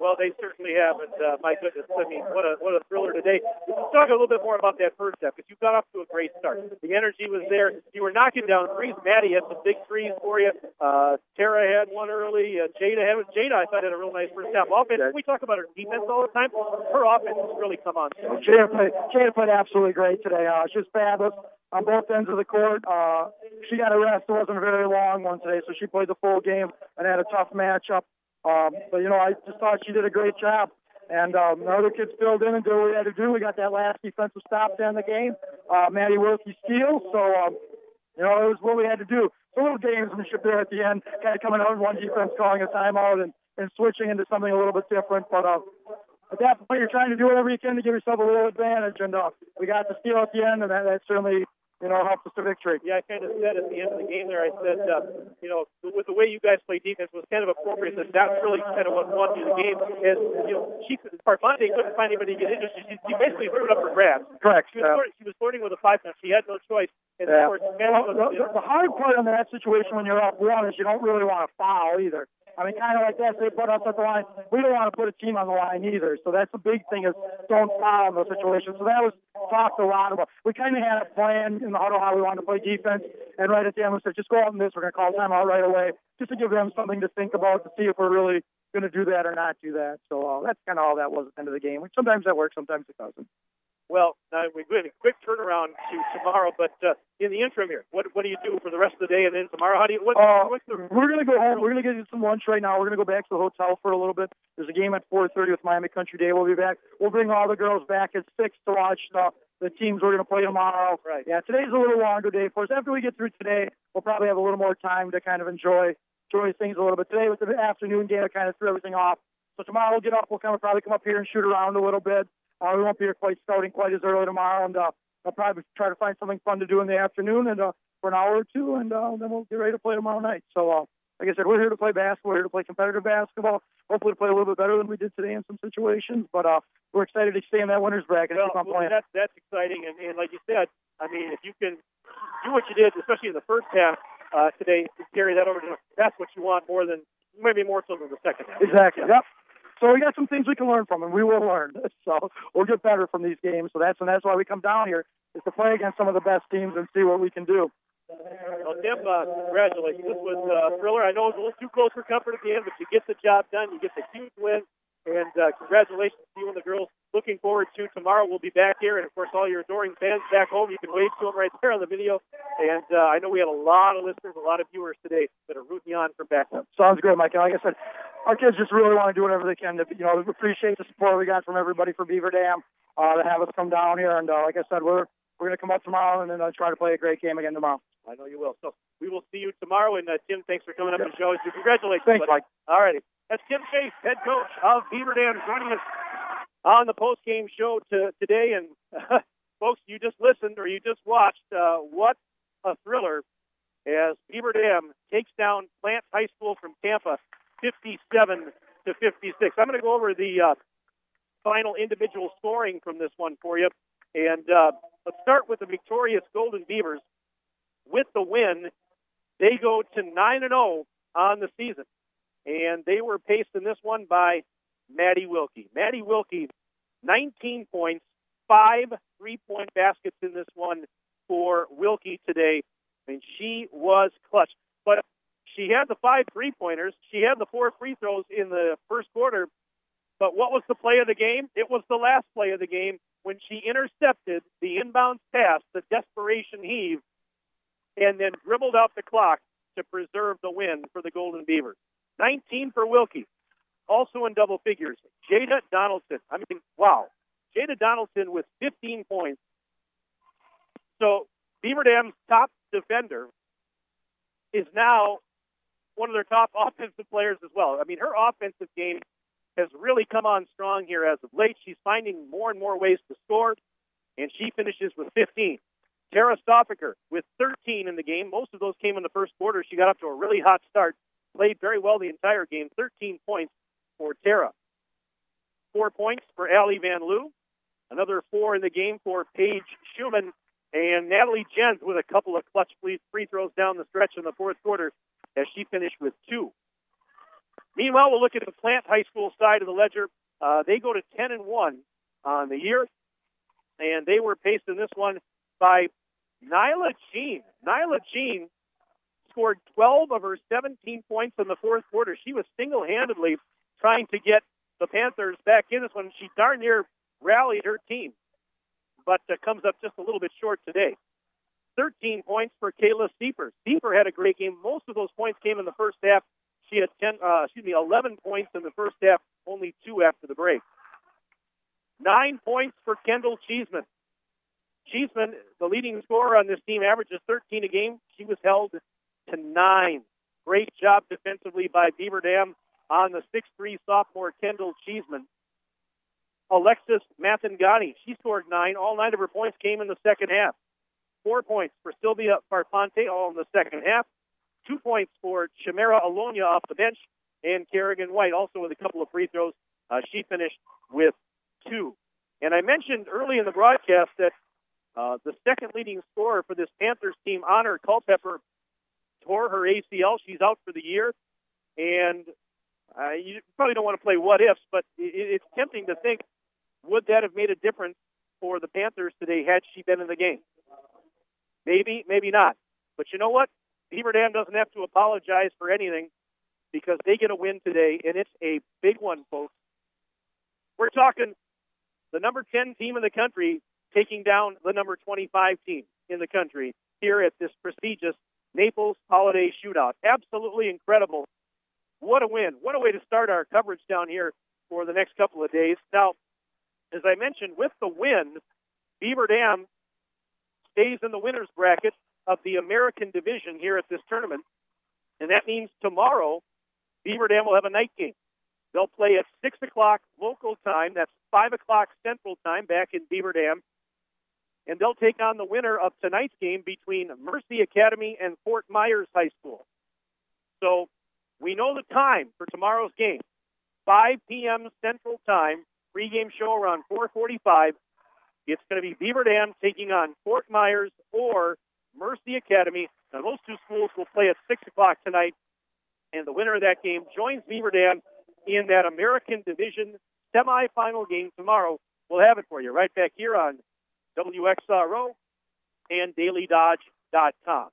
Well, they certainly have, and my goodness, I mean, what a thriller today. Let's talk a little bit more about that first half, because you got off to a great start. The energy was there. You were knocking down threes. Maddie had some big threes for you. Tara had one early. Jada, I thought, had a real nice first half offense. We talk about her defense all the time. Her offense has really come on. Jada played absolutely great today. She was fabulous on both ends of the court. She got a rest. It wasn't a very long one today, so she played the full game and had a tough matchup. But, I just thought she did a great job. And the other kids filled in and did what we had to do. We got that last defensive stop to end the game. Maddie Wilkie steal. So, it was what we had to do. So a little gamesmanship there at the end, kind of coming out in one defense, calling a timeout and switching into something a little bit different. But at that point, you're trying to do whatever you can to give yourself a little advantage. And we got the steal at the end, and that certainly helped us to victory. Yeah, I kind of said at the end of the game there, I said, with the way you guys play defense was kind of appropriate. That's really kind of what won you the game. Is, Parfante couldn't find anybody to get into. She basically threw it up for grabs. Correct. She was flirting with a 5-9. She had no choice. And yeah. Of course, the hard part in that situation when you're up one is you don't really want to foul either. I mean, kind of like that, they put us at the line. We don't want to put a team on the line either. So that's the big thing is don't foul in those situations. So that was talked a lot about. We kind of had a plan in the huddle how we wanted to play defense. And right at the end, we said, just go out in this. We're going to call timeout right away just to give them something to think about to see if we're really going to do that or not do that. So that's kind of all that was at the end of the game. Sometimes that works, sometimes it doesn't. Well, now we're going a quick turnaround to tomorrow, but in the interim here, what do you do for the rest of the day and then tomorrow? We're going to go home. We're going to get some lunch right now. We're going to go back to the hotel for a little bit. There's a game at 4:30 with Miami Country Day. We'll be back. We'll bring all the girls back at 6 to watch the teams we're going to play tomorrow. Right. Yeah, today's a little longer day for us. After we get through today, we'll probably have a little more time to kind of enjoy things a little bit. Today with the afternoon game, I kind of threw everything off. So tomorrow we'll get up. We'll probably come up here and shoot around a little bit. We won't be here scouting quite as early tomorrow, and I'll probably try to find something fun to do in the afternoon and for an hour or two, and then we'll get ready to play tomorrow night. So, like I said, we're here to play basketball. We're here to play competitive basketball. Hopefully to play a little bit better than we did today in some situations, but we're excited to stay in that winner's bracket. Well, that's exciting, and like you said, I mean, if you can do what you did, especially in the first half today, to carry that over to that's what you want maybe more so than the second half. Exactly, yep. So we got some things we can learn from, and we will learn. So we'll get better from these games. So that's why we come down here, is to play against some of the best teams and see what we can do. Well, Tim, congratulations. This was a thriller. I know it was a little too close for comfort at the end, but you get the job done. You get the huge win. And congratulations to you and the girls. Looking forward to tomorrow. We'll be back here. And, of course, all your adoring fans back home, you can wave to them right there on the video. And I know we had a lot of listeners, a lot of viewers today that are rooting you on from back home. Sounds good, Mike. And like I said, our kids just really want to do whatever they can to, we appreciate the support we got from everybody for Beaver Dam to have us come down here. And like I said, we're going to come up tomorrow and then try to play a great game again tomorrow. I know you will. So we will see you tomorrow. And Tim, thanks for coming up to the show. Congratulations. Thanks, buddy. Mike. All righty. That's Tim Chase, head coach of Beaver Dam, joining us on the post-game show today. And folks, you just listened or you just watched what a thriller as Beaver Dam takes down Plant High School from Tampa 57-56. I'm going to go over the final individual scoring from this one for you. And let's start with the victorious Golden Beavers. With the win, they go to 9-0 on the season. And they were paced in this one by Maddie Wilkie. Maddie Wilkie, 19 points, 5 3-point baskets in this one for Wilkie today. I mean, she was clutch. But she had the 5 3-pointers. She had the 4 free throws in the first quarter. But what was the play of the game? It was the last play of the game. when she intercepted the inbound pass, the desperation heave, and then dribbled out the clock to preserve the win for the Golden Beavers. 19 for Wilkie, also in double figures. Jada Donaldson. I mean, wow. Jada Donaldson with 15 points. So Beaver Dam's top defender is now one of their top offensive players as well. I mean, her offensive game has really come on strong here as of late. She's finding more and more ways to score, and she finishes with 15. Tara Stoffaker with 13 in the game. Most of those came in the first quarter. She got up to a really hot start, played very well the entire game. 13 points for Tara. 4 points for Allie Van Loo. Another 4 in the game for Paige Schumann. And Natalie Jens with a couple of clutch free throws down the stretch in the fourth quarter as she finished with 2. Meanwhile, we'll look at the Plant High School side of the ledger. They go to 10-1 on the year, and they were paced in this one by Nyla Jean. Nyla Jean scored 12 of her 17 points in the fourth quarter. She was single-handedly trying to get the Panthers back in this one. She darn near rallied her team, but comes up just a little bit short today. 13 points for Kayla Steeper. Steeper had a great game. Most of those points came in the first half. She had 11 points in the first half, only 2 after the break. 9 points for Kendall Cheeseman. Cheeseman, the leading scorer on this team, averages 13 a game. She was held to 9. Great job defensively by Beaver Dam on the 6'3" sophomore Kendall Cheeseman. Alexis Mathangani, she scored 9. All 9 of her points came in the second half. 4 points for Sylvia Farfante, all in the second half. 2 points for Chimera Alonia off the bench, and Kerrigan White also with a couple of free throws. She finished with 2. And I mentioned early in the broadcast that the second leading scorer for this Panthers team, Honor Culpepper, tore her ACL. She's out for the year. And you probably don't want to play what ifs, but it's tempting to think, would that have made a difference for the Panthers today had she been in the game? Maybe, maybe not. But you know what? Beaver Dam doesn't have to apologize for anything because they get a win today, and it's a big one, folks. We're talking the number 10 team in the country taking down the number 25 team in the country here at this prestigious Naples Holiday Shootout. Absolutely incredible. What a win. What a way to start our coverage down here for the next couple of days. Now, as I mentioned, with the win, Beaver Dam stays in the winner's bracket of the American Division here at this tournament. And that means tomorrow, Beaver Dam will have a night game. They'll play at 6 o'clock local time. That's 5 o'clock Central Time back in Beaver Dam. And they'll take on the winner of tonight's game between Mercy Academy and Fort Myers High School. So we know the time for tomorrow's game. 5 p.m. Central Time, pregame show around 4:45. It's going to be Beaver Dam taking on Fort Myers or Mercy Academy. Now, those two schools will play at 6 o'clock tonight, and the winner of that game joins Beaver Dam in that American Division semifinal game tomorrow. We'll have it for you right back here on WXRO and DailyDodge.com.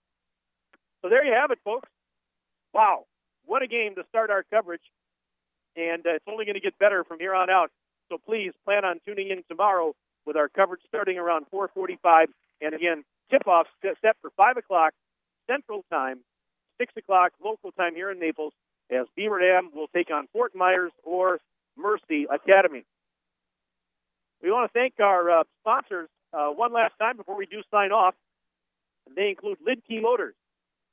So there you have it, folks. Wow, what a game to start our coverage, and it's only going to get better from here on out. So please plan on tuning in tomorrow with our coverage starting around 4:45. And again, tip-off set for 5 o'clock Central Time, 6 o'clock local time here in Naples, as Beaver Dam will take on Fort Myers or Mercy Academy. We want to thank our sponsors one last time before we do sign off. They include Lidkey Motors,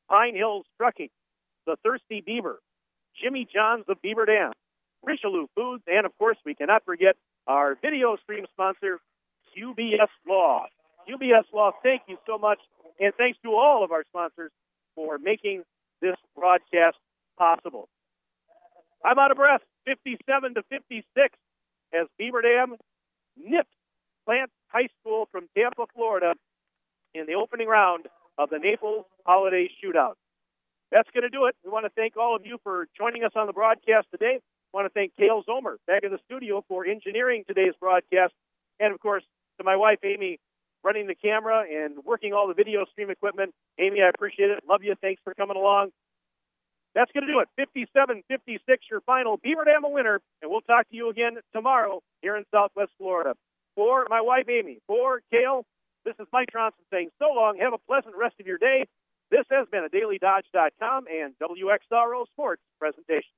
Pine Hills Trucking, The Thirsty Beaver, Jimmy John's of Beaver Dam, Richelieu Foods, and, of course, we cannot forget our video stream sponsor, QBS Law. QBS Law, thank you so much, and thanks to all of our sponsors for making this broadcast possible. I'm out of breath, 57-56, as Beaver Dam nipped Plant High School from Tampa, Florida, in the opening round of the Naples Holiday Shootout. That's going to do it. We want to thank all of you for joining us on the broadcast today. I want to thank Cale Zomer back in the studio for engineering today's broadcast. And, of course, to my wife, Amy, running the camera and working all the video stream equipment. Amy, I appreciate it. Love you. Thanks for coming along. That's going to do it. 57-56, your final. Beaver Dam a winner. And we'll talk to you again tomorrow here in Southwest Florida. For my wife, Amy, for Kale, this is Mike Tronson saying so long. Have a pleasant rest of your day. This has been a DailyDodge.com and WXRO Sports presentation.